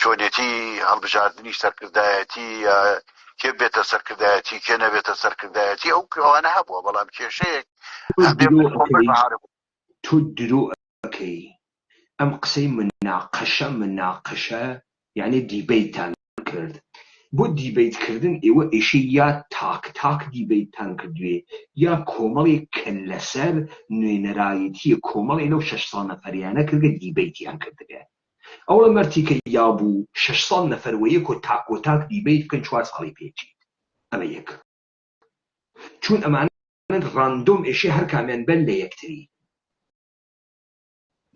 چۆنێتی هەڵبژاردننی سەرکردایەتی کێ بێتە سەرکردایەتی کێ نەبێتە سەرکردایەتی ئەو ئەوانە هەبووە بەڵام کێشەیەک تۆ درۆ ئەەکەی ئەم قسەی مناقەشە یعنی دیبەیتان کرد بۆ دیبەیتکردن ئێوە ئێشە یا تاک دیبەیتان کردوێ یا کۆمەڵێک کە لەسەر نوێنەرایەتیە کۆمەڵی لەو 600 نەفەریانە کردگە دیبەیتیان کردگە ئەو لە مەرتی کە یابوو 600 نەفەر وەیەک و تاک دیبەیت بکەن 4 ساڵی پێچیت ئەمە یەک چون ئەمانە ڕاندۆم ئێشێ هەر کامیان بەن لە یەکتری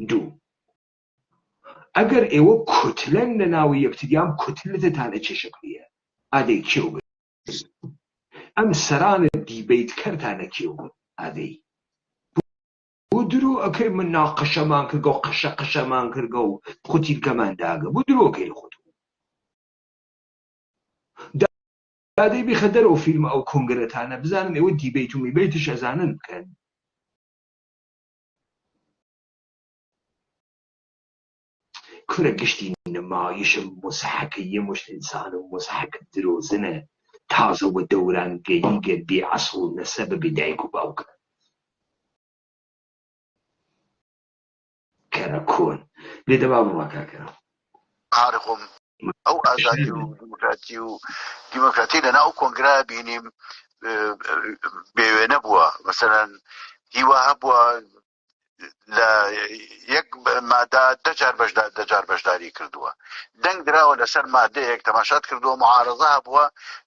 دوو ئەگەر ئێوە کوتلەن لە ناوی یەکتریان کوتلتتانە چێشەکریە ئادەی کێو بن ئەم سەرانە دیبەیت کەرتانە کێو بن ئادەی بۆ درۆ ئەەکەی من ناقەشەمان کردگە و قەشەمان کردگە و خوتیلکەمان داگە بۆ درۆکەی خۆت دادەی بخە دەرەوە فیلمە ئەو کۆنگرەتانە بزانم ئێوە دیبەیت و میبەیتش ئەزانن بکەن کورە گشتی نمایشم مزحەکە یە مشت ئینسان و مزحەکە درۆزنە تازەوە دەوران گەییگە بێ عەسڵ و نەسەبە بێ دایک و باوکە کەرە کۆن لێ دەبا بڕوا کاکەرە عارفم ئەو ئازادی و دیموکراتی لەناو ئەو کۆنگرا بینیم بێوێنە بووە مەسەلەن هیوا هەبووە لە یەک مادە دەجار بەشداری کردووە دەنگ دراوە لەسەر مادەیەک تەماشات کردووە معارەزە هەبووە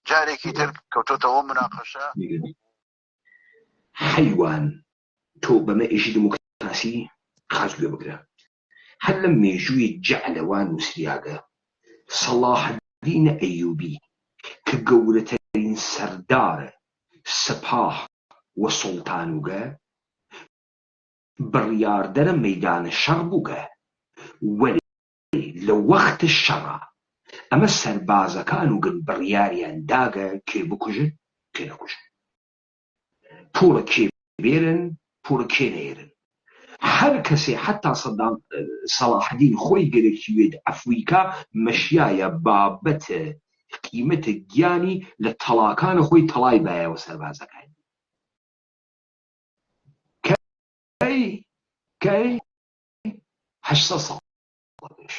جارێکی تر کەوتۆتەوە مناقەشە حیوان تۆ بەمە ئێژی دموکراسی خاز لێ بگرە هەر لە مێژووی جەعلەوان و سریاگە سەڵاح الدین ئەیوبی کە گەورەترین سەردارە سپاه و سوڵتانوگە بڕیاردەرە مەیدانە شەڕ بووگە وەرێ لە وەختە شەڕە ئەمە سەربازەکان و گن بڕیاریان داگە کێ بکوژن کێ نەکوژن پوڵە کێ بێرن پوڵە کێ نێرن هەر کەسێ حتا سەلاحدین خۆی گەرەکیوێت ئەفریقا مەشیایە بابەتە قیمەتە گیانی لە تەڵاکانە خۆی تەڵای بایەوە سەربازەکان کەی 800 ساڵ پێش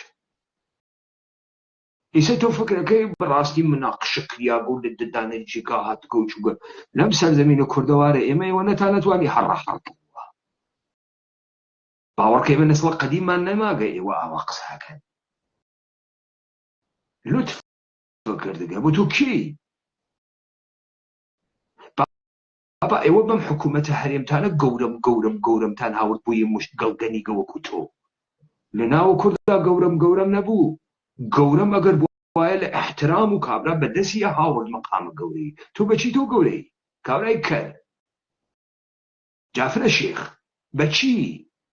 ئیسە تۆ فکرەکەی بەڕاستی مناقشە کریا بوو لە ددانە جێگا هاتگە و چووگە لەم سەرزەمینە کوردەوارە ئێمە ئێوە نەتوانی هەڕەحەڵکەوە باوەڕکەی بە نەسڵە قەدیممان نەماگە ئێوە ئاوا قساکەن لوتف کردگە بۆ تۆ کی بابا ئێوە بەم حکوومەتە هەرێمتانە گەورەمتان هاورد بووی مشت گەڵگەنیگە وەکو تۆ لە ناوە کووردا گەورەم نەبوو گەورەم ئەگەر وایە لە احترام و کابرا بەدەستی هاورد مەقامە گەورەی تۆ بەچی تۆ گەورەی کابرای کەر جافرە شێخ بەچی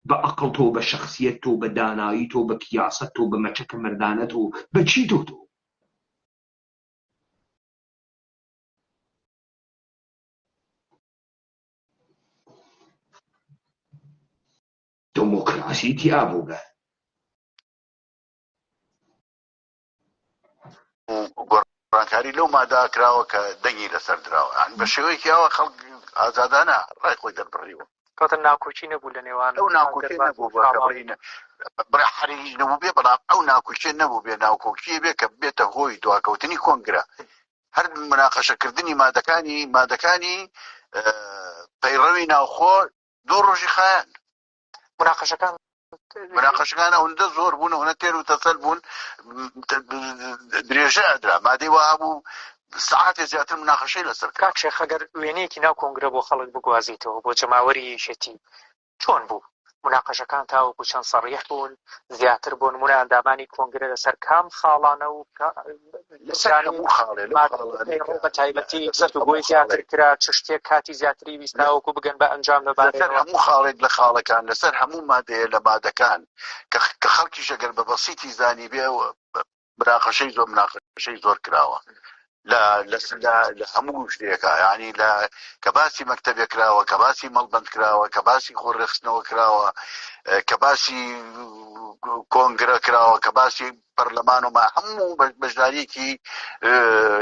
بە عەقڵ تۆ بە شەخسیەت تۆ بە دانایی تۆ بە کیاسەت تۆ بە مەچەکە مەردانە تۆ بەچی تۆ دموکراسی تیا بووگە گۆڕانکاری لەو مادا کراوە کە دەنگی لەسەر دراوە بە شێوەیەکی ئەوە خەڵک ئازادانە ڕای خۆی دەربڕیوە کەواتە ناکۆچی نەبوو لە نێوان ئەو ناکۆچی نەبوو بڕە حەریج نەبوو بێ بەڵام ئەو ناکۆچی نەبوو بێ ناوکۆچیە بێ کە بێتە هۆی دواکەوتنی کۆنگرە هەر مناقەشەکردنی مادەکانی پەیڕەوی ناوخۆ دوو ڕۆژی خایان مناقەشەکان ئەوەندە زۆر بوون ئەوەندە تێر و تەسەل بوون درێژە ئەدرا مادەی وا بوو ساعاتێ زیاتر مناقەشەی لەسەر کاک شێخ ئەگەر وێنەیەکی ناو کۆنگرە بۆ خەڵک بگوازیتەوە بۆ جەماوەری یەکێتی چۆن بوو مناقەشەکان تاوەکو چەند سەڕیح بوون زیاتر بۆ نمونە ئەندامانی کۆنگرە لەسەر کام خاڵانە و بە تایبەتی گفتوگۆی زیاتر کرا چ شتێک کاتی زیاتری ویستاوەکو بگەن بە ئەنجام لەسەر هەموو خاڵێک لە خاڵەکان لەسەر هەموو مادەیە لە مادەکان کە خەڵکیش ئەگەر بە بەسیتی زانی بێ مناقەشەی زۆر کراوە لە هەموو شتێکە یعنی کە باسی مەکتەبێک کراوە کە باسی مەڵبەند کراوە کە باسی خۆڕێخستنەوە کراوە کە باسی کۆنگرە کراوە کە باسی پەرلەمانەوە هەموو بەشداریکی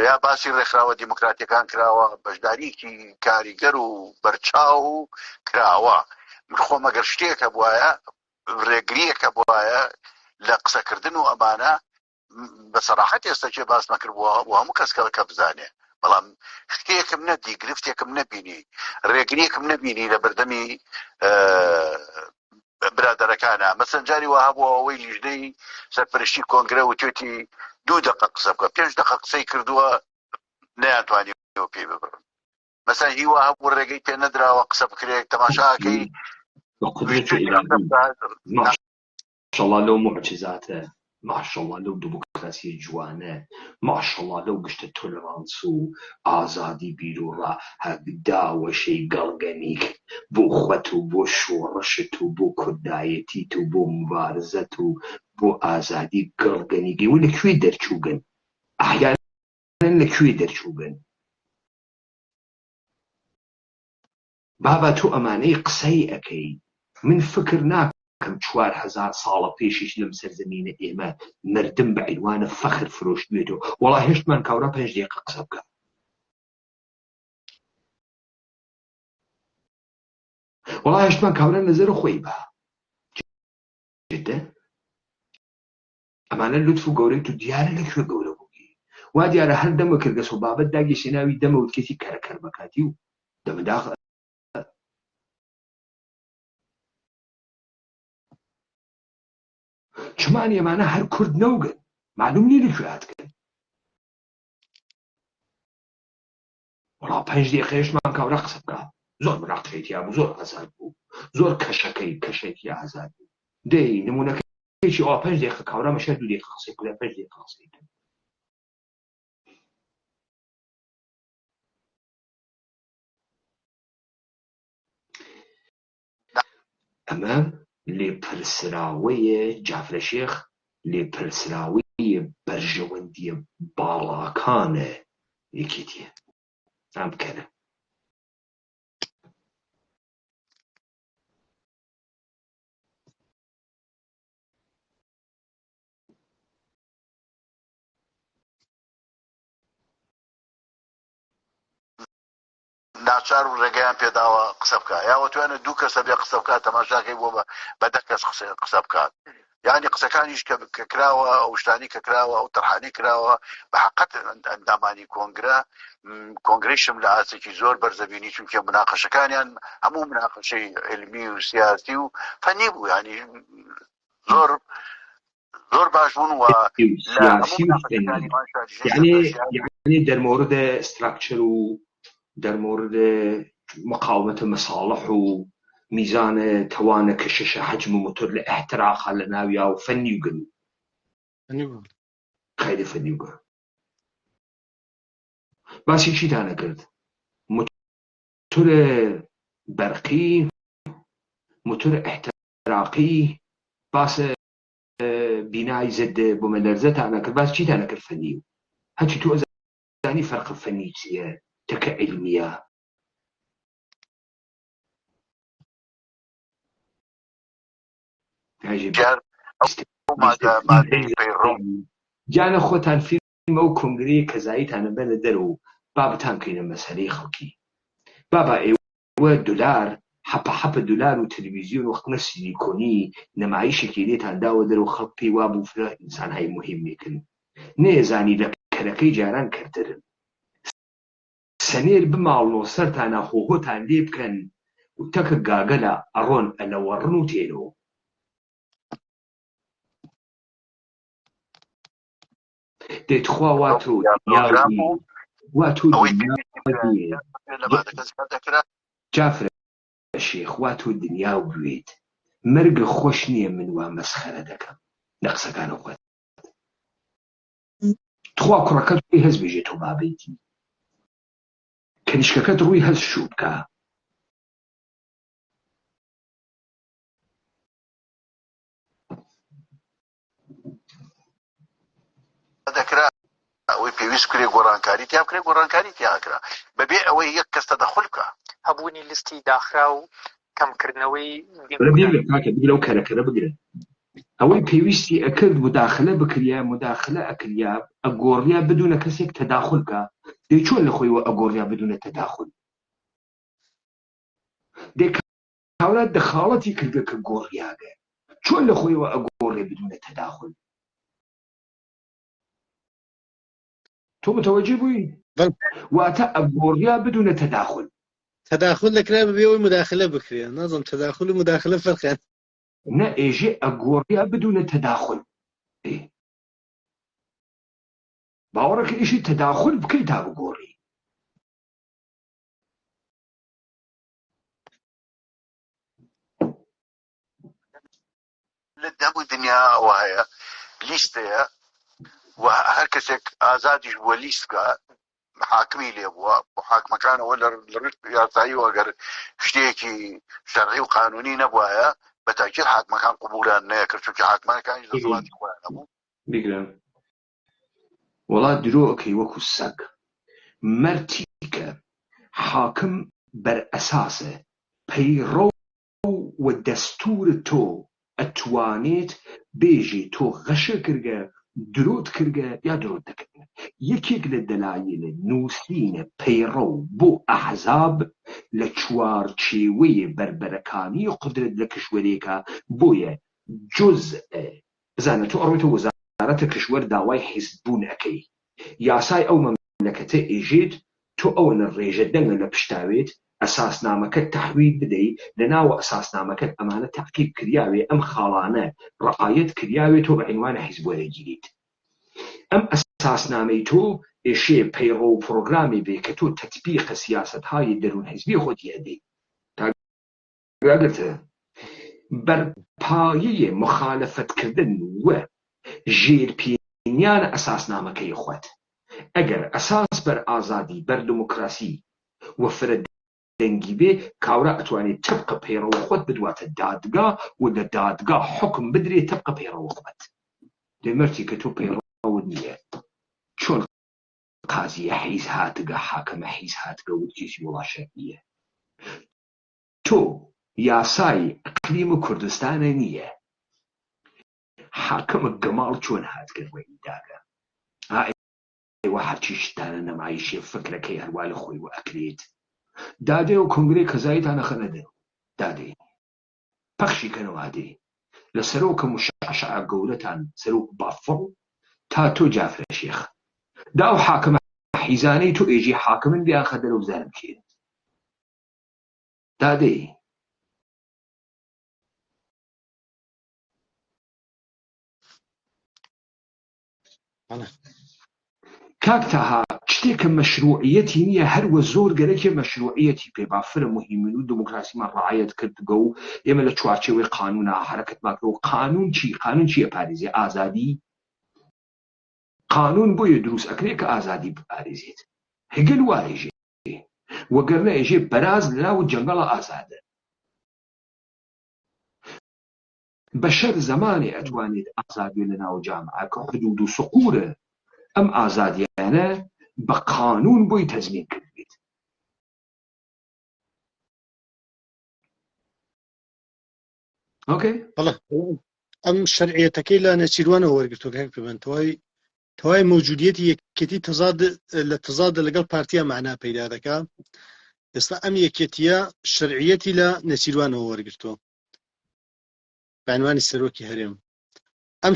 یا باسی ڕێکخراوە دیموکراتیەکان کراوە بەشداریکی کاریگەر و بەرچاو کراوە من خۆم ئەگەر شتێکە بواە ڕێگریەکە بواە لە قسەکردن و ئەمانە بەسەراحەت ئێستا چێ باس نەکردبووە بۆ هەموو کەسکە بزانێ بەڵام شتێکم نەدی گرفتێکم نەبینی ڕێگریەکم نەبینی لە بەردەمی برادەرەکانە مەسەن جاری وا هەبووە ئەوەی لیژنەی سەرپەرشتی کۆنگرە و توێتی 2 دقە قسە بکە 5 دقە قسەی کردووە نەیانتوانی پێی ببڕن مەسەن هیوا هەبوو ڕێگەی پێ نەدراوە قسە بکرێت تەماشاکەی ماشەڵڵا لەو موعجزاتە ماشەڵڵا لەو دموکراسی جوانە ماشەڵڵا لەو گشتە تۆلەرانس و ئازادی بیر و داوەشەی گەڵگەنیک بۆ خوەت و بۆ شۆڕەشت و بۆ کوردایەتیت و بۆ مبارزەت و بۆ ئازادی گەڵگەنیگەی و لەکوێ دەرچووگەن ئەحیانەن لەکوێ دەرچووگەن بابا تۆ ئەمانەی قسەی ئەەکەی من فکر ناکەم 4000 ساڵە پێشیش لەم سەرزەمینە ئێمە مردم بە عینوانە فەخر فرۆشتوێتەوە وەڵا هێشتمان کاورا 5 دقیقە قسە بکە وەڵا هێشتمان کاورا نەزەرە خۆی بە جدە ئەمانە لوتف و گەورەی تو دیارە لەکوێ گەورە بووی وا دیارە هەر دەمە کردگەس و بابەت داگەشێناوی دەمە وتکەتی کەرەکەر بەکاتی و دەمەداغ چمان ئێمانە هەر کورد نەوگن معلوم نی لەکوێ هاتکەن وەڵا 5 دقیقەیەشمان کاورا قسە بکە زۆر مناقشەیەتیا بوو زۆر ئازاد بوو زۆر کەشەکەیەکی ئازاد بوو دەی نمونونەکەیکی ئەوە 5 دقیقە کاورا مەشە 2 دقیقە قسەی کرد 5 دقیقە قسەی کرد ئەمە لێپرسراوەیە جعفرە شێخ لێپرسراوەیە بەرژەوەندیە باڵاکانە یەکێتیە ئەم بکەنە ناچار و ڕێگەیان پێداوە قسە بکات یاوە توانێت دوو کەسە بێ قسە بکات تەماشاکەی بۆ بە دە کەس قسە بکات یعنی قسەکانیش کە کراوە ئەو شتانی کە کراوە ئەو تەرحانی کراوە بە حقیقەت ئەندامانی کۆنگرەیشم لە ئاسێکی زۆر بەرزەبینی چونکە مناقەشەکانیان هەموو مناقەشەی علمی و سیاسی و فەنی بوو ینی زۆر باش بوون و يعني در مورد استراكشر و در مورد مقاومة مصالح و ميزان توانە کەشەشە حجم موتور لە احتراقا لە ناویا و فەنی و گەن خیلی فەنی و گەن باسی چیتانە کرد موتور بەرقی موتور احتراقی باس بینای ضد بوومەلەرزەتانە کرد باس چیتانە کرد فەنی و هەچی تۆ زانی فەرق فەنی چییە تەکە علمیە جانە خۆتان فیلمە و کۆنگرەیە کەزاییتانە بەنە دەرەوە با بتانکەینە مەسەلەی خەڵکی بابا ئێوە دولار حەپە دولار و تەلەڤیزیۆن و خنە سیلیکۆنی نەمایشێکی لێتان داوە دەرەوە خەڵک پێی وا بوو فرە ئینسانهای مهمێکن نێزانی لە کەرەکەی جاران کردرن سەنێر بماڵنەوە سەرتانە هۆهۆتان لێ بکەن و تەکە گاگەلە ئەڕۆن ئەلەوەڕن و تێنەوە دێتخوا جافرە شێخ وا تۆ دنیا و بوێت مەرگە خۆش نییە من وا مەسخەرە دەکەم لە قسەکانە خۆت تخوا کوڕەکەت ڕووی هەز بێژێت تۆ بابەیتی کەنیشکەکەت ڕووی هەز شوو بکە دەکرا ئەوەی پێویست کرێ گۆڕانکاری تیا بکرێ گۆڕانکاری تیاکرا بەبێ ئەوەی یەک کەس تەدەخل بکە هەبوونی لیستی داخرا و کەمکردنەوەی بگرە و کەرەکەرە بگرن ئەوەی پێویستی ئەکرد مداخلە بکریا مداخلە ئەکریا ئەگۆڕیا بدونە کەسێک تەداخل بکە دەی چۆن لە خۆیەوە ئەگۆڕیا بدونە تەداخل دەی کاولات دەخاڵەتی کردە کە گۆڕیاگە چۆن لە خۆیەوە ئەگۆڕێ بدونە تەداخل تۆ متوەجه بووی واتە ئەگۆڕیا بدونە تەداخل دەکرا بەبێ ئەوەی مداخلە بکرێ نازم تەداخل و مداخلە فەرقیان نه ئێژێ ئەگۆڕیا بدونە تەداخل باوەڕەکە ئیشی تەداخل بکەی تا بگۆڕی لە هەموو دنیا ئەوە هەیە لیستەیە و هەر کەسێک ئازادیش بووە لیست بکە حاکمی لێ بووە بۆ حاکمەکانەوە لە ڕووی یاساییەوە ئەگەر شتێکی شەرعی و قانونی نەبوایە بە تاکید حاکمەکان قبولیان نەیەکرد چونکە حاکمەکانیش دەسەڵاتی خۆیان هەبوو بگرن وڵات درۆکەی وەکو سەگ مەرتی کە حاکم بەر ئەساسە پەیڕۆ و دەستوورە تۆ ئەتوانێت بێژی تۆ غەشە کردگە درۆت کردگە یا درۆت دەکردن یەکێک لە دەلایلە نووسینە پەیڕۆ بۆ ئەحزاب لە چوارچێوەیە بربەرەکانی قدرت لە کشوەرێکە بۆیە جزء بزانە تۆ ئەڕۆیتە وەزارەتە کشوەر داوای حیزببوون ئەەکەی یاسای ئەو مەملەکەتە ئێژێت تۆ ئەوە لە ڕێژە دەنگە لە پشتاوێت ئەساسنامەکەت تەحویل بدەیت لە ناوە ئەساسنامەکەت ئەمانە تەحقیق کریاوێ ئەم خاڵانە ڕعایەت کریاوێت تۆ بە عنوانە حیزب وەرەگیریت ئەم ئەساسنامەی تۆ ئێشێ پەیڕۆ و پرۆگرامی بێ کە تۆ تەطبیقە سیاسەتهای دەروون حیزبی خۆتی هەدەی تاگرتە بەرپایەیە مخالەفەتکردن وە ژێرپێنیانە ئەساسنامەکەی خۆت ئەگەر ئەساس بەر ئازادی بەر دموکراسی و فرە دەنگی بێ کاورا ئەتوانێت تبقە پەیڕەوە خۆت بدواتە دادگا و لە دادگا حکم بدرێت تبقە پەیڕەوە خۆت دەمەرتی کە تۆ پەیڕەوت نییە چۆن قازیە حیز هاتگە حاکەمە حیز هاتگە وتکێکی وڵاشە نییە تۆ یاسای ئەقلیم کوردستانە نییە حاکەمە گەماڵ چۆن هاتگەروەی داگە ئێوە هەرچی شتانە نەمایشیە فکرەکەی هەروە لە خۆی و ئەکرێت دادێ و کۆنگرەی قەزاییتانە خەنە دەر دادێ پەخشی کەنەوە دێ لە سەرۆکە مشعشع گەورەتان سەرۆک بافڵ تا تۆ جافرە شێخ دا و حاکەمە حیزانەی تۆ ئێژی حاکمن بیان خە دەرەوە بزانم کێ دادێ کاک تاها شتێکە مەشروعیەتی نییە هەروە زۆر گەرەکێ مەشروعیەتی پێ بافرە مهمن و دموکراسیمان ڕعایەت کردگە و ئێمە لە چوارچێوەی قانونا حرەکەت ماکرەوە قانون چیە پارێزێ ئازادی قانون بۆیە دروست ئەکرێت کە ئازادی بپارێزێت هەگەل وارێژێ وەگەرنە ئێژێ بەراز لەناو جەنگەڵە ئازادە بەشەر زمانێ ئەتوانێت ئازادی لەناو جامعە کە حدود و سقورە ئەم ئازادیانە بە قانون بۆی تەزمین کردبێت بەڵێ ئەم شەرعیەتەکەی لە نەچیروانەوە وەرگرتووە کاک پێبەن تەواوی موجودیەتی یەکێتی لە تەزادە لەگەڵ پارتیا معنا پەیدا دەکات ئێستا ئەم یەکێتیە شەرعیەتی لە نەچیروانەوە وەرگرتووە بەعنوانی سەرۆکی هەرێم ئەم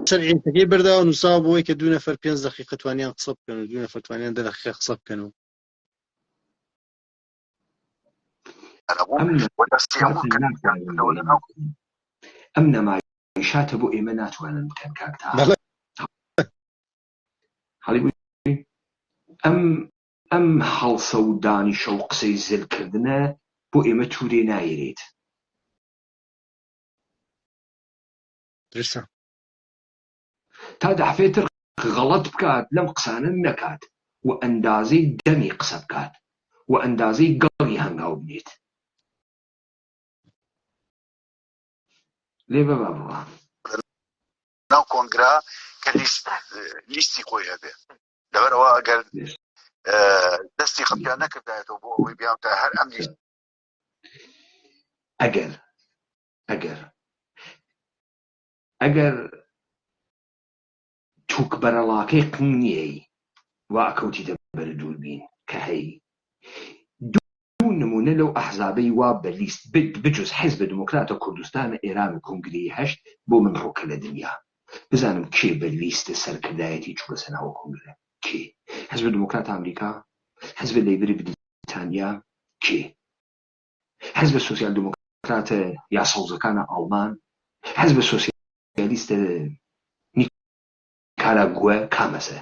شەرعیەتەکەی بەرداوە نووساوە بۆی کە 2 نەفەر 5 دقیقە توانیان قسە بکەن و 2 نەفەر توانیان 10 دقیقە قسە بکەن و ئەم نەمایشاتە بۆ ئێمە ناتوانن بکەن کاکتا ئەم هەڵسە و دانیشە و قسەی زلکردنە بۆ ئێمە توورێ نایرێت درستە تا دەحفێتر غەڵەت بکات لەم قسانە نەکات و ئەندازەی دەمی قسە بکات و ئەندازەی گەڵی هەنگاو بنێت لێ بەبا بڕە ناو کۆنگرا کە لیستی خۆی هەبێ لەبەرەوە ئەگەر دەستی خەپیان نەکردایەتەوە بۆ ئەوەی بیانتە هەر ئەم لیست ئەگەر تووک بەرەڵاکەی قنیەی وا ئەکەوتی دەبەر دووربین کە هەی دوو نمونە لەو ئەحزابەی وا بە لیست بجوز حیزب دموکراتە کوردستانە ئێران و کۆنگرەی هەشت بۆ من ڕووکە لە دنیا بزانم کێ بە لیستە سەرکردایەتی چووە سەناوە کۆنگرە کێ حیزب دموکرات ئەمریکا حیزب لەیبری بریتانیا کێ حیزب سۆسیال دموکراتە یاسەوزەکانە ئەڵمان حیزب سۆسیالیستە نیکاراگوە کامەسە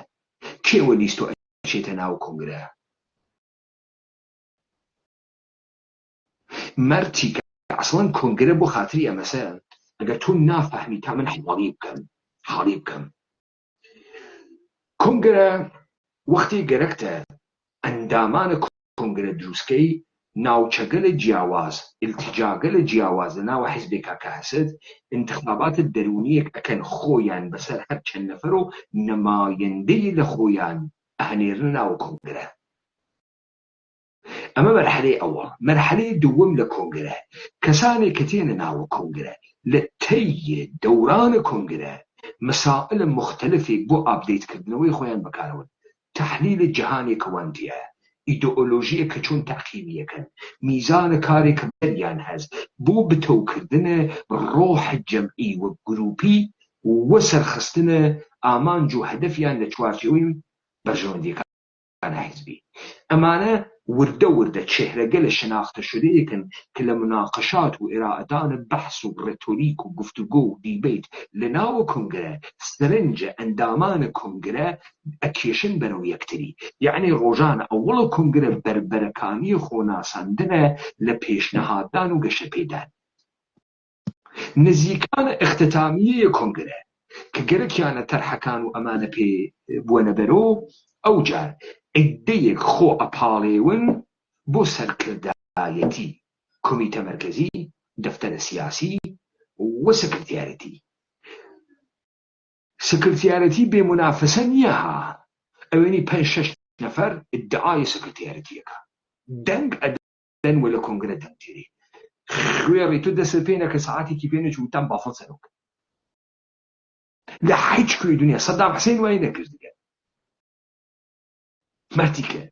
کێوە لیست و ئەچێتە ناو کۆنگرە مەرتی کە ئەسڵەن کۆنگرە بۆ خاتری ئەمەسە ئەگەر تۆ نافەهمی تا من حاڵی بکەم کۆنگرە وەختی گەرەکتە ئەندامانە کۆنگرە دروستکەی ناوچەگەلە جیاواز التجاگەلە جیاواز لە ناوە حیزبێکا کە هەسێت انتخاباتە دەرونیەک ئەکەن خۆیان بەسەر هەر چەند نەفەر و نەمایەندەی لە خۆیان ئەهەنێرن ناوە کۆنگرە ئەمە مەرحەلەی ئەوەڵ مەرحەلەی دووەم لە کۆنگرە کەسانێک کە تێنە ناوە کۆنگرە لە تەیە دەورانە کۆنگرە مەسائلە مختلفێک بۆ ئابدەیتکردنەوەی خۆیان بەکارەوەن تەحلیلە جەهانێکەوان تیایە ئیدئۆلۆژیە کە چۆن تەعقیبیەکەن میزانە کارێکە بەریان هەست بۆ بتەوکردنە ڕۆح جەمعی و گروپی وە سەرخستنە ئامانج و هەدەفیان لە چوارچێوەی بەرژەوەندیەکان حیزبی ئەمانە وردە چهرەگە لە شناختە شدەیەکن کە لە مناقەشات و ئێراعەدانە بەحس و ڕێتۆریک و گفتوگۆ و دیبیت لە ناوە کۆنگرە سەرنجە ئەندامانە کۆنگرە ئەکێشن بەرەو یەکتری یعنی ڕۆژانە ئەوڵە کۆنگرە بەربەرەکانی خۆناساندنە لە پێشنەهادان و گەشەپێدان نزیکانە اختتامیە کۆنگرە کە گەرەکیانە تەرحەکان و ئەمانە پێ بوونە بەرۆ ئەوجار عیدەیەک خۆ ئەپاڵێون بۆ سەرکردان نهایەتی کۆمیتە مرکزی دەفتەرە سیاسی و سکرتیارەتی بێمونافەسە نییە ها ئەوێنی 5-6 نەفەر ادعای سکرتیارەتیەکە دەنگ ئەدەن وە لە کۆنگرە دەنگتێری خوێڕی تو دەست پێ نەکە سەعاتێکی پێ نەچوو تام بافڵ سەرۆک لە هیچ کوێی دنیا سەدام حوسێن وای نەکردگە مەرتیکە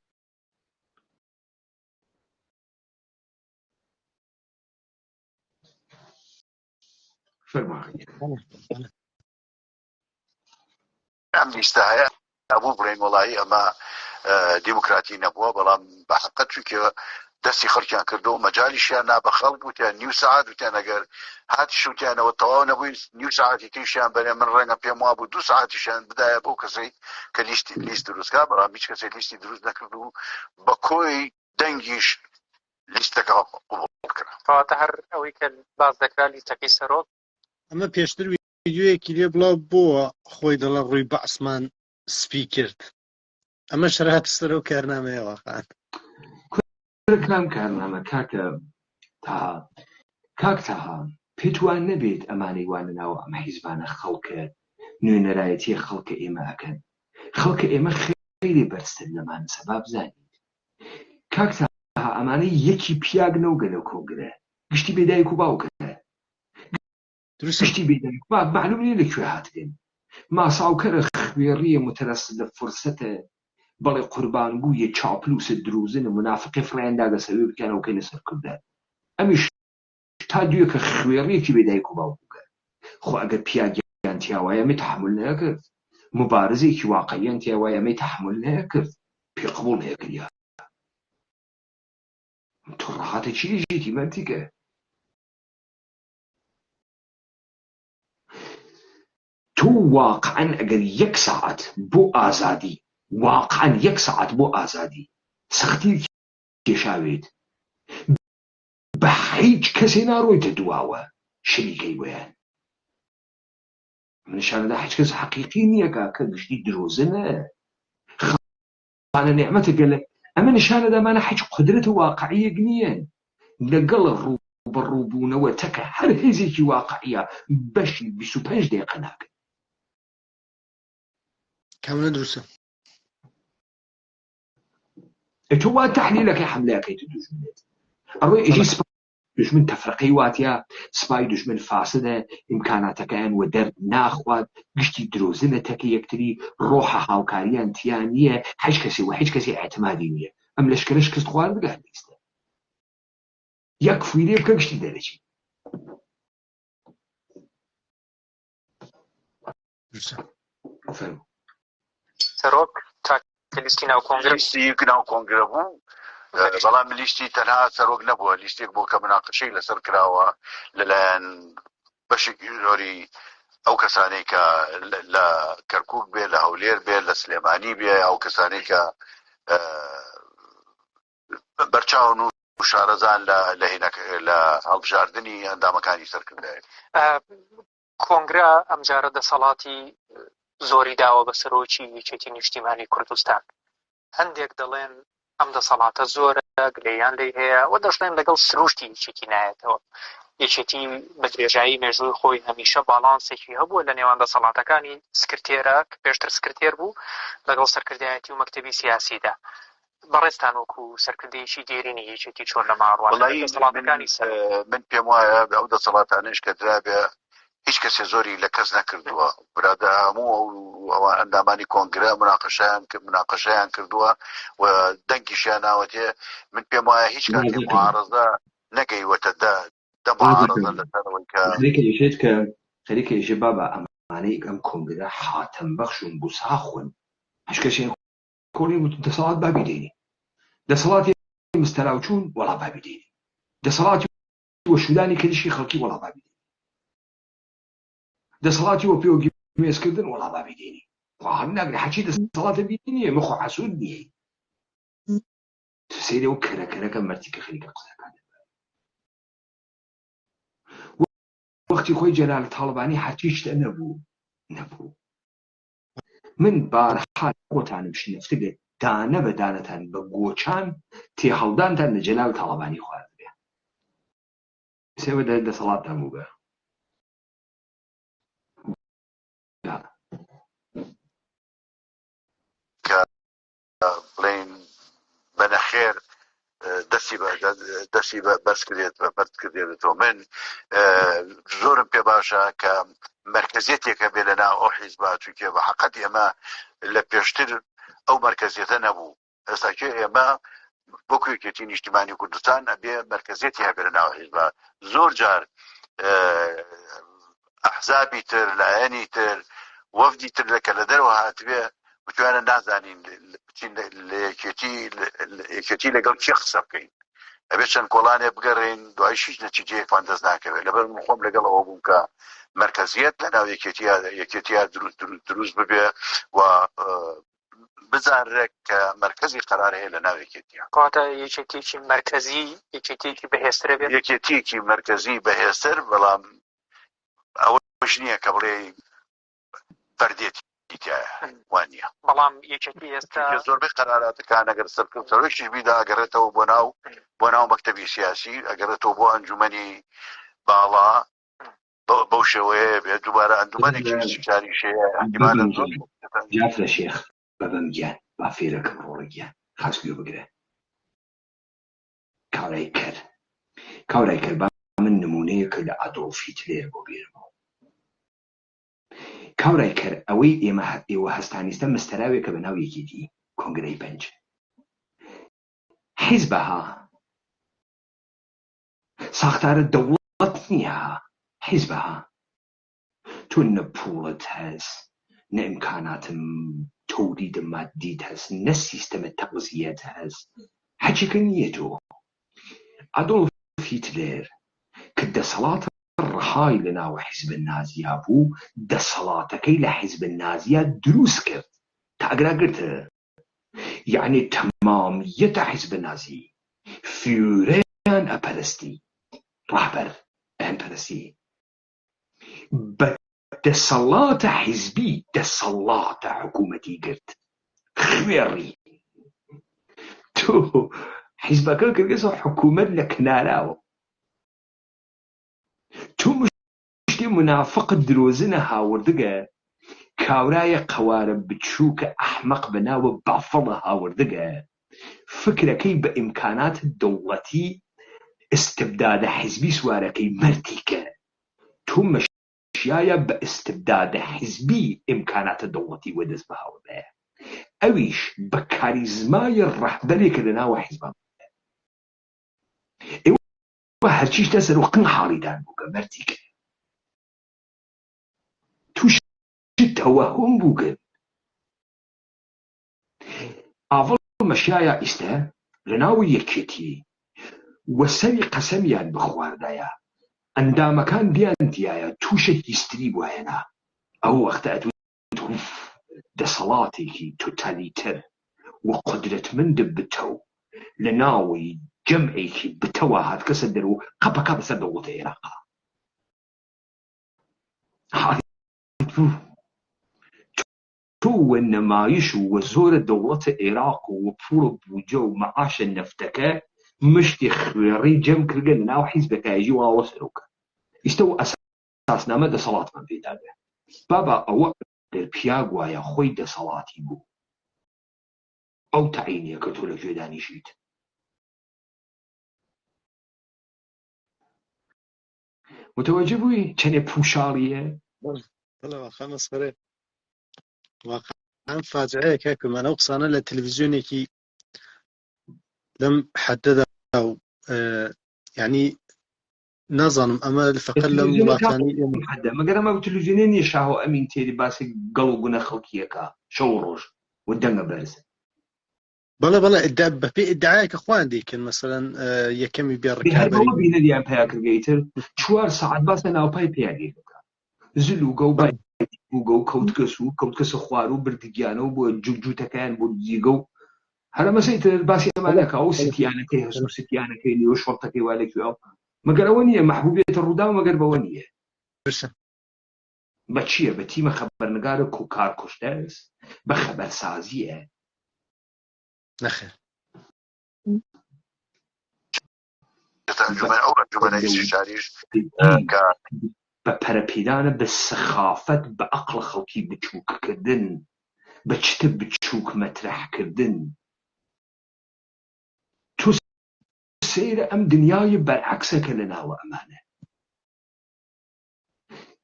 فەرماغی ئەم لیستە هەیە ئەبوو بڵێن وەڵایی ئەمە دیموکراتی نەبووە بەڵام بە حەقیقەت چونکە دەستی خەڵکیان کردو و مەجالیشیان نا بە خەڵک وتیان نیو سەعات وتیان ئەگەر هاتیش وتیانەوە تەواو نەبووی نیو سەعاتی تریشیان بەرێ من ڕەنگە پێم وا بوو 2 سەعاتیشیان بدایە بۆ کەسەی کە لیست دروستکا بەڵام هیچ کەسێک لیستی دروست نەکرد و بە کۆی دەنگیش لیستەکە قبوڵ کرا کەواتە هەر ئەوەی کە باز دەکرا لیستەکەی سەرۆک ئەمە پێشتر ویدیۆیەکی لێ بڵاو بووە خۆی دەڵە ڕووی بەعسمان سپی کرد ئەمە شەرات سەر و کارنامەیەوە خان کام کارنامە کاک تاها پێتوان نەبێت ئەمانەی وانە ناوە ئەمە حیزبانە خەڵکە نوێنەرایەتی خەڵکە ئێمە ئەکەن خەڵکە ئێمە خێری بەرزتر لەمانە سەباب زانیت کاک تاها ئەمانەی یەکی پیاگ نەوگە لەو کۆنگرە گشتی بێدایک و باوکە گشتی بێدایک و باوک معلوم نیە لەکوێ هاتبێن ماساوکەرە خوێڕیە متەرەسس لە فرسەتە بەڵێ قوربانگوویە چاپلوسە دروزنە منافقی فڕیانداگە سەوێ بکەنەوە کەینە سەرکردان ئەمیش تا دوێکە خوێڕیەکی بێدایک و باوک بکە خۆ ئەگەر پیاگیان تیاوایە ئەمەی تەحمل نەکرد مبارزێکی واقعیان تیاوایە ئەمەی تەحمل نەکرد پێ قبوڵ نەکردیا تۆ ڕاحەتە چی ژیتی مەرتیکە تۆ واقعەن ئەگەر 1 ساعت بۆ ئازادی واقعا 1 ساعت بۆ ئازادی سەختی کێشاوێت بە هیچ کەسێ ناڕۆیتە دواوە شەریکەی ویان منشانەدا هیچ کەس حەقیقی نییە کە گشتی درۆزنە خانە نێعمەتە گەلە ئەمە نیشانەدامانە هیچ قدرەتە واقعیەک نییە لەگەڵ ڕووبەڕووبوونەوە تەکە هەر هێزێکی واقعیە بەشی 25 دقیقە ناکەن کاملە دروستە تۆ وا تەحلیلەکەی حملەکەیت دوژمنێت ئەڕۆی ئێژی دژمن تەفرقەی واتیا سپای دژمن فاسدە ئیمکاناتەکەیان وە دەرد ناخوات گشتی درۆزنە تەکە یەکتری ڕۆحە هاوکاریان تیان نییە هیچ کەسی ئاعتمادی نییە ئەم لەشکرەش کەست خوارد بگات لیستە یەک فویلێ بکە گشتی دەرەچی سەرۆک تاکە لیستی ناو کۆنگرە لیستی ناو کۆنگرە بوو بەڵام لیستی تەنها سەرۆک نەبووە لیستێک بۆ کە مناقشەی لەسەر کراوە لەلایەن بەشێکی زۆری ئەو کەسانەی کە لە کەرکووک بێ لە هەولێر بێ لە سلێمانی بێ ئەو کەسانەی کە بەرچاون و شارەزان لە هەڵبژاردننی ئەندامەکانی سەرکردایە کۆنگرە ئەمجارە دەسەڵاتی زۆری داوە بە سەرۆکی یەکێتی نیشتیمانی کوردستان هەندێک دەڵێن ئەم دەسەڵاتە زۆرە گلەیان لێ هەیە و دەشڵێن لەگەڵ سروشتی یەکێتی نایەتەوە یەکێتی بە درێژایی مێژووی خۆی هەمیشە باڵانسێکی هەبووە لە نێوان دەسەڵاتەکانی سکرتێرە کە پێشتر سکرتێر بوو لەگەڵ سەرکردایەتی و مەکتەبی سیاسیدا بەڕێستان وەکو سەرکردەیەکی دێرینی یەکێتی چۆن لە ماڕوان دەسەڵاتەکانی من پێم وایە ئەو دەسەڵاتانش کە درابێ هیچ کەسێ زۆری لە کەس نەکردووە برادە هەموو ئەوە ئەندامانی کۆنگرە مناقەشەیان کردووە و دەنگیشیان ناوەتێ من پێم وایە هیچ کاتی معارەزە نەگەیوەتە دە معارەزە لەسەرەوەی کە خەریکە ئێژێ بابا ئەمانەی ئەم کۆنگرە حاتم بەخشون بوو ساخون هیچ کەسێ کۆڵی دەسەڵات بابی دێنی دەسەڵاتی مستەلاو چوون وەڵا بابی دێنی دەسەڵاتی وەشودانی کەلیشی خەڵکی وەڵا بابی دێنی دەسەڵاتی وە پێوەگی مێزکردن وەڵا بابی دێنی خواهر ناگرێ حەچی دەسەڵاتە بینیە مەخۆ حەسوود نییە سەیرە و کەرەکەرەکە مەرتیکە خەریکە قسەکان وەختی خۆی جەلال تاڵبانی هەرچی شتە نەبوو من بارها خۆتانم شنفتگە دانە بە دانەتان بە گۆچان تێ هەڵدانتان لە جەلاو تاڵەبانی خوارد بێ سێوە دەسەڵاتتان بوو بە کە بڵین بەنەخێر دەستی بەرز کردێتەوە من زۆرم پێ باشە کە مرکزیەتێکە بێ لەناو ئەو حیزبە چونکە بە حەقەت ئێمە لە پێشتر ئەو مرکزیەتە نەبوو ئێستاکە ئێمە وەکو یەکێتی نیشتیمانی کوردستان ئەبێ مرکزیەتی هەبێ لەناو حیزبە زۆر جار ئەحزابی تر لایەنی تر وەفدی تر لەکە لە دەرەوە هاتبێ بتوانە نازانین لە یەکێتی لەگەڵ چی قسە بکەین ئەبێ چەند کۆڵانێ بگەڕین دوای شیش نەتیجەیەکمان دەست ناکەوێت لەبەر من خۆم لەگەڵەوە بووم کە مرکزیت لەناو یەکێتیە دروست ببێ و بزانرێک کە مرکزی قرار هەیە لەناو یەکێتیە کاتە یەکێتیەکی مرکزی یەکێتیەکی بەهێزترە بێت یەکێتیەکی مرکزی بەهێزتر بەڵام ئەوەش نییە کە بڵێ فەردێتی وانە بەڵام یەکێتی ئێستا زۆربەی قەراراتەکان ئەگەر سەرکردەوەیشی بیدا ئەگەڕێتەوە بۆ ناو مەکتەبی سیاسی ئەگەڕێتەوە بۆ ئەنجومەنی باڵا بەو شێوەیە بێت دووبارە ئەنجومەنێکی پرسیاري شەیە ئەحتیمالە زۆر جافرە شێخ بەبەم گیان با فێرەکەم ڕۆڵەگیان خاستگوێ بگرێ کاورای کرد با من نمونەیەکە لە ئادۆڵف هیتلێر بۆ بێرمەوە کاورای کرد ئەوەی ئێوە هەستانیستە مستەراوێکە بە ناو یەکێتی کۆنگرەی پەنج حیزبەها ساختارە دەوڵەت نییە حیزبەها تۆ نە پوڵت هەست نە ئیمکاناتم تۆلیدە مادیت هەست نە سیستەمە تەغزیەت هەست حەجەکە نییە تۆ ئادۆڵف هیتلێر کە دەسەڵاتە ڕەهای لە ناوە حیزب نازیا بوو دەسەڵاتەکەی لە حیزب نازیا دروست کرد تا ئەگراگرتە یعنی تەمامیەتە حیزب نازی فیورەیان ئەپەرستی ڕاهبەر ئەنپەرستی بە دەسەڵاتە حیزبی دەسەڵاتە حکوومەتی گرت خوێڕی تۆ حیزبەکە کردگەسە حکوومەت لە کناراوە تۆ مشتی منافقت درۆزنە هاوردگە کاورایە قەوارە بچووکە ئەحمەق بەناوە بافەڵە هاوردگە فکرەکەی بە ئیمکانات دەوڵەتی استبدادە حیزبی سوارەکەی مەردیکە تۆ مەشیایە بە استبدادە حیزبی ئیمکاناتە دەوڵەتی وەدەست بە هاوردەیە ئەویش بە کاریزمای ڕەهبەرێکە لە ناوە حیزبە ئێوە هەرچیشتە سەر و قن حاڵیدان بووکە مەردیکە توش تەوەهم بووکن ئاڤڵ مەشیایە ئیستە لە ناوە یەکێتی وەسەری قەسەمیان بخواردایە ئەندامەکان دیانتیایە تووشە هیستری بۆهێنا ئەو وەختە ئەتوت دەسەڵاتێکی تۆتالیتەر و قودرەتمەند بتەو لە ناوی جەمعێکی بتەوە هاتکەسە دەرەوە قەپەکە بەسەر دەوڵەتە عێراقا تۆ وە نەمایش و زۆرە دەوڵەتە عێراق و پوڵە بوجە و مەعاشە نەفتەکە مشتی خوێڕی جەم کردگە لە ناو حیزبەکایژی واوە سەرۆکە ئیستە و ئەساسنامە دەسەڵاتمان پێدا بێ بابا ئەوە دەرپیا گوایە خۆی دەسەڵاتی بوو ئەو تەعینیە کە تۆ لەکوێ دانیشیت متوەجه بووی چەندێ پوشاڵیە بەڵێ خەمە سەرێ واقعا فاجعەیە کاکەمان ئەو قسانە لە تەلەڤیزیۆنێکی لەم حەدەدا و یعنی نازانم ئەمە فەقەت لەم وڵاتانی مەگەر ئەمە تەلەڤیزیۆنێ نییە شاهۆ ئەمین تێری باسی گەڵ و گونە خەڵکیەکە شەو و ڕۆژ و دەنگە بەرز بەڵێ بەپێ ئیدعایەکە خوان دەیکەن مەسەلەن یەکەمی بێڕکاربەری بینەریان پیا کردگەیتر 4 سەعات باسە ناوپای پیاگەیەکە زلوگە و بووگە و کەوتکەس و خوار و بردگیانە و بۆ جووتەکەیان بۆ دیگە و هەرە مەسەی تر باسی ئەمانەکە و ستیانەکەی هەست و ستیانەکەی نیوە شۆڕتەکەی وا لەکوێ مەگەر ئەوە نییە مەحبوبێتە ڕوودا و مەگەر بەوە نییە بە چییە بە تیمە خەبەرنگارە و کار کوشتەس بە خەبەرسازیە نەخێر ئەنجومەن ئەو ئەنجومەنە ئیسیشاریش کە بە پەرەپیدانە بە سەخافەت بە عەقڵ خەڵکی بچووککردن بە چتە بچووک مەترەحکردن تۆ سەیرە ئەم دنیای بەرعەکسەکە لە ناوە ئەمانە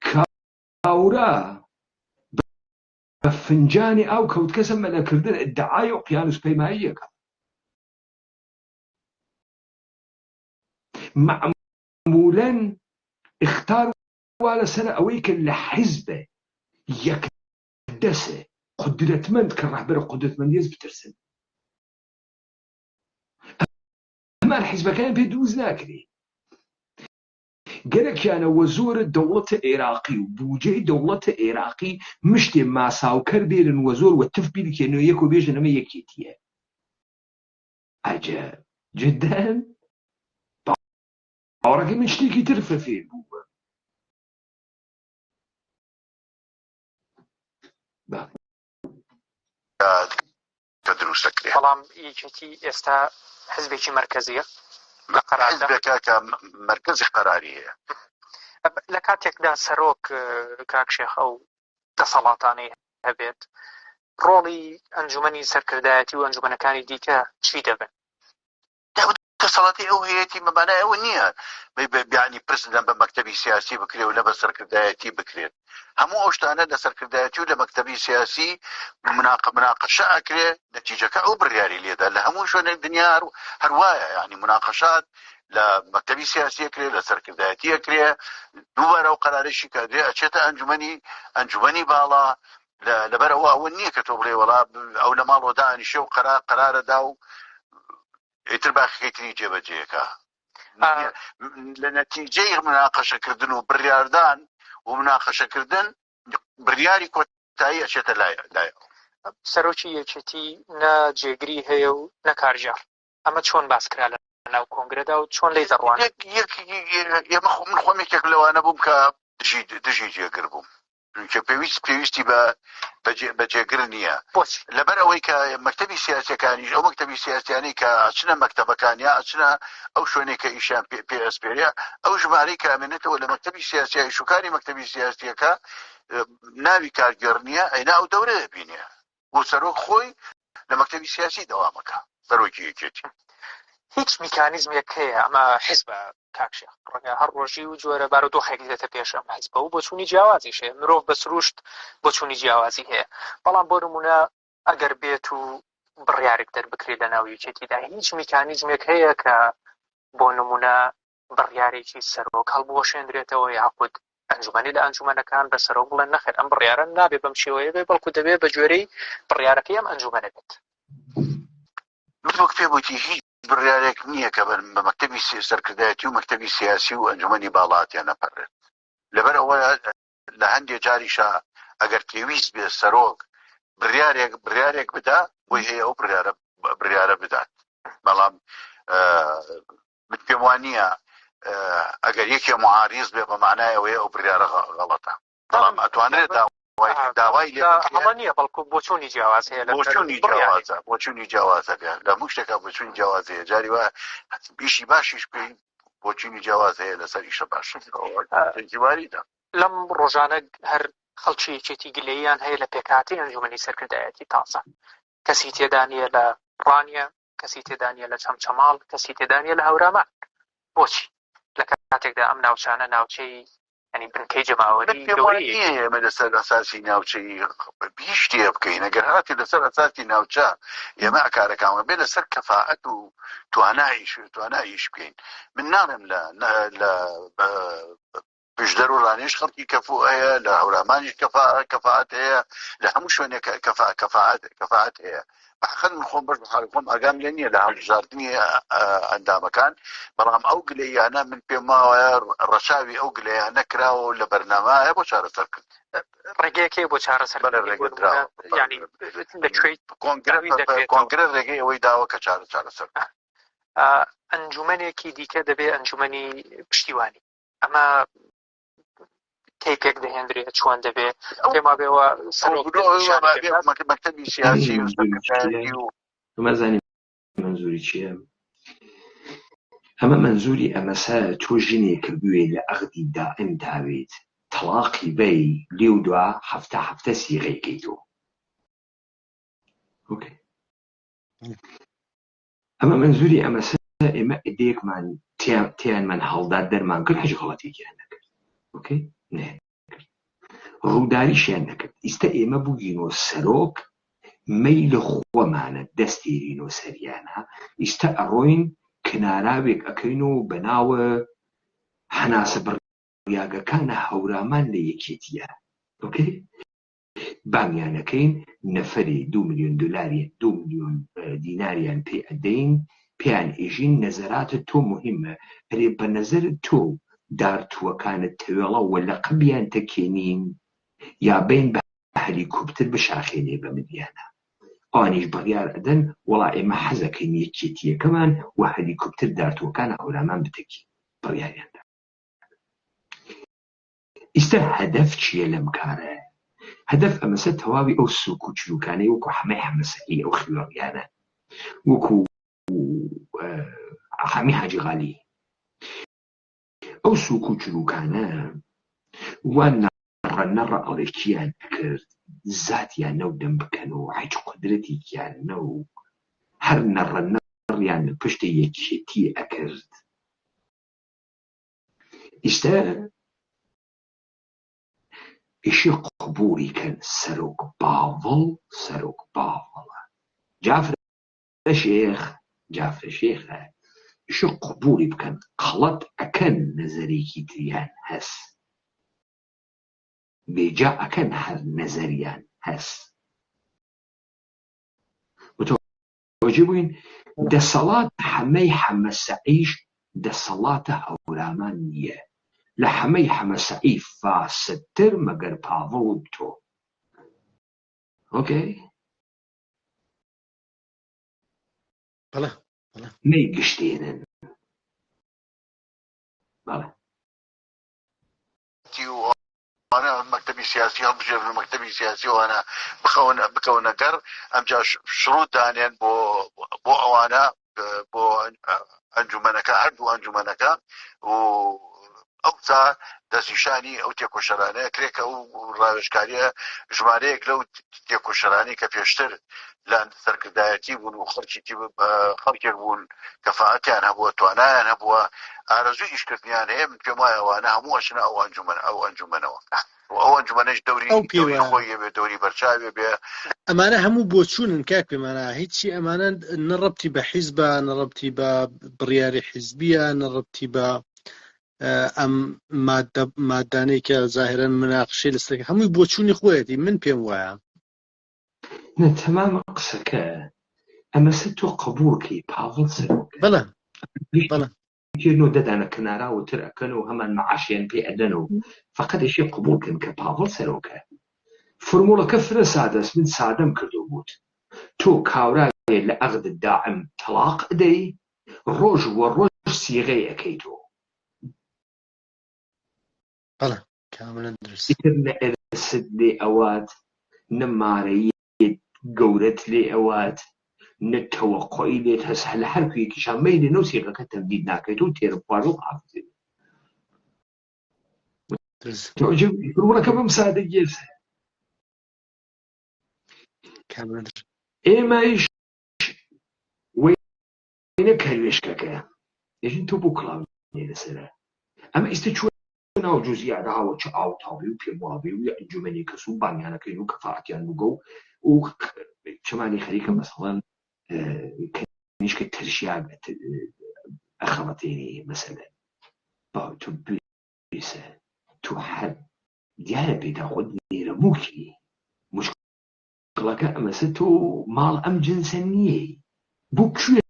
کاورا بە فنجانی ئاو کەوت کەسە مەلەکردن ئیدعای ئۆقیانوس پەیماییەکە معمولاً اختار وا لەسەر ئەوەی کە لە حیزبە یەکدەسە قودرەتمەند کە ڕەهبەرە قودرەتمەندیەز بترسن ئەمان حیزبەکان پێ دروست ناکرێ گەرەکیانە وە زۆرە دەوڵەتە عێراقی و بوجەی دەوڵەتە عێراقی مشتێ ماساوکەر بێرن وە زۆر وە تف بیرکێنەوە یەک و بێژن ئەمە یەکێتیە عەجەب جدداً باوەڕەکەی من شتێکی تر فەفێر بووە کە دروستەکرێ بەڵام یەکێتی ئێستا حزبێکی مرکزیە لە قەراردا حزبێکە کە مرکزی قەراری هەیە لە کاتێکدا سەرۆک کاکشێخ ئەو دەسەڵاتانەی هەبێت ڕۆڵی ئەنجومەنی سەرکردایەتی و ئەنجومەنەکانی دیکە چی دەبن دەسەڵاتی ئەو هەیەی مەبانای ئەوە نییە بیانی پرسیدن بە مەکتەبی سیاسی بکرێت و لە بە سەرکردایەتی بکرێت هەموو ئەو شتانە لە سەرکردایەتی و لە مەکتەبی سیاسی مناقەشە ئەکرێ نەتیجەکە ئەو بڕیاری لێدا لە هەموو شوێنێک دنیا هەروایە ینی مناقەشات لە مەکتەبی سیاسی ئەکرێ لە سەرکردایەتی ئەکرێ دووبارە ئەو قەرارێکی کادرێ ئەچێتە ئەنجومەنی باڵا لەبەر ئەوە نییە کە تۆ بڵێ وەڵا ئەو لە ماڵەوە دانیشێ و قەرارەدا و ئیتر باخەکەی جێبەجێەکە لە نەتیجەی مناقەشەکردن و بڕیاردان و مناقەشەکردن بڕیاری کۆتایی ئەچێتە لایە سەرۆکی یەکێتی نە جێگری هەیە و نە کارژار ئەمە چۆن باسکرا لە ناو کۆنگرەدا و چۆن لێی دەڕوان من خۆمێکێک لەوانە بووم کە دژی جێگر بووم چونکە پێویستی بە جێگر نییە لەبەر ئەوەی کە مەکتەبی سیاسیەکانیش ئەو مەکتەبی سیاسیانی کە ئەچنە مەکتەبەکانیا ئەچنە ئەو شوێنێک کە ئیشان پێ ئەسپێرە ئەو ژمارەی کە ئەمێنێتەوە لە مەکتەبی سیاسی شوکاری مەکتەبی سیاسیەکە ناوی کارگەر نییە ئەینا ئەو دەورە دەبینێ بۆ سەرۆک خۆی لە مەکتەبی سیاسی دەوامەکە سەرۆکی یەکێتی هیچ میکانیزمێک هەیە ئەمە حیزبە کاکشێخ ڕەنگە هەر ڕۆژی و جۆرە بارودۆخێک دێتە پێش ئەم حیزبە و بۆچوونی جیاوازیش هەیە مرۆڤ بە سروشت بۆچوونی جیاوازی هەیە بەڵام بۆ نمونە ئەگەر بێت و بڕیارێک دەربکرێت لە ناو یەکێتیدا هیچ میکانیزمێک هەیە کە بۆ نمونە بڕیارێکی سەرۆک هەڵبوەشێنرێتەوە یاخود ئەنجومەنی لە ئەنجومەنەکان بە سەرۆک بڵێن نەخێر ئەم بڕیارە نابێ بەم شێوەیە بێ بەڵکو دەبێت بە جۆرەی بڕیارەکەی ئەم ئەنجومەنە بێت وەک پێ بوویتی هیچ بڕیارێک نییە کە بە مەکتەبی سەرکردایەتی و مەکتەبی سیاسی و ئەنجومەنی باڵاتیان نەپەڕێت لەبەر ئەوە لە هەندێک جاریشە ئەگەر پێویست بێ سەرۆک بڕیارێک بدا بۆی هەیە ئەو بڕیارە بدات بەڵام من پێم وانە ئەگەر یەکێ معاریز بێ بە معنای ئەوەیە ئەو بڕیارە غەڵەتە بەڵام ئەتوانرێت داوای ئەمە نییە بەڵکو بۆچوونی جیاواز هەیە بۆچوونی جیاوازە بێ لە هەموو شتێکە بۆچوونی جیاواز هەیە جاری وایە بیشی باشیش پێی بۆچوونی جیاواز هەیە لەسەر ئیشە باش جیواریدا لەم ڕۆژانە هەر خەڵکی یەکێتی گلەییان هەیە لە پێکهاتی ئەنجومەنی سەرکردایەتی تازە کەسی تێدانیە لە ڕانیە کەسی تێدانیە لە چەمچەماڵ کەسی تێدانیە لە هەورامان بۆچی لە کاتێکدا ئەم ناوچانە ناوچەی ینی بنکەی جەماوەری ئێمە لەسەر ئەساسی ناوچەی بیشتێ بکەین ئەگەر هاتی لەسەر ئەساسی ناوچە ئێمە ئەکارەکانمە بێ لەسەر کەفاعەت و تواناییش بکەین من ناڵێم لە پشدەر و ڕانێش خەڵکی کەفو هەیە لە هەورامانیش کەفاعەت هەیە لە هەموو شوێنێک کەفاعەت هەیە بەحقەت من خۆم بەش بەحاڵی خۆم ئاگام لێ نییە لە هەڵبژاردننی ئەندامەکان بەڵام ئەو گلەیانە من پێم وایە ڕەشاوی ئەو گلەیانە کراوە لە بەرنامایە بۆ چارەسەر کرد ڕێگەیەکێ بۆ چارەسەر ڕێگەدراوە ینی لەکوێی کۆنگرە ڕێگەی ئەوەی داوە کە چارەسەر ئەنجومەنێکی دیکە دەبێ ئەنجومەنی پشتیوانی ئەمە تێکێک دەهێنرێت چۆن دەبێت پێما بێەوە مەکتەبی سیاسی و منزوری چییە؟ ئەمە منزوری ئەمەسە تۆ ژنێک کردووێ لە ئەغدی دائم داوێت تەلاقی بەی لێو دوا هەفتە سیغەیکەیتەوە. ئۆکێ، ئەمە منزوری ئەمەسە ئێمە ئێدەیەکمان تیانمان هەڵدات دەرمان کرد هیچ غەڵەتێکیان نەکرد. ئۆکێ، نەکرد، ڕووداریشیان نەکرد. ئیستا ئێمە بووینەوە سەرۆک مەیلە خۆمانە دەستێرینەوە سەریانە، ئیستا ئەڕۆین کناراوێک ئەکەینەوە بەناوە هەناسە بڕیاگەکانە هەورامان لە یەکێتیە. ئۆکێ، بامیانەکەین نەفەری 2 ملیۆن دلاری 2 ملیۆن دیناریان پێ ئەدەین، پێیان ئێژین نەزەراتە تۆ مهمە، ئەرێ بە نەزەرت تۆ دارتووەکانت تەوێڵە وە لەقەبیان تەکێنین یا بین بە هەلیکۆپتر بشاخێنێ بە ملیانە. ئەوانیش بڕیار ئەدەن وەڵا ئێمە حەزەکەین یەکێتیەکەمان و هەلیکۆپتر دارتووەکانە هەورامان بتەکین. بڕیاریاندا. ئیستا هەدەف چییە لەم کارە؟ هەدەف ئەمەسە تەواوی ئەو سووک و چلووکانەی وەکو حەمەی حەمەسەعی ئەو خوێڕیانە، وەکو حامی حاجی غالی، ئەو سووک و چلووکانە وان نەڕە ئەڵێکیان کرد زاتیان نەو دەم بکەنەوە هیچ قودرەتێکیان نەو هەر نەڕیان پشتە یەکێتی ئەکرد. ئیستا ئیشی قبوڵی کەن سەرۆک باوەڵە جافرە شێخە ئیشی قبوڵی بکەن، قەڵەت ئەکەن نەزەرێکی تریان هەست، بێجا ئەکەن هەر نەزەریان هەست. متوەجه بووین دەسەڵات حەمەی حەمەسەعیش دەسەڵاتە هەورامان نییە، لە حەمەی حەمەسەعی فاسدتر مەگەر پاڤڵ و تۆ. ئۆکێ، بەڵێ مەی گشتێنن. بەڵێ وانا مكتبي سياسي هەڵبژێرن و مەکتەبی سیاسی وانە بکەونە گەڕ ئەمجا شروط دانێن بۆ ئەوانە بۆ ئەنجومەنەکە هەردوو ئەنجومەنەکە و ئەوسا دەستنیشانی ئەو تێکۆشەرانەیە کرێکە و ڕاوێژکاریە ژمارەیەک لەو تێکۆشەرانی کە پێشتر لە سەرکردایەتی بوون و خەڵکێک بوون کەفاعەتیان هەبووە توانایان هەبووە ئارەزوی ئیشکردنیان هەیە. من پێم وایە ئەوانە هەموو ئەچنە ئەو ئەنجومەنەوە و ئەو ئەنجومەنەش دەوری خۆی بێ دەوری بەرچاوێ بێ. ئەمانە هەموو بۆچوونن کاک پێمانە هیچی ئەمانە نەڕەبتی بە حیزبە، نەڕەبتی بە بڕیاری حیزبیە، نەڕەبتی بە ئەم مادانەی کە زاهرەن مناقشەی لەسەر هەمووی بۆچوونی خۆیەتی. من پێم وایە تەمامە قسەکە ئەمەسە تۆ قبوڵکەی پاڤڵ سەرۆکە. بەڵێ کردنەوە دەدانە کناراوەتر ئەکەنەوە هەمان مەعاشیان پێ ئەدەنەوە، فەقەت ئەشی قبوڵکەن کە پاڤڵ سەرۆکە. فۆرموڵەکە فرە سادەست، من سادەم کردو بوت. تۆ کاورایە لە ئەغدت دائم تەلاق ئەدەی، ڕۆژ وە ڕۆژ سیغەی ئەەکەیتەوە. بەڵێ کاملەن درست. ئیتر نە ئەرست لێ ئەوات، نە مارەیەت گەورەت لێ ئەوات، نە تەوەقعی لێت هەست لە هەر کوێکیشان مەیلێ نەو سیغەکە تەمدید ناکەیت و تێرە خوارد و حافزێت. فۆرموڵەکە بەم سادەگییە. ئێمەش وەینە کەروێشکەکە دەژین تۆ بۆ کڵاوێ لەسەرە ئەمە ئیستا چوە ناو جوزیاداوە چ ئاوتاڵی و پێموابێ و یا ئەنجومەنی کەس و بانیانەکەین و کەفاعەتیان بگە و چمانی خەریکە مەسەڵەن کەنیشکە ترشیان ئەخەڵەتێنی مەسەلەن باو تۆ بویسە تۆ هەر دیارە پێدا خۆت نێرەمووکی مشکڵەکە ئەمەسە تۆ ماڵ ئەم جنسە نییە بۆ کوێ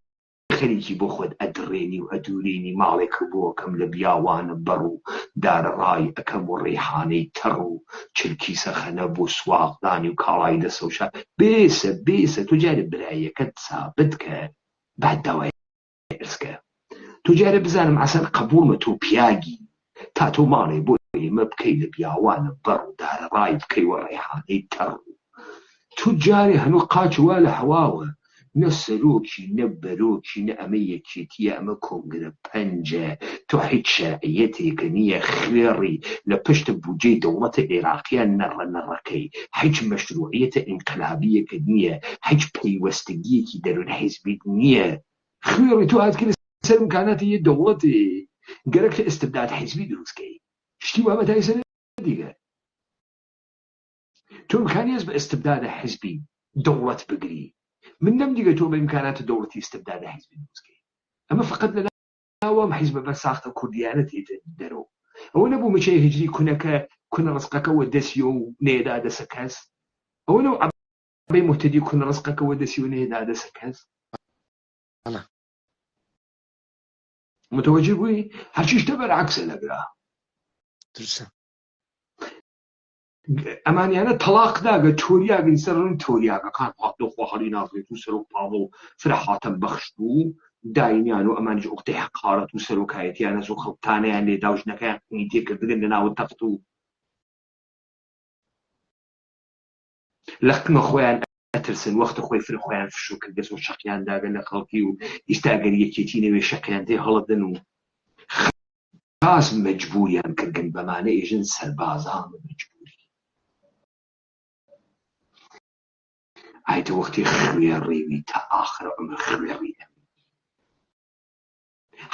خەریکی بۆ خۆت ئەدڕێنی و ئەدورێنی ماڵێک بۆ کەم لە بیاوانە بەڕ و دارە ڕای ئەەکەم و ڕێحانەی تەڕ و چرکی سەخەنە بۆ سواغدانی و کاڵای دەسە و شا بێسە تۆ جارە برایەکەت سابت کە بعد داوای ئرسکە تۆ جارە بزانم ئەسەر قبوڵمە تۆ پیاگی تا تۆ ماڵێ بۆ ئێمە بکەی لە بیاوانە بەڕ و دارە ڕای بکەی و ڕێحانەی تەڕ تۆ جارێ هەنوو قاچ وا لە هەواوە نە سەرۆکی نە بەرۆکی نە ئەمە یەکێتیە ئەمە کۆنگرە پەنجە تۆ هیچ شەرعیەتێکە نییە خوێڕی لە پشت بودجەی دەوڵەتە عێراقیان نەڕەکەی هیچ مەشروعیەتە ئینقلابیەکە نییە هیچ پەیوەستگیەکی دەرون حیزبیت نییە خوێڕی تۆ هاتکە لەسەر امکاناتی یە دەوڵەتێ گەرەک تە ئستبداد حیزبی دروستکەی شتی وا بەتای سەر دیگە تۆ امکانیەز بە ئستبدادە حیزبی دەوڵەت بگری من نەم دیگە تۆ بە ئیمکاناتە دەوڵەتی استبدادە حیزبی دروستکەی ئەمە فقط لە ناوەم حیزبە بەرساختە کوردیانە تێتە دەرەوە ئەوە نەبوو مچەی هجری کونەکە کونە ڕزقەکەەوە دەسیۆ و نێدا دەسە کەس ئەوە نەو عەبەی موحتەدی کونە ڕزقەکەەوە دەسیۆ نێدا دەسە کەس متوجه بووی هەرچی شتە بەرعەکسە لەگرا ئەمانیانە تەلاق داگە تۆریاگەن سەر ڕوون تۆریاگەکان هاتۆخوا هەڵی ناگرێت و سەرۆک پاڵۆ و فرەحاتەم بەخشت و داینیان و ئەمانیش ئوقتەی حەقارەت و سەرۆکایەتیانە زۆ خەڵتانەیان لێدا و ژنەکەیان قنی تێکردن لە ناوە تەخت و لە قمە خۆیان ئەترسن وەختە خۆی فرە خۆیان فشو کردێت و شەقیان داگەن لە خەڵکی و ئیستاگەر یەکێتی نەوێ شەقیان تێ هەڵەدن و خاس مەجبوریان کردن بەمانە ئێژن سەربازان مەجبوری ئایتە وەختی خوێڕیوی تا ئاخر ئەمە خوێڕیە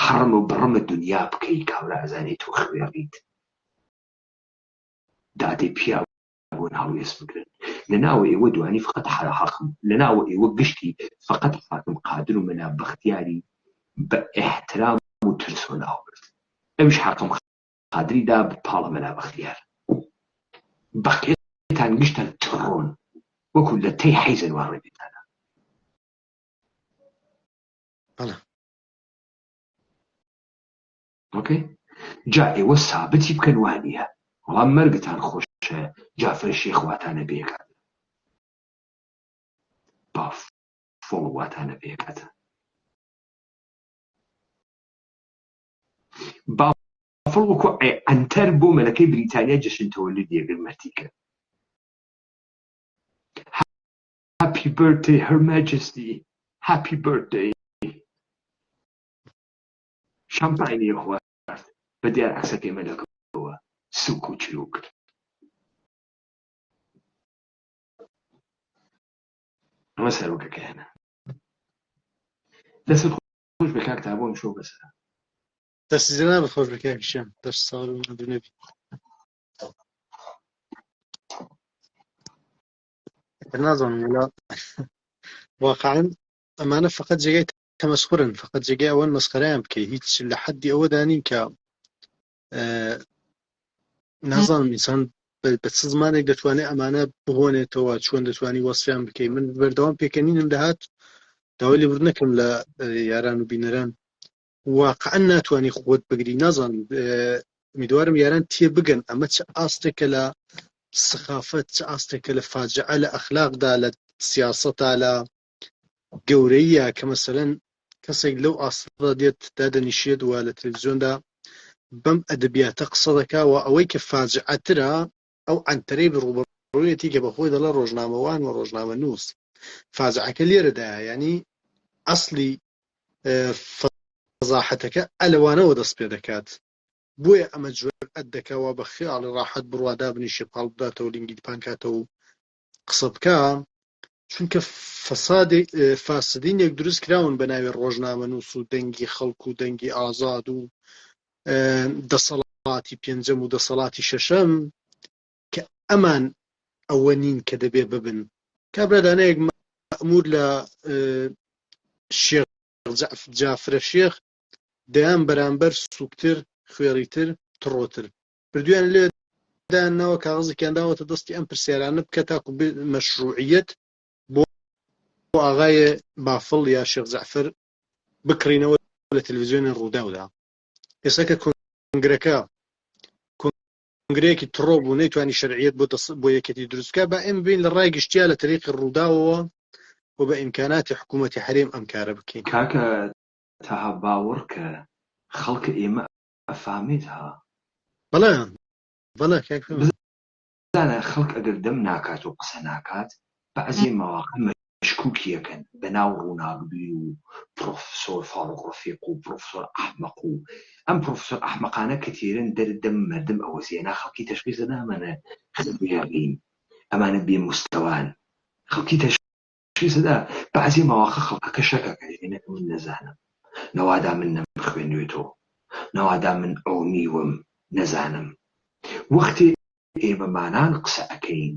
حرم و بڕمە دنیا بکەی کاورە ئەزانێ تۆ خوێڕیت دادەی پیا بۆن هەڵوێست بگرن لە ناوە ئێوە دوانی فقط حەقم لە ناوە ئێوە گشتی فقط حاکم قادر و مەلا بەختیاری بە ئێحترام و ترسۆ ناوبرد ئەویش حاکم قادری دا بپاڵە مەلا بەختیار بەقیێتان گشتە تڕۆن وەکو لە تەی حەیزن وا ڕێبێتانە ئۆکەی جا ئێوە سابتی بکەن وانییە وەڵام مەرگتان خۆشە جافر شێخ واتانە بێکات با فۆڵ واتانە بێکاتە بافڵ وەکو ئەنتەر بۆ مەلەکەی بریتانیا جەشن تەوەللود یەگر مەرتیکە Happy birthday, Her Majesty. Happy birthday. شامپاینی خوارد بە دیار عەکسەکەی مەلەکەوە سووک و چروک ئەمە سەرۆکەکەیانە دەست خۆش بە کاک تابۆم شۆ بەسەر دەستی جەنا بەخۆش بە کاکیشم دەست ساڵ و نەبوو نەبی نازانم وڵا واقعا ئەمانە فقط جێگای تەمەسخورن فقط جێگای ئەوەن مەسخەرەیان بکەی هیچ لە حەدی ئەوە دانین کە نازانم ئینسان بە چ زمانێک دەتوانێت ئەمانە بهۆنێتەوە چۆن دەتوانی وەسفیان بکەی من بەردەوام پێکەنینم دەهات داوای لێبور نەکەم لە یاران و بینەران واقعا ناتوانانی خۆت بگری نازانم میدوارم یاران تێ بگەن ئەمە چه ئاستێکە لە سخافەت چه ئاستێکە لە فاجعە لە ئەخلاقدا لە سیاسەتا لە گەورەیە کە مەسەلەن کەسێک لەو ئاستەدا دێت دادەنیشێت وە لە تەلەڤیزیۆندا بەم ئەدەبیاتە قسە دەکاوە ئەوەی کە فاجعەترە ئەو عەنتەرەی بڕوبەڕوویەتی کە بەخۆی دەڵێ ڕۆژنامەوان و ڕۆژنامە نووس فاجعەکە لێرەدایە ینی ئەسلی فەزاحەتەکە ئەلەوانەوە دەست پێ دەکات بۆیە ئەمە جورئەت دەکەوە بە خەیاڵی ڕاحەت بڕوا دابنیشێ پاڵ بداتەوە لینگی پانکاتەوە و قسە بکە چونکە فاسدینێک دروست کراون بە ناوی ڕۆژنامە نووس و دەنگی خەڵک و دەنگی ئازاد و دەسەڵاتی پێنجەم و دەسەڵاتی شەشەم کە ئەمان ئەوە نین کە دەبێ ببن کابرادانەیەک مەئمور لە شێخ جافرە شێخ دەیان بەرامبەر سووکتر خوێڕیتر تڕۆتر بردویان لێ دانەوە کاغەزێکیان داوەتە دەستی ئەم پرسیارانە بکە تاکو مەشروعیەت بۆ ئاغای بافڵ یا شێخ جعفەر بکڕینەوە لە تەلەڤیزیۆنی ڕووداودا ئێستا کە کۆنگرەکە کۆنگرەیەکی تڕۆ بوو نەیتوانی شەرعیەت بۆ یەکێتی دروستکە با ئێمە بین لە ڕای گشتیا لە تەریقی ڕووداوەوە و بە ئیمکاناتی حکوومەتی حەرێم ئەم کارە بکەین کاکە تاها باوەڕ کە خەڵکە ئێمە ئەفامێت ها بەڵێ بزانە خەڵک ئەگەر دەم ناکات و قسە ناکات بەعزی مەواقع مشکوکیەکەن بەناو ڕووناکبیر و پرۆفسۆر فاڕوق ڕەفیق و پرۆفسۆر ئەحمەق و ئەم پرۆفسۆر ئەحمەقانە کە تێرن دەردەم مەردم ئەوە زیێنا خەڵکی تەشخیص دەدا ئەمانە خزمێڕین ئەمانە بێ مستەوان خەڵکی تەشخیص دەدا بەعزی مەواقع خەڵکەکە شەکەکە من نەزانم نەوادا من نەمخوێنوێتەوە نەوادا من ئەو نیوەم نەزانم وەختێ ئێمە مانان قسە ئەەکەین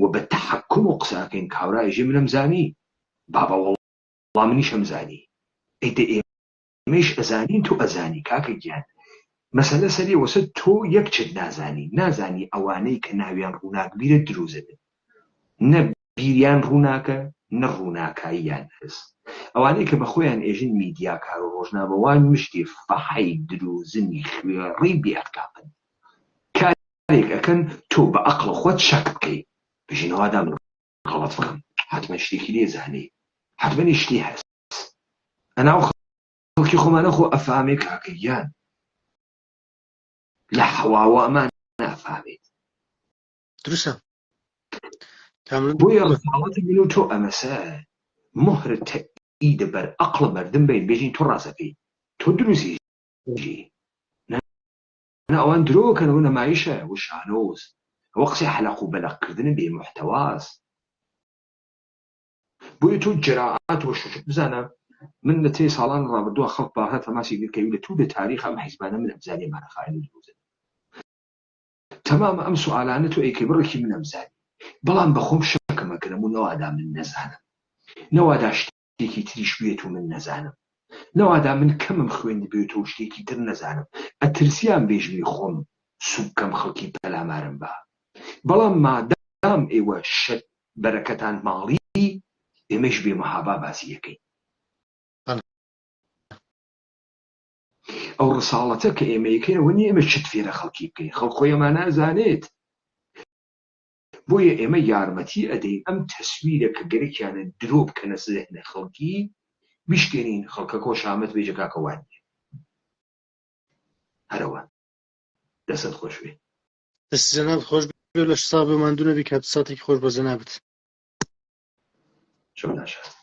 و بە تەحەکم و قسە ئەەکەین کاورایژێ منەم زانی بابا وەڵڵا منیش ئەمزانی ئەیدە ئێمەش ئەزانین تۆ ئەزانی کاکە گیان مەسەلە سەری وەسە تۆ یەکچت نازانی ئەوانەی کە ناویان ڕووناکبیرە دروزن نە بیریان ڕووناکە نە ڕووناکاییان هەست ئەوانەی کە بە خۆیان ئێژن میدیا کار و ڕۆژنامەوان مشتی فەحەی دروزنی خوێڕی بێعقاقن کارێک ئەکەن تۆ بە عەقڵ خۆت شەک بکەی بژینەوادا من غەڵەت بکەم حتمما شتێکی لێزانێ حتمما شتی هەست ئەناو خەڵکی خۆمانە خۆ ئەفامێ کاکەیان لە حەواوە ئەمان نافامێت دروستە بۆیە ڕساڵەتی من و تۆ ئەمەسە مهرە تەئیدە بەر عەقڵ مەردم بین بێژین تۆ ڕاستەکەی تۆ دروستی ئەوان درۆکەن و نەمایشە و شانۆز ئەوە قسەی حەلەق و بەلەقکردن بێ موحتەواست بۆیە تۆ جەراعات و شوشت بزانە من لە تێی ساڵان ڕابردووە خەڵک باها تەماسی گرکەوی لە تو لە تاریخ ئەم حیزبانە من ئەمزانی مانەخایەن و دروزن تەمامە ئەم سوالانە تۆ ئەیکەی بڕێکی من ئەمزانی بەڵام بەخۆم شەکەمەکەم و نەوادا من نەزانم نەوادا شتێکی تریش بێت و من نەزانم نەوادا من کەمم خوێندی بێت و شتێکی تر نەزانم ئەترسیان بێژمی خۆم سوکەم خەڵکی پەلامارم بە بەڵام مادام ئێوە شت بەرەکەتان ماڵی ئێمەش بێ مەحابا باسی یەکەین ئەو ڕساڵەتە کە ئێمە یەکەینەوە نیە ئێمە چت فێرە خەڵکی بکەین خەڵک خۆی ئەمان نازانێت بۆیە ئێمە یارمەتی ئەدەین ئەم تەسویرە کە گەرەکیانە درۆ بکەنە زێحنە خەڵکی بیشکێنین خەڵکە کۆشامەت بێجە کاکەوان هەرەوە دەست خۆش بێ دەست جەناب خۆش بێ لە ساڵ بێ ماندوو نەبی کات ساتێکی خۆش بە جەنابەت چۆن ناشات